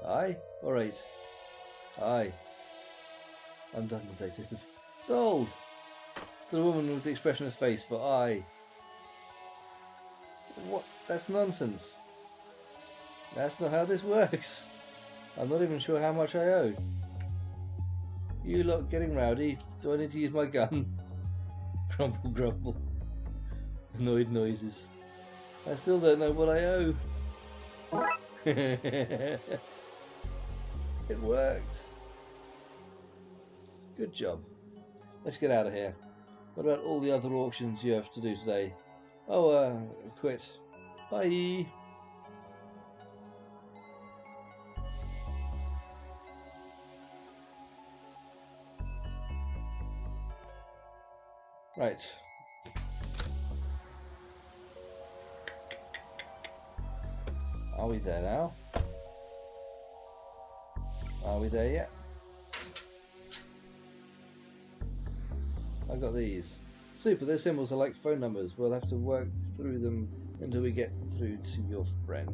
Aye? Or 8? Aye. I'm done, detective. Sold! To the woman with the expressionless face for aye. What? That's nonsense. That's not how this works. I'm not even sure how much I owe. You lot getting rowdy? Do I need to use my gun? Grumble, grumble. Annoyed noises. I still don't know what I owe. It worked. Good job. Let's get out of here. What about all the other auctions you have to do today? Oh, quit. Bye. Right. Are we there now? Are we there yet? I got these. Super, those symbols are like phone numbers. We'll have to work through them until we get through to your friend.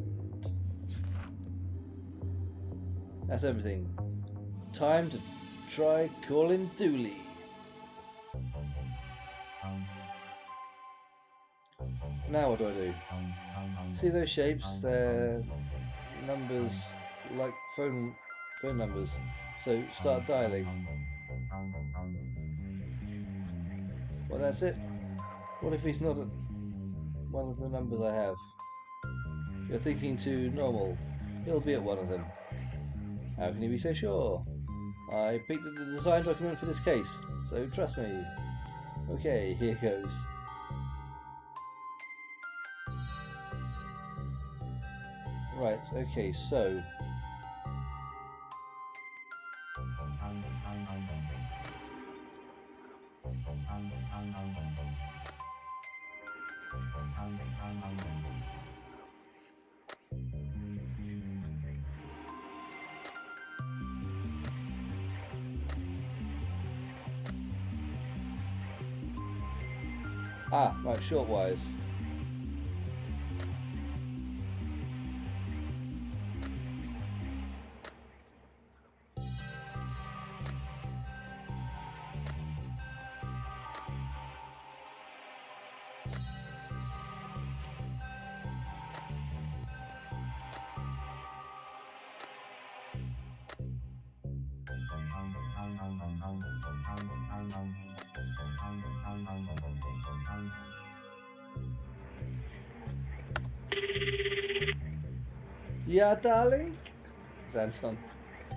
That's everything. Time to try calling Dooley. Now what do I do? See those shapes? They're numbers like phone numbers. So start dialing. Well, that's it. What if he's not at one of the numbers I have? You're thinking too normal. He'll be at one of them. How can you be so sure? I picked the design document for this case, so trust me. Okay, here goes. Right, okay, so... Ah, right, short wires. Yeah, darling? It's Anton.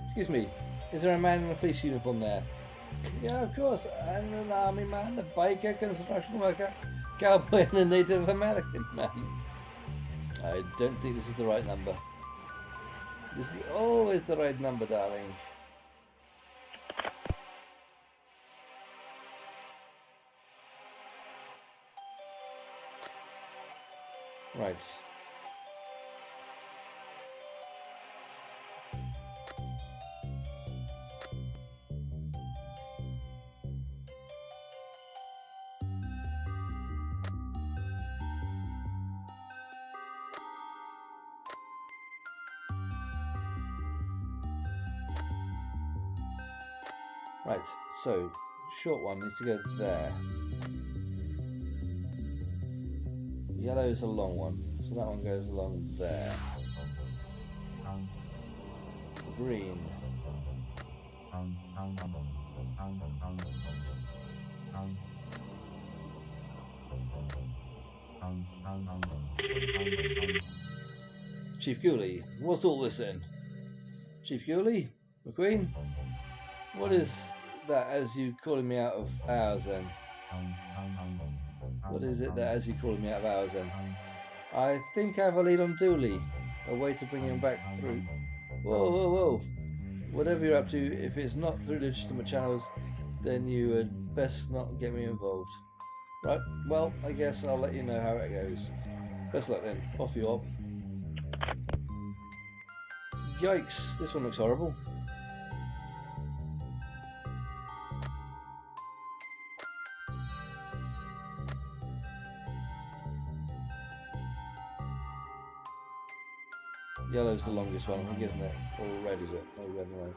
Excuse me, is there a man in a police uniform there? Yeah, of course. And an army man, a biker, construction worker, cowboy, and a Native American man. I don't think this is the right number. This is always the right number, darling. Right. Right, so short one needs to go there. Yellow is a long one, so that one goes along there. Green. Chief Dooley, what's all this then? Chief Dooley? McQueen? What is that as you calling me out of hours then? What is it that as you calling me out of hours then? I think I have a lead on Dooley. A way to bring him back through. Whoa, whoa, whoa. Whatever you're up to, if it's not through legitimate channels, then you had best not get me involved. Right, well, I guess I'll let you know how it goes. Best luck then. Off you hop. Yikes, this one looks horrible. Yellow's the longest one, I think, isn't it? Or red, is it? Oh, red, no.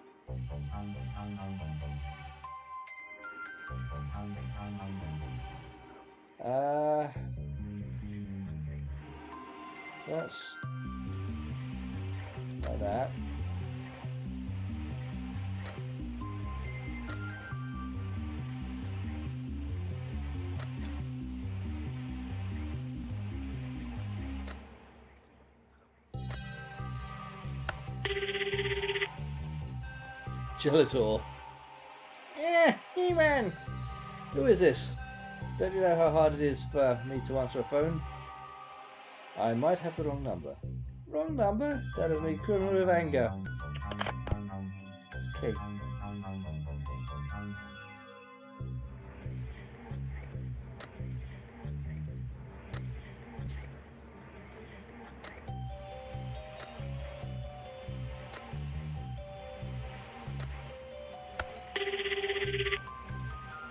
That's like that. Gelator. He-Man! Who is this? Don't you know how hard it is for me to answer a phone? I might have the wrong number. Wrong number? That is me criminal with anger. Okay.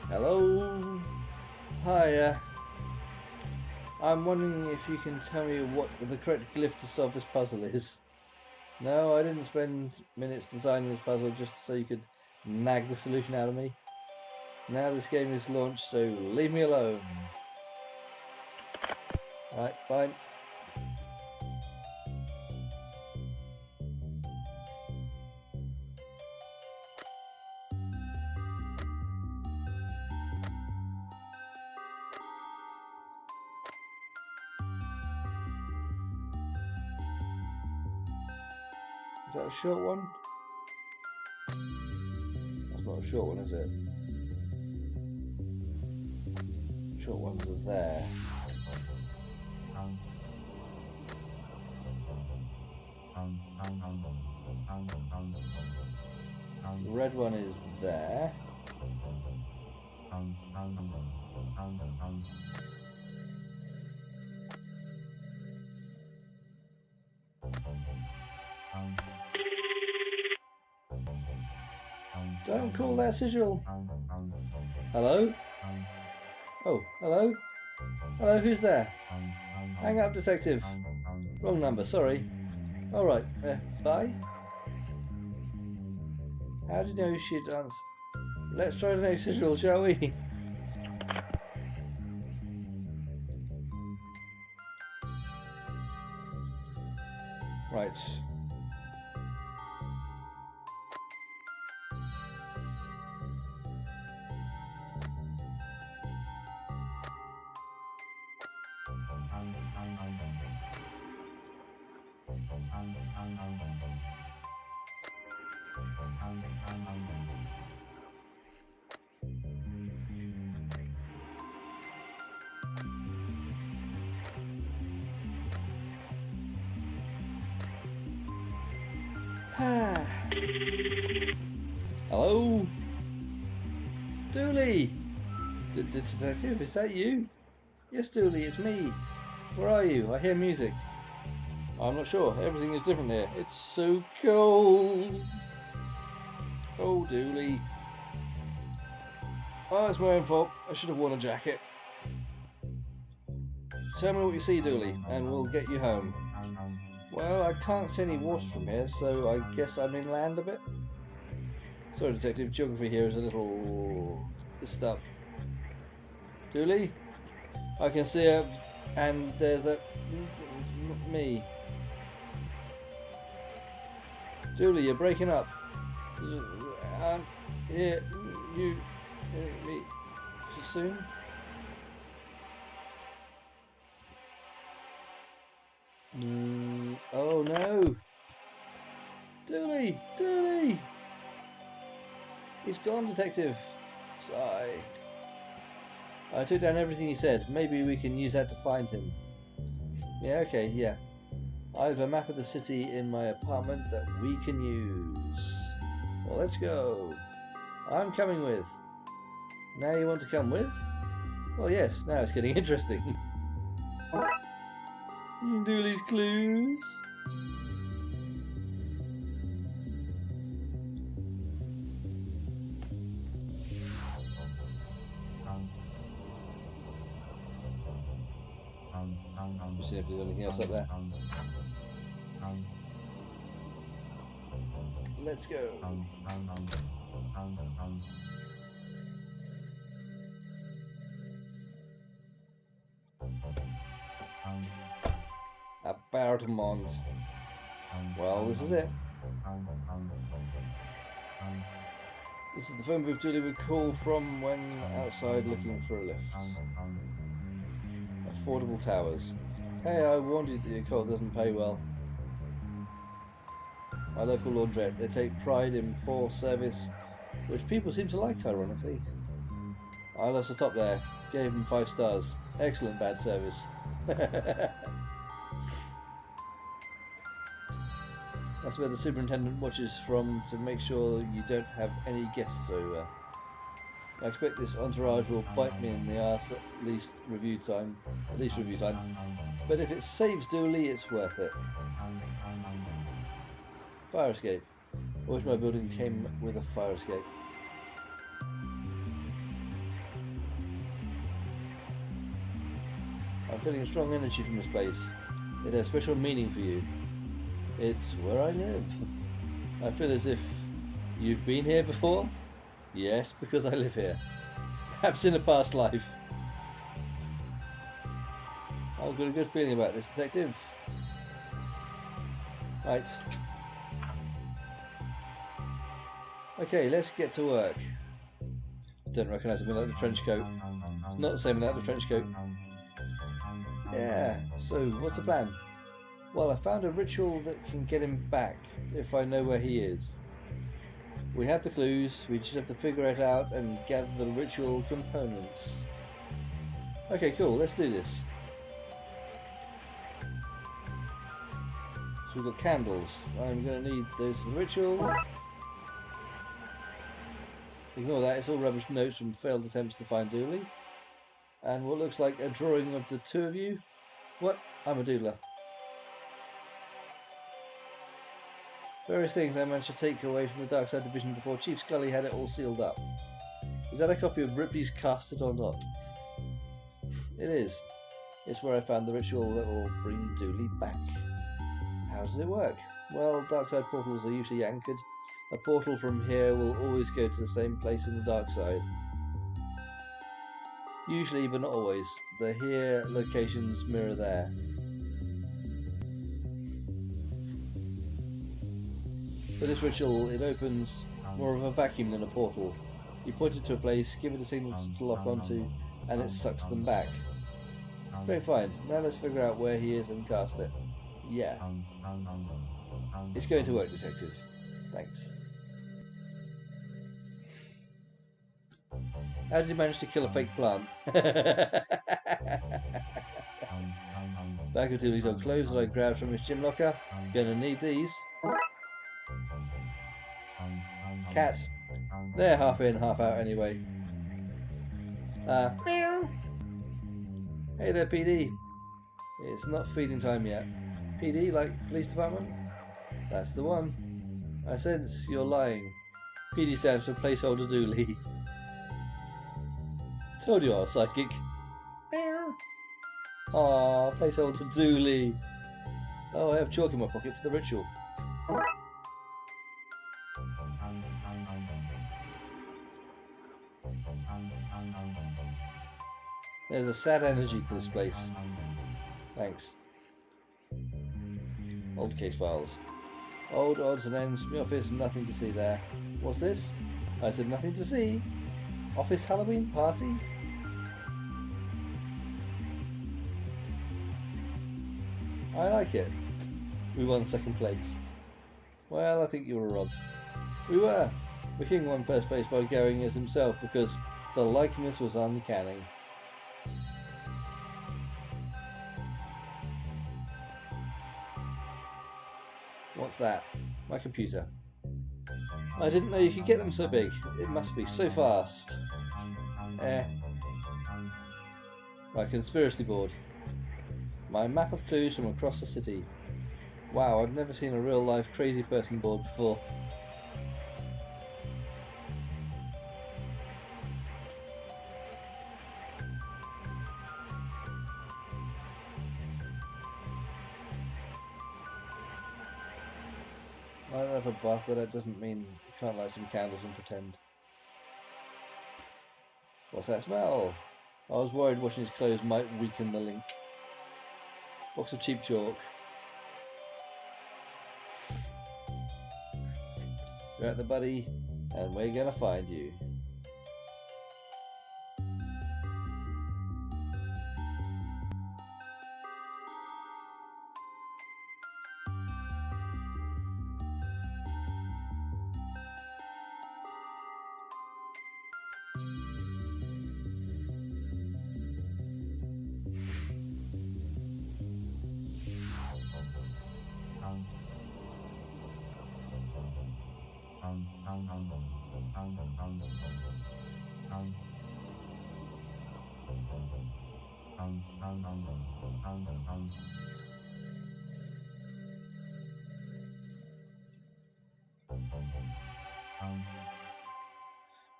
Hello? Hiya. I'm wondering if you can tell me what the correct glyph to solve this puzzle is. No, I didn't spend minutes designing this puzzle just so you could nag the solution out of me. Now this game is launched, so leave me alone. Alright, fine. Is that a short one? That's not a short one, is it? Short ones are there. The red one is there. Don't call that sigil. Hello? Oh, hello? Hello, who's there? Hang up, detective. Wrong number, sorry. Alright, bye? How do you know she'd answer? Let's try the next sigil, shall we? Right. Hello? Dooley! Detective, is that you? Yes, Dooley, it's me. Where are you? I hear music. I'm not sure. Everything is different here. It's so cold. Oh, Dooley. Oh, it's my own fault. I should have worn a jacket. Tell me what you see, Dooley, and we'll get you home. Well, I can't see any water from here, so I guess I'm inland a bit. Sorry, Detective. Geography here is a little messed up. Dooley? I can see her, and there's a... me. Dooley, you're breaking up. Here, you... me... soon? Oh no! Dooley! Dooley! He's gone, Detective. Sigh. I took down everything he said. Maybe we can use that to find him. Yeah, okay, yeah. I have a map of the city in my apartment that we can use. Well, let's go. I'm coming with. Now you want to come with? Well, yes, now it's getting interesting. Dooley's clues. Just seeing if there's anything else up there. Let's go. Appartement. Well, this is it. This is the phone booth Dooley would call from when outside looking for a lift. Affordable towers. Hey, I warned you that your cult doesn't pay well. My local laundrette, they take pride in poor service, which people seem to like, ironically. I lost the top there, gave them 5 stars. Excellent bad service. That's where the superintendent watches from to make sure you don't have any guests over. I expect this entourage will bite me in the arse at least review time. But if it saves Dooley, it's worth it. Fire escape. I wish my building came with a fire escape. I'm feeling a strong energy from this place. It has special meaning for you. It's where I live. I feel as if you've been here before? Yes, because I live here. Perhaps in a past life. I've got a good feeling about this, Detective. Right. Okay, let's get to work. Don't recognise him without the trench coat. Not the same without the trench coat. Yeah, so what's the plan? Well, I found a ritual that can get him back, if I know where he is. We have the clues, we just have to figure it out and gather the ritual components. Okay, cool, let's do this. So we've got candles. I'm going to need those for the ritual. Ignore that, it's all rubbish notes from failed attempts to find Dooley. And what looks like a drawing of the two of you. What? I'm a doodler. Various things I managed to take away from the Darkside division before Chief Scully had it all sealed up. Is that a copy of Ripley's Casted or not? It is. It's where I found the ritual that will bring Dooley back. How does it work? Well, Darkside portals are usually anchored. A portal from here will always go to the same place in the Darkside. Usually, but not always. The here locations mirror there. For this ritual, it opens more of a vacuum than a portal. You point it to a place, give it a signal to lock onto, and it sucks them back. Great find. Now let's figure out where he is and cast it. Yeah. It's going to work, Detective. Thanks. How did you manage to kill a fake plant? Back of Dooley's old clothes that I grabbed from his gym locker. Gonna need these. Cat. They're half in, half out anyway. Meow. Hey there, PD. It's not feeding time yet. PD, like police department? That's the one. I sense you're lying. PD stands for placeholder Dooley. Told you I was psychic. Meow. Aww, placeholder Dooley. Oh, I have chalk in my pocket for the ritual. There's a sad energy to this place. Thanks. Old case files. Old odds and ends from the office, nothing to see there. What's this? I said nothing to see. Office Halloween party? I like it. We won second place. Well, I think you were robbed. We were. McQueen won first place by going as himself because the likeness was uncanny. What's that? My computer. I didn't know you could get them so big. It must be so fast. My conspiracy board. My map of clues from across the city. Wow, I've never seen a real life crazy person board before. I don't have a bath, but that doesn't mean you can't light some candles and pretend. What's that smell? I was worried washing his clothes might weaken the link. Box of cheap chalk. You're at the buddy, and we're gonna find you.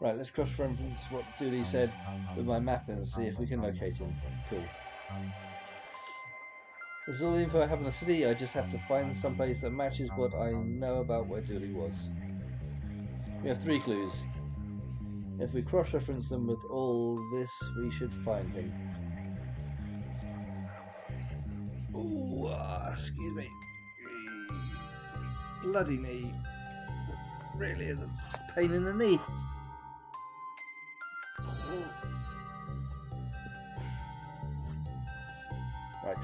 Right, let's cross-reference what Dooley said with my map and see if we can locate him. Cool. This is all the info I have in the city. I just have to find someplace that matches what I know about where Dooley was. We have 3 clues. If we cross-reference them with all this, we should find him. Ooh, excuse me. Bloody knee. Really is a pain in the knee. Right.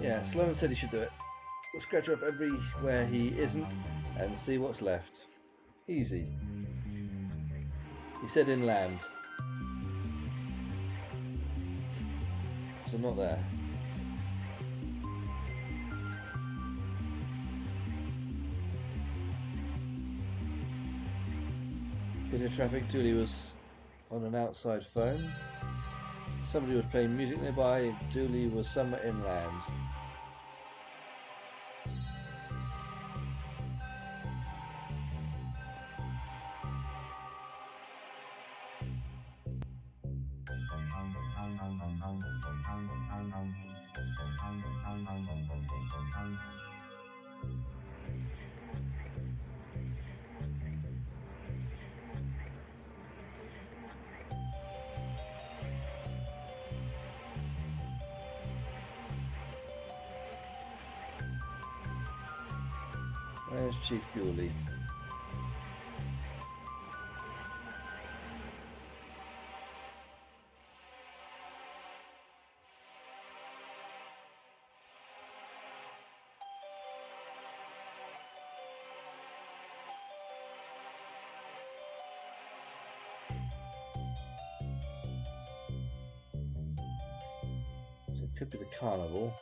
Yeah, Sloan said he should do it. We'll scratch up everywhere he isn't and see what's left. Easy. He said inland. So not there. Bit of traffic. Dooley was on an outside phone. Somebody was playing music nearby. Dooley was somewhere inland. There's Chief Dooley. So it could be the carnival.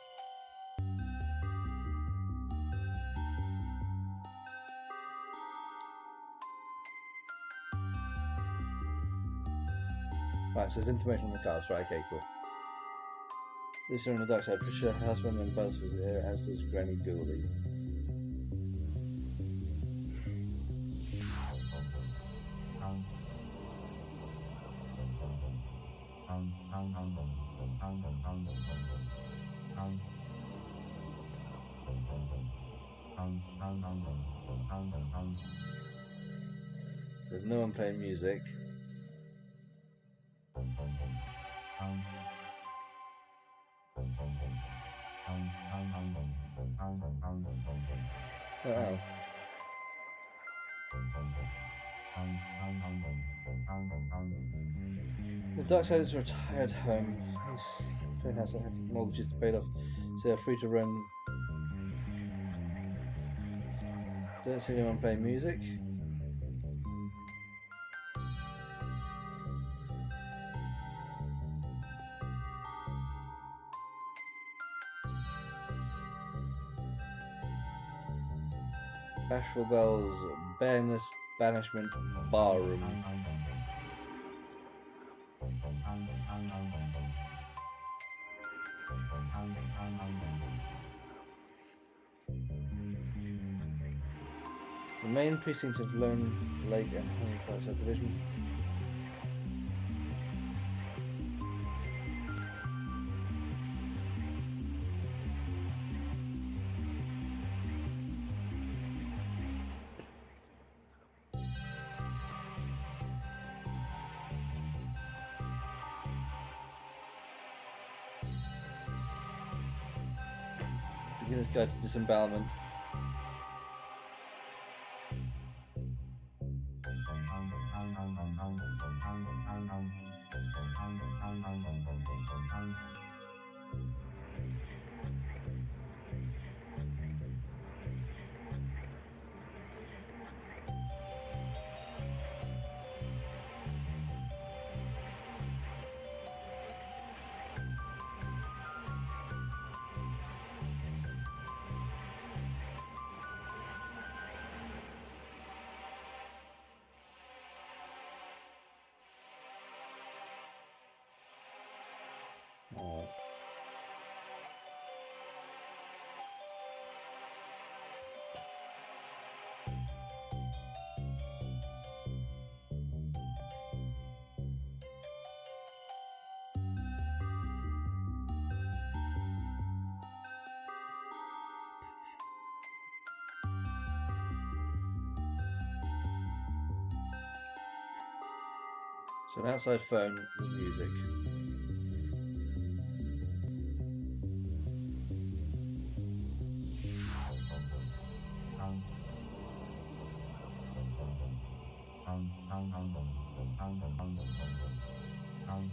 Right, so there's information on the cards. Right, okay, cool. This are on the Darkside. Patricia, husband, and Buzz was there, as does Granny Dooley. There's no one playing music. Uh-oh. The Darkside is a retired home. His parent house had mortgages paid off, so they're free to run. Don't see anyone playing music. Bashful Bells, Bareness, Banishment, Barroom. The main precinct of Lone Lake and Honey Park subdivision. Beginner's Guide to Disembowelment. Alright. So an outside phone with music.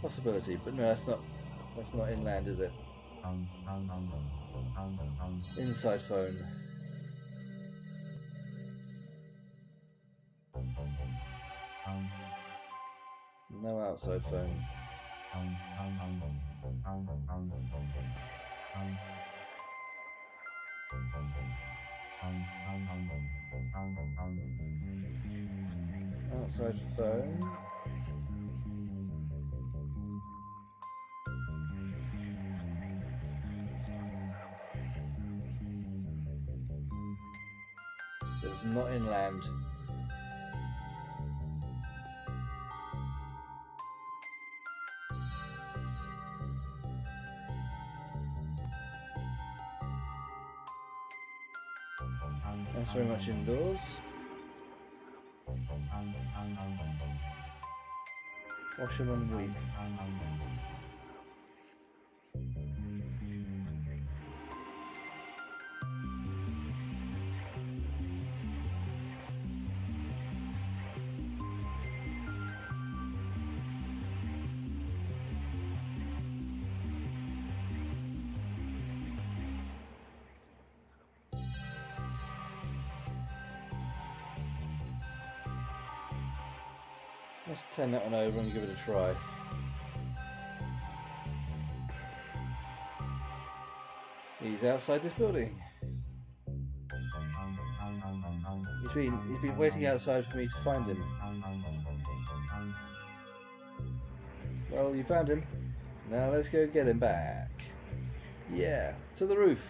Possibility, but no, that's not inland, is it? Inside phone. No outside phone. Outside phone. It's not inland. That's very much indoors. Washerman Weep. Let's turn that one over and give it a try. He's outside this building. He's been waiting outside for me to find him. Well, you found him. Now let's go get him back. Yeah, to the roof.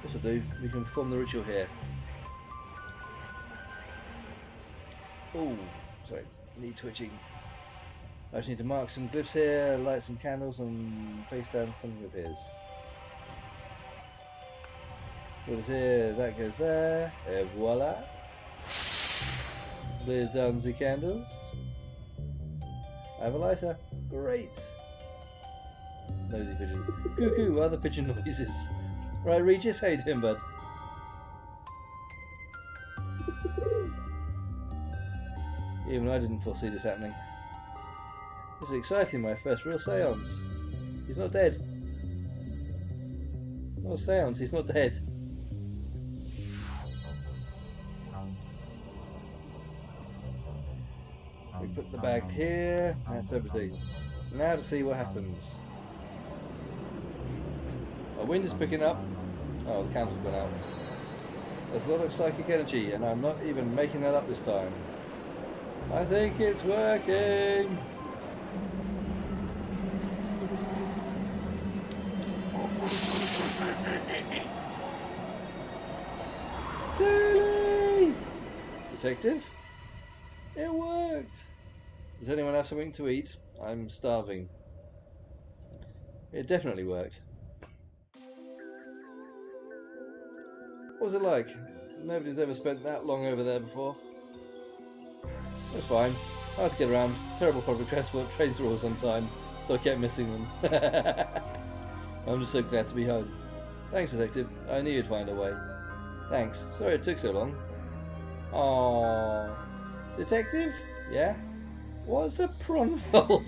This'll do. We can perform the ritual here. Oh, sorry, knee twitching. I just need to mark some glyphs here, light some candles, and place down something of his. What is here? That goes there. Et voila. Blaze down the candles. I have a lighter. Great. Nosy pigeon. Cuckoo, other pigeon noises. Right, Regis, how you doing, bud? Even I didn't foresee this happening. This is exciting, my first real seance. He's not dead. Not a seance, he's not dead. We put the bag here, that's everything. Now to see what happens. Our wind is picking up. Oh, the candle's gone out. There's a lot of psychic energy, and I'm not even making that up this time. I think it's working! Dooley! Detective? It worked! Does anyone have something to eat? I'm starving. It definitely worked. What was it like? Nobody's ever spent that long over there before. It's fine. I had to get around. Terrible public transport. Trains were always on time, so I kept missing them. I'm just so glad to be home. Thanks, Detective. I knew you'd find a way. Thanks. Sorry it took so long. Aww. Detective? Yeah? What's a prawn fold?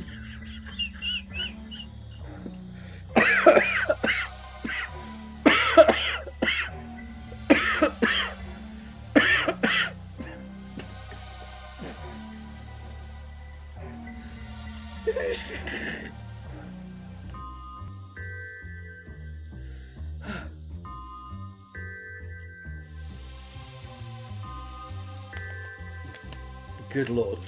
Good lord.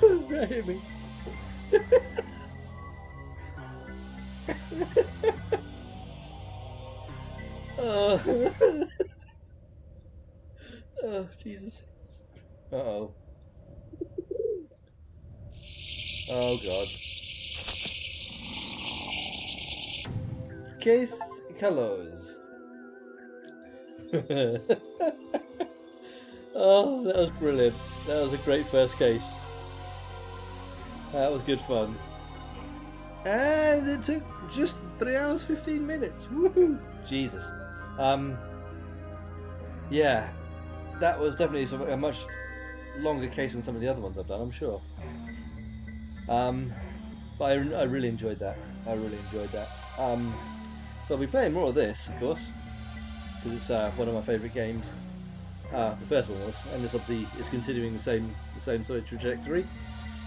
Right at me. Oh. Oh, Jesus. Uh-oh. Oh, God. Case closed. Oh, that was brilliant. That was a great first case. That was good fun. And it took just 3 hours 15 minutes. Woohoo! Jesus. Yeah, that was definitely a much longer case than some of the other ones I've done, I'm sure. But I really enjoyed that. I really enjoyed that. So I'll be playing more of this, of course, because it's one of my favourite games. The first one was, and this obviously is continuing the same sort of trajectory.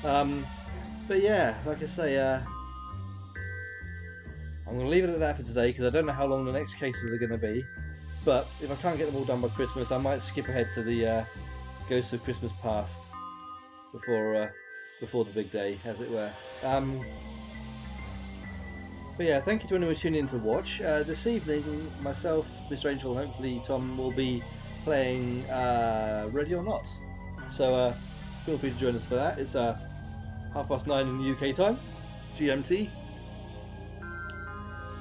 But yeah, like I say, I'm going to leave it at that for today because I don't know how long the next cases are going to be. But if I can't get them all done by Christmas, I might skip ahead to the Ghosts of Christmas Past before the big day, as it were. But yeah, thank you to anyone who's tuning in to watch. This evening, myself, Mr. Angel, and hopefully Tom will be playing Ready or Not. So feel free to join us for that. It's 9:30 in the UK time, GMT.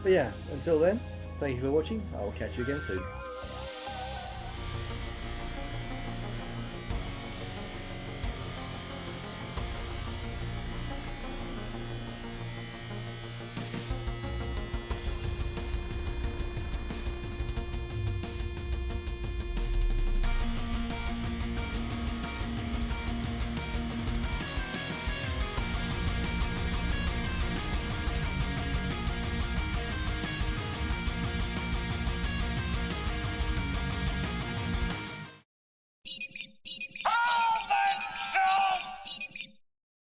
But yeah, until then, thank you for watching. I will catch you again soon.